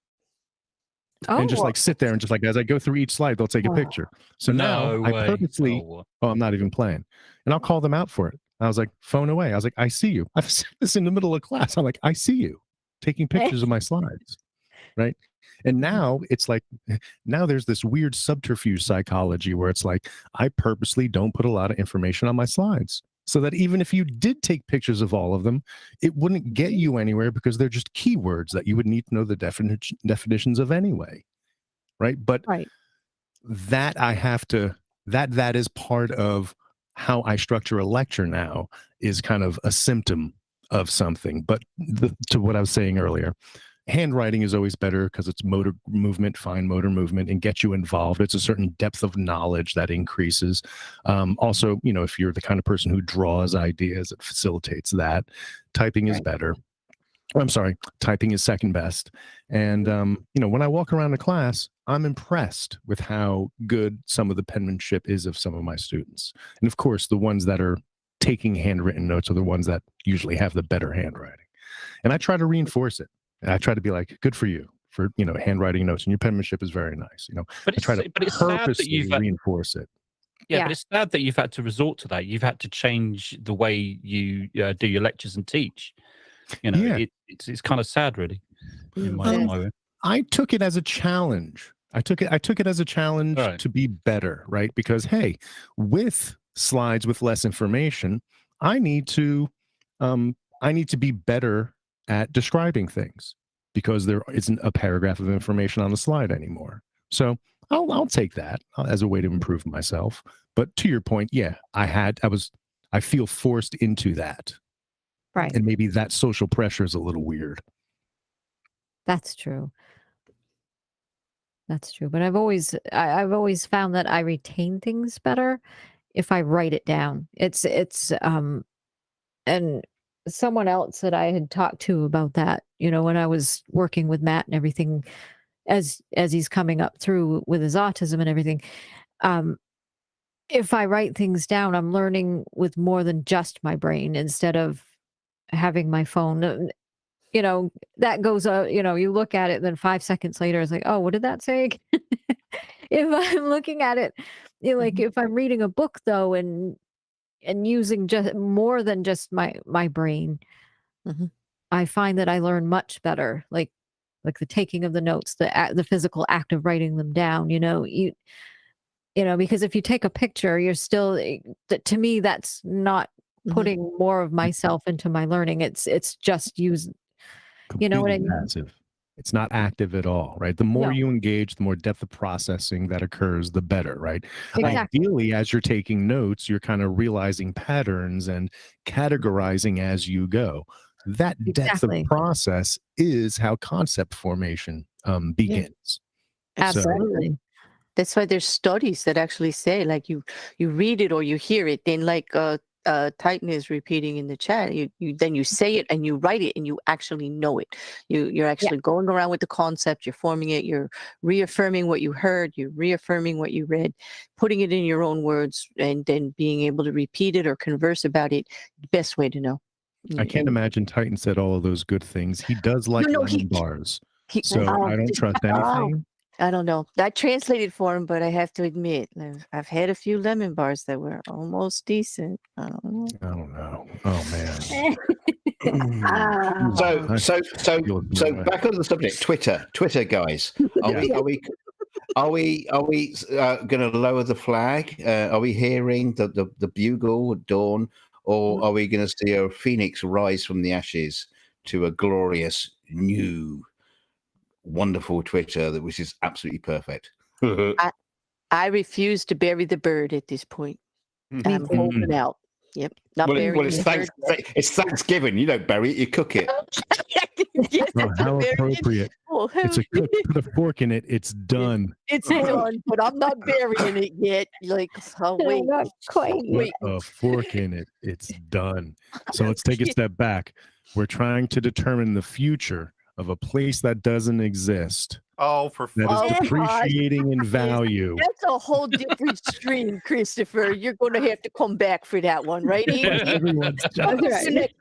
and just like sit there and just like, as I go through each slide, they'll take a picture. So now I purposely, I'm not even playing, and I'll call them out for it. I was like, phone away. I was like, I see you. I've said this in the middle of class. I'm like, I see you taking pictures of my slides, right? And now it's like, now there's this weird subterfuge psychology where it's like, I purposely don't put a lot of information on my slides, so that even if you did take pictures of all of them, it wouldn't get you anywhere, because they're just keywords that you would need to know the definitions of anyway, right? But that I have to, that is part of how I structure a lecture now, is kind of a symptom of something. But to what I was saying earlier, handwriting is always better because it's motor movement, fine motor movement, and gets you involved. It's a certain depth of knowledge that increases. Also, you know, if you're the kind of person who draws ideas, it facilitates that. Typing is better. I'm sorry, typing is second best. And, you know, when I walk around the class, I'm impressed with how good some of the penmanship is of some of my students. And of course, the ones that are taking handwritten notes are the ones that usually have the better handwriting. And I try to reinforce it. And I try to be like, good for you for, you know, handwriting notes, and your penmanship is very nice. You know, but I try to purposely reinforce it. Yeah, but it's sad that you've had to resort to that. You've had to change the way you do your lectures and teach. You know, it's kind of sad, really. In my way. I took it as a challenge. I took it as a challenge to be better, right? Because hey, with slides with less information, I need to be better at describing things, because there isn't a paragraph of information on the slide anymore. So I'll take that as a way to improve myself. But to your point, yeah, I feel forced into that. Right. And maybe that social pressure is a little weird. That's true. That's true. But I've always found that I retain things better if I write it down. It's and someone else that I had talked to about that, you know, when I was working with Matt and everything, as he's coming up through with his autism and everything, if I write things down, I'm learning with more than just my brain instead of having my phone. You know, that goes, you know, you look at it, then 5 seconds later, it's like, oh, what did that say? If I'm looking at it, you know, like if I'm reading a book though, and using just more than just my brain, I find that I learn much better. Like the taking of the notes, the physical act of writing them down. You know, you know, because if you take a picture, you're still, to me, that's not putting more of myself into my learning. It's just using. You know what I mean? Passive. It's not active at all, right? The more you engage, the more depth of processing that occurs, the better, right? Exactly. Ideally, as you're taking notes, you're kind of realizing patterns and categorizing as you go. That depth of process is how concept formation begins. Absolutely. So, that's why there's studies that actually say, like, you read it or you hear it, then like Titan is repeating in the chat. Then you say it and you write it and you actually know it. You're actually going around with the concept. You're forming it. You're reaffirming what you heard. You're reaffirming what you read, putting it in your own words, and then being able to repeat it or converse about it. Best way to know. I can't imagine Titan said all of those good things. He does like lemon bars, so I don't trust anything. I don't know. I translated for him, but I have to admit, I've had a few lemon bars that were almost decent. I don't know. I don't know. Oh man. So back on the subject, Twitter guys. Are we going to lower the flag? Are we hearing the bugle dawn, or are we going to see a phoenix rise from the ashes to a glorious new wonderful Twitter which is absolutely perfect? I refuse to bury the bird at this point. I'm holding out. Yep. It's Thanksgiving. You don't bury it, you cook it. Yes, how appropriate. It's a cook, put a fork in it, it's done. It's done, but I'm not burying it yet. Like, oh, wait. Not quite. Put a fork in it, it's done. So let's take a step back. We're trying to determine the future of a place that doesn't exist. Oh, for that is depreciating in value. That's a whole different stream, Christopher. You're going to have to come back for that one, right? Next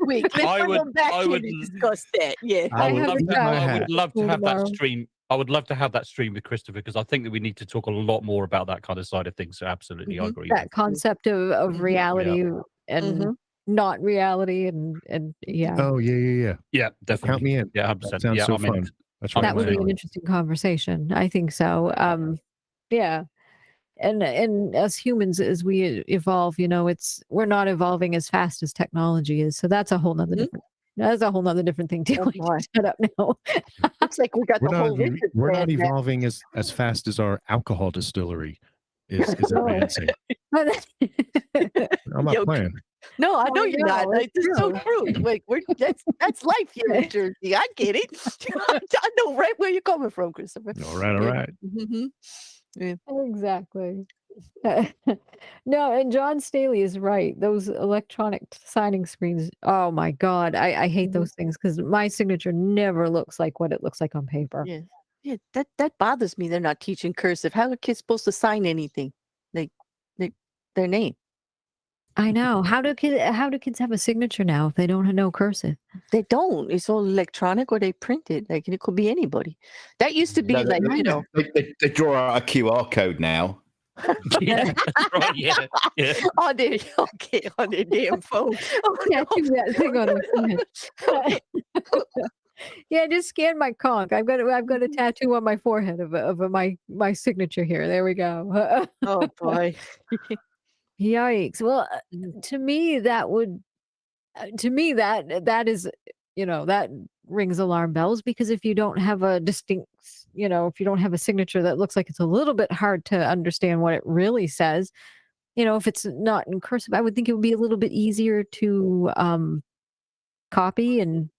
week. Let's come back and discuss that. Yeah, I would love to have that stream. I would love to have that stream with Christopher, because I think that we need to talk a lot more about that kind of side of things. So absolutely, I agree. That concept of reality and not reality, and yeah. Oh yeah, definitely. Count me in. Yeah, 100%. Sounds so fun. That's right. That would be an interesting conversation. I think so. Yeah. And as humans, as we evolve, we're not evolving as fast as technology is. So that's a whole nother different thing too. Shut up now. Looks like we got we're not evolving as fast as our alcohol distillery is advancing. I'm not playing. No, I know you're not. Like, this is so true. Like, that's life here in Jersey. I get it. I know right where you're coming from, Christopher. All right. Yeah. Exactly. No, and John Staley is right. Those electronic signing screens. Oh my God, I hate those things, because my signature never looks like what it looks like on paper. Yeah. That bothers me. They're not teaching cursive. How are kids supposed to sign anything? Like their name. I know. How do kids have a signature now if they don't know cursive? They don't. It's all electronic, or they print it. Like, and it could be anybody. That used to be they draw out a QR code now. Yeah, right, yeah. On their damn phone. That thing on their Yeah, just scan my conch. I've got a tattoo on my forehead of my signature here. There we go. Oh boy. Yikes. Well, to me that is, that rings alarm bells, because if you don't have a distinct, if you don't have a signature that looks like it's a little bit hard to understand what it really says, if it's not in cursive, I would think it would be a little bit easier to copy and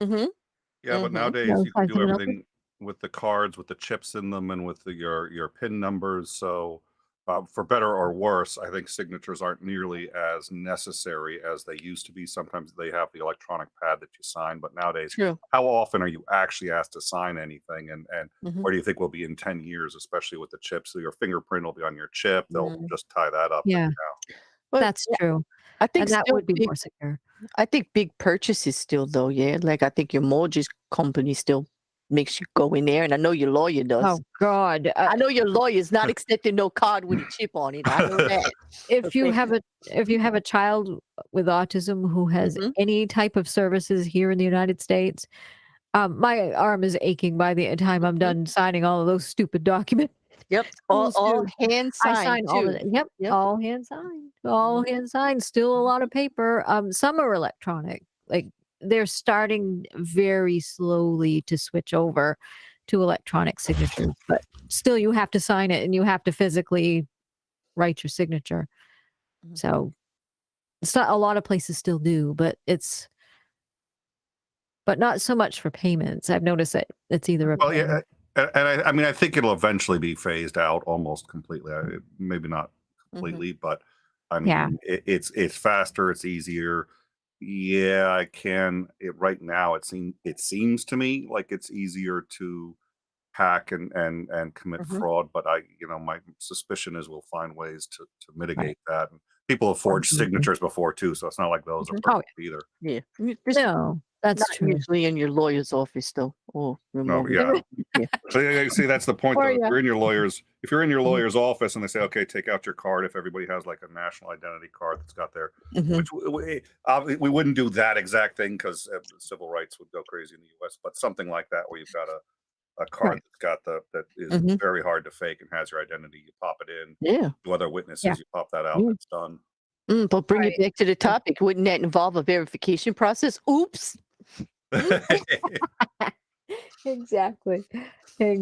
Yeah, but nowadays you can do everything with the cards, with the chips in them, and with your PIN numbers. So for better or worse, I think signatures aren't nearly as necessary as they used to be. Sometimes they have the electronic pad that you sign, but nowadays, how often are you actually asked to sign anything? And where do you think we'll be in 10 years, especially with the chips? So your fingerprint will be on your chip. They'll just tie that up. Yeah, that's true. I think that would be more secure. I think big purchases still, though. Yeah, like I think your mortgage company still makes you go in there, and I know your lawyer does. Oh God, I know your lawyer's not accepting no card with a chip on it. I know that. If you have a child with autism who has any type of services here in the United States, my arm is aching by the time I'm done signing all of those stupid documents. Yep, all hand signed. I sign all of it. Yep, all hand signed. All hand signed. Still a lot of paper. Some are electronic. Like, they're starting very slowly to switch over to electronic signatures, but still you have to sign it and you have to physically write your signature. So it's not, a lot of places still do, but not so much for payments. I've noticed that it's either a and I mean, I think it'll eventually be phased out almost completely. Maybe not completely, but I mean, it's faster, it's easier. Yeah, I can. Right now, it seems to me like it's easier to hack and commit fraud, but my suspicion is we'll find ways to mitigate that. And people have forged signatures before too, so it's not like those are perfect either. Yeah. No, that's Not true. usually in your lawyer's office though. Or No, remote. yeah. See, that's the point. Though. If you're in your lawyer's office and they say, okay, take out your card. If everybody has like a national identity card that's got their, which we wouldn't do that exact thing because civil rights would go crazy in the U.S. But something like that where you've got a card that's got that is very hard to fake and has your identity. You pop it in. Yeah. To other witnesses, you pop that out. It's done. But bring it back to the topic. Wouldn't that involve a verification process? Oops. Exactly. Pay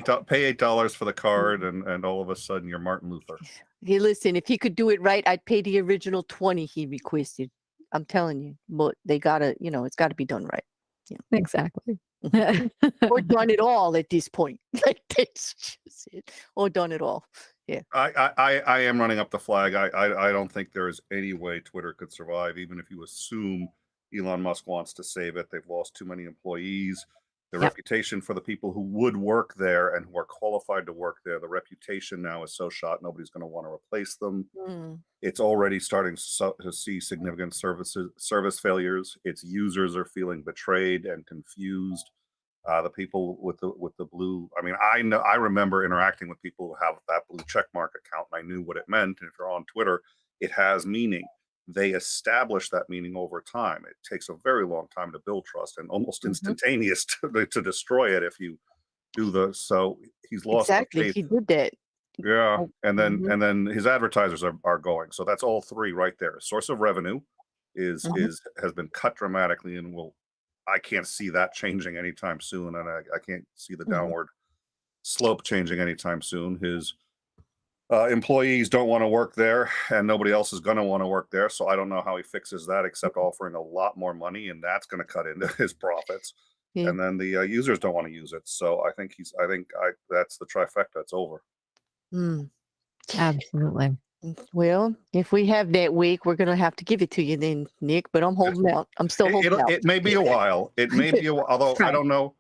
$8 for the card, and all of a sudden you're Martin Luther. Hey, listen, if he could do it right, I'd pay the original 20 he requested. I'm telling you, but they gotta, it's got to be done right. Yeah. Exactly. Or done it all at this point. Like that's just it. Or done it all. Yeah. I am running up the flag. I don't think there is any way Twitter could survive, even if you assume Elon Musk wants to save it. They've lost too many employees. The reputation for the people who would work there and who are qualified to work there, the reputation now is so shot, nobody's going to want to replace them. It's already starting to see significant service failures. Its users are feeling betrayed and confused. The people with the blue, I remember interacting with people who have that blue checkmark account, and I knew what it meant. And if you're on Twitter, it has meaning. They establish that meaning over time. It takes a very long time to build trust and almost instantaneous to destroy it if you do so he's lost exactly. He did that. Yeah. And then his advertisers are going. So that's all three right there. Source of revenue has been cut dramatically, and I can't see that changing anytime soon. And I can't see the downward slope changing anytime soon. His employees don't want to work there, and nobody else is going to want to work there. So I don't know how he fixes that except offering a lot more money, and that's going to cut into his profits. Yeah. And then the users don't want to use it. So I think that's the trifecta. It's over. Absolutely. Well, if we have that week, we're going to have to give it to you then, Nick. But I'm holding out. I'm still holding out. It may be a while. It may be although I don't know.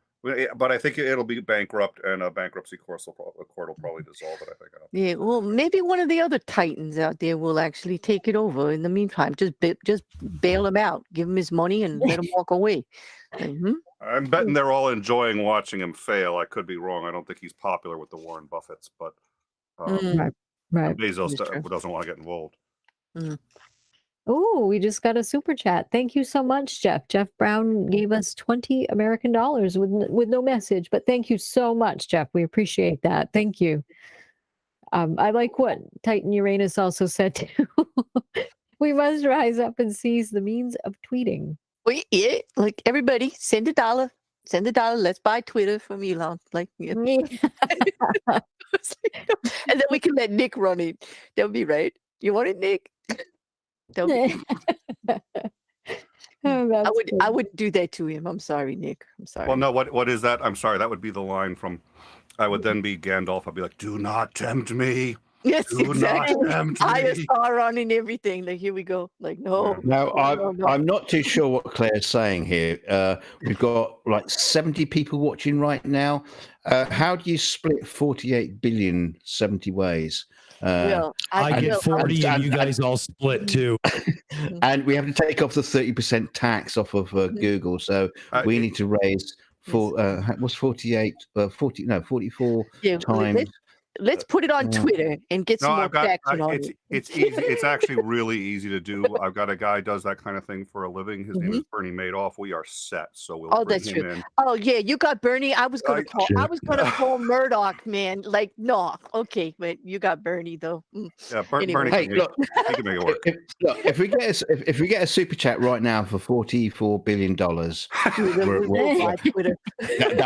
But I think it'll be bankrupt, and a bankruptcy court will probably dissolve it. I think. Yeah, well, maybe one of the other titans out there will actually take it over. In the meantime, just bail him out, give him his money, and let him walk away. I'm betting they're all enjoying watching him fail. I could be wrong. I don't think he's popular with the Warren Buffetts, but Bezos doesn't want to get involved. Oh, we just got a super chat. Thank you so much, Jeff. Jeff Brown gave us $20 American with no message, but thank you so much, Jeff. We appreciate that. Thank you. I like what Titan Uranus also said too. We must rise up and seize the means of tweeting. Yeah, like everybody, send $1. Send $1. Let's buy Twitter from Elon. And then we can let Nick run it. That would be right. You want it, Nick? I wouldn't do that to him. I'm sorry, Nick. I'm sorry. Well, no. What is that? I'm sorry. That would be the line from. I would then be Gandalf. I'd be like, "Do not tempt me." Yes, do exactly. Not tempt me. ISR on and everything. Like, here we go. Like, no. No, I'm not too sure what Claire's saying here. We've got like 70 people watching right now. How do you split 48 billion 70 ways? I get 40 and you guys all split too. And we have to take off the 30% tax off of Google. So we need to raise what's 48? 44 times. Let's put it on Twitter and get some more traction on it. It's easy. It's actually really easy to do. I've got a guy who does that kind of thing for a living. His name is Bernie Madoff. We are set. So we'll bring him in. Oh yeah, you got Bernie. I was gonna call Murdoch, man. Like, no, okay, but you got Bernie though. Yeah, Bernie. Hey, look, he can make it work. If we get a super chat right now for $44 billion, that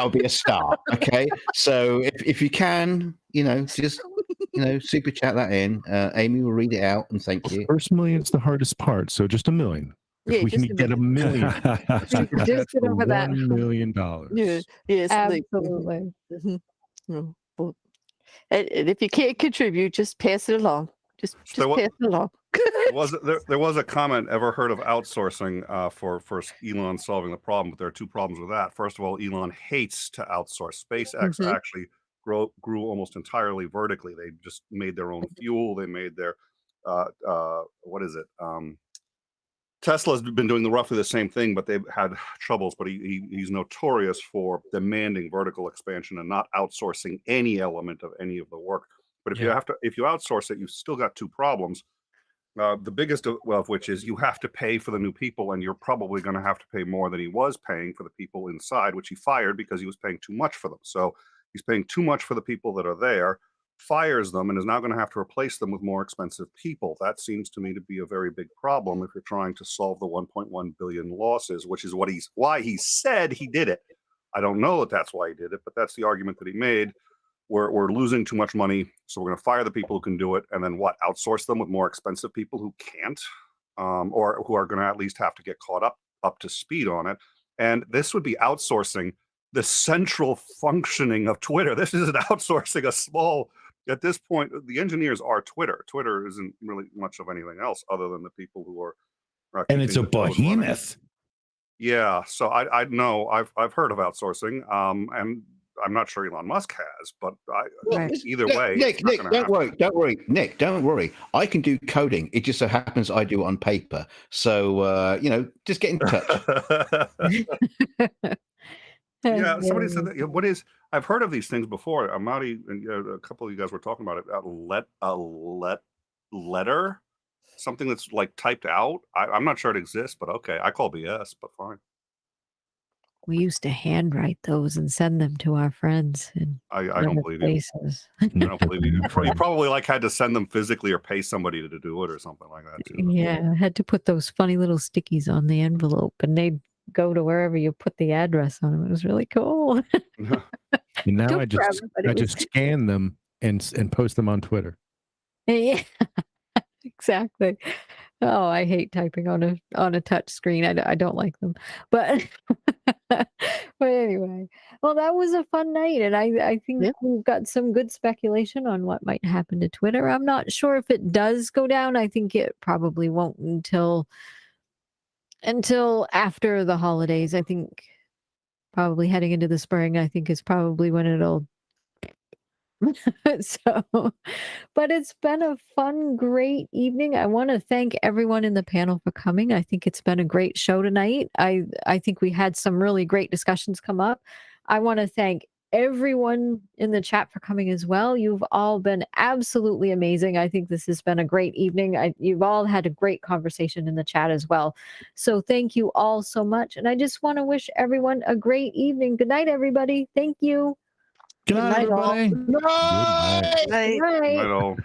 would be a start. Okay, so if you can. Just super chat that in. Aimee will read it out and thank you. First million's the hardest part, so just $1 million. If we can get $1 million, just get over that. $1 million. Yes, absolutely. And if you can't contribute, just pass it along. Just So pass it along. there was a comment, ever heard of outsourcing for Elon solving the problem? But there are two problems with that. First of all, Elon hates to outsource. SpaceX actually grew almost entirely vertically. They just made their own fuel. They made their what is it? Tesla's been doing roughly the same thing, but they've had troubles. But he's notorious for demanding vertical expansion and not outsourcing any element of any of the work. But if you outsource it, you've still got two problems. The biggest of which is you have to pay for the new people, and you're probably going to have to pay more than he was paying for the people inside, which he fired because he was paying too much for them. So he's paying too much for the people that are there, fires them, and is now going to have to replace them with more expensive people. That seems to me to be a very big problem if you're trying to solve the 1.1 billion losses, which is why he said he did it. I don't know that that's why he did it, but that's the argument that he made. We're losing too much money, so we're going to fire the people who can do it, and then outsource them with more expensive people who can't, or who are going to at least have to get caught up to speed on it. And this would be outsourcing the central functioning of Twitter. This isn't outsourcing a small. At this point, the engineers are Twitter. Twitter isn't really much of anything else other than the people who are. And it's a behemoth. Yeah, so I know I've heard of outsourcing, and I'm not sure Elon Musk has, but either way, Nick, don't worry, Nick, don't worry. I can do coding. It just so happens I do it on paper. So just get in touch. Yeah, somebody said that. What is? I've heard of these things before. Amadi and a couple of you guys were talking about it. Letter, something that's like typed out. I'm not sure it exists, but okay. I call BS, but fine. We used to handwrite those and send them to our friends. I don't believe you. I don't believe you. You probably had to send them physically or pay somebody to do it or something like that too. Yeah, I had to put those funny little stickies on the envelope, and they'd go to wherever you put the address on them. It was really cool. And now I just scan them and post them on Twitter. Yeah, exactly. Oh, I hate typing on a touch screen. I don't like them. But anyway, well, that was a fun night, and I think we've got some good speculation on what might happen to Twitter. I'm not sure if it does go down. I think it probably won't until after the holidays. I think probably heading into the spring, I think is probably when it'll. But it's been a fun, great evening. I want to thank everyone in the panel for coming. I think it's been a great show tonight. I think we had some really great discussions come up. I want to thank everyone in the chat for coming as well. You've all been absolutely amazing. I think this has been a great evening. You've all had a great conversation in the chat as well. So thank you all so much. And I just want to wish everyone a great evening. Good night, everybody. Thank you. Good night, everybody. Good night. Good night all.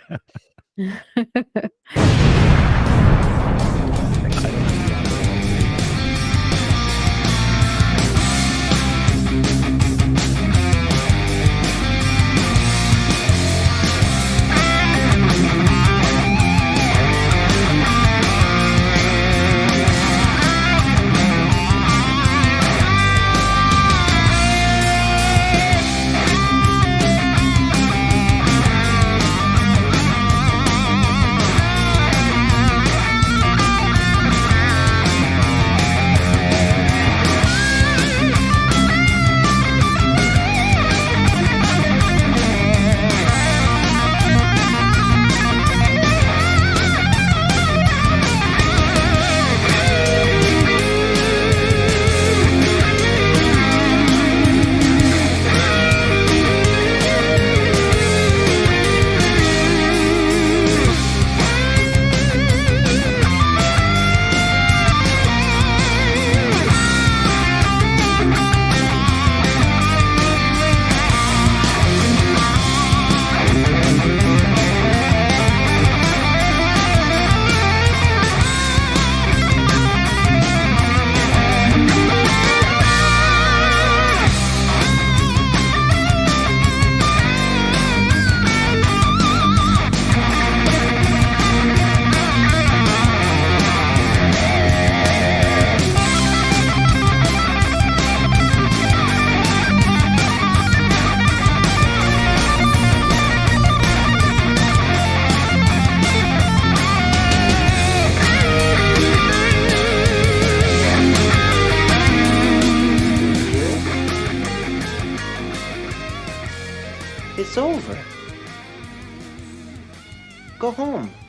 Go home.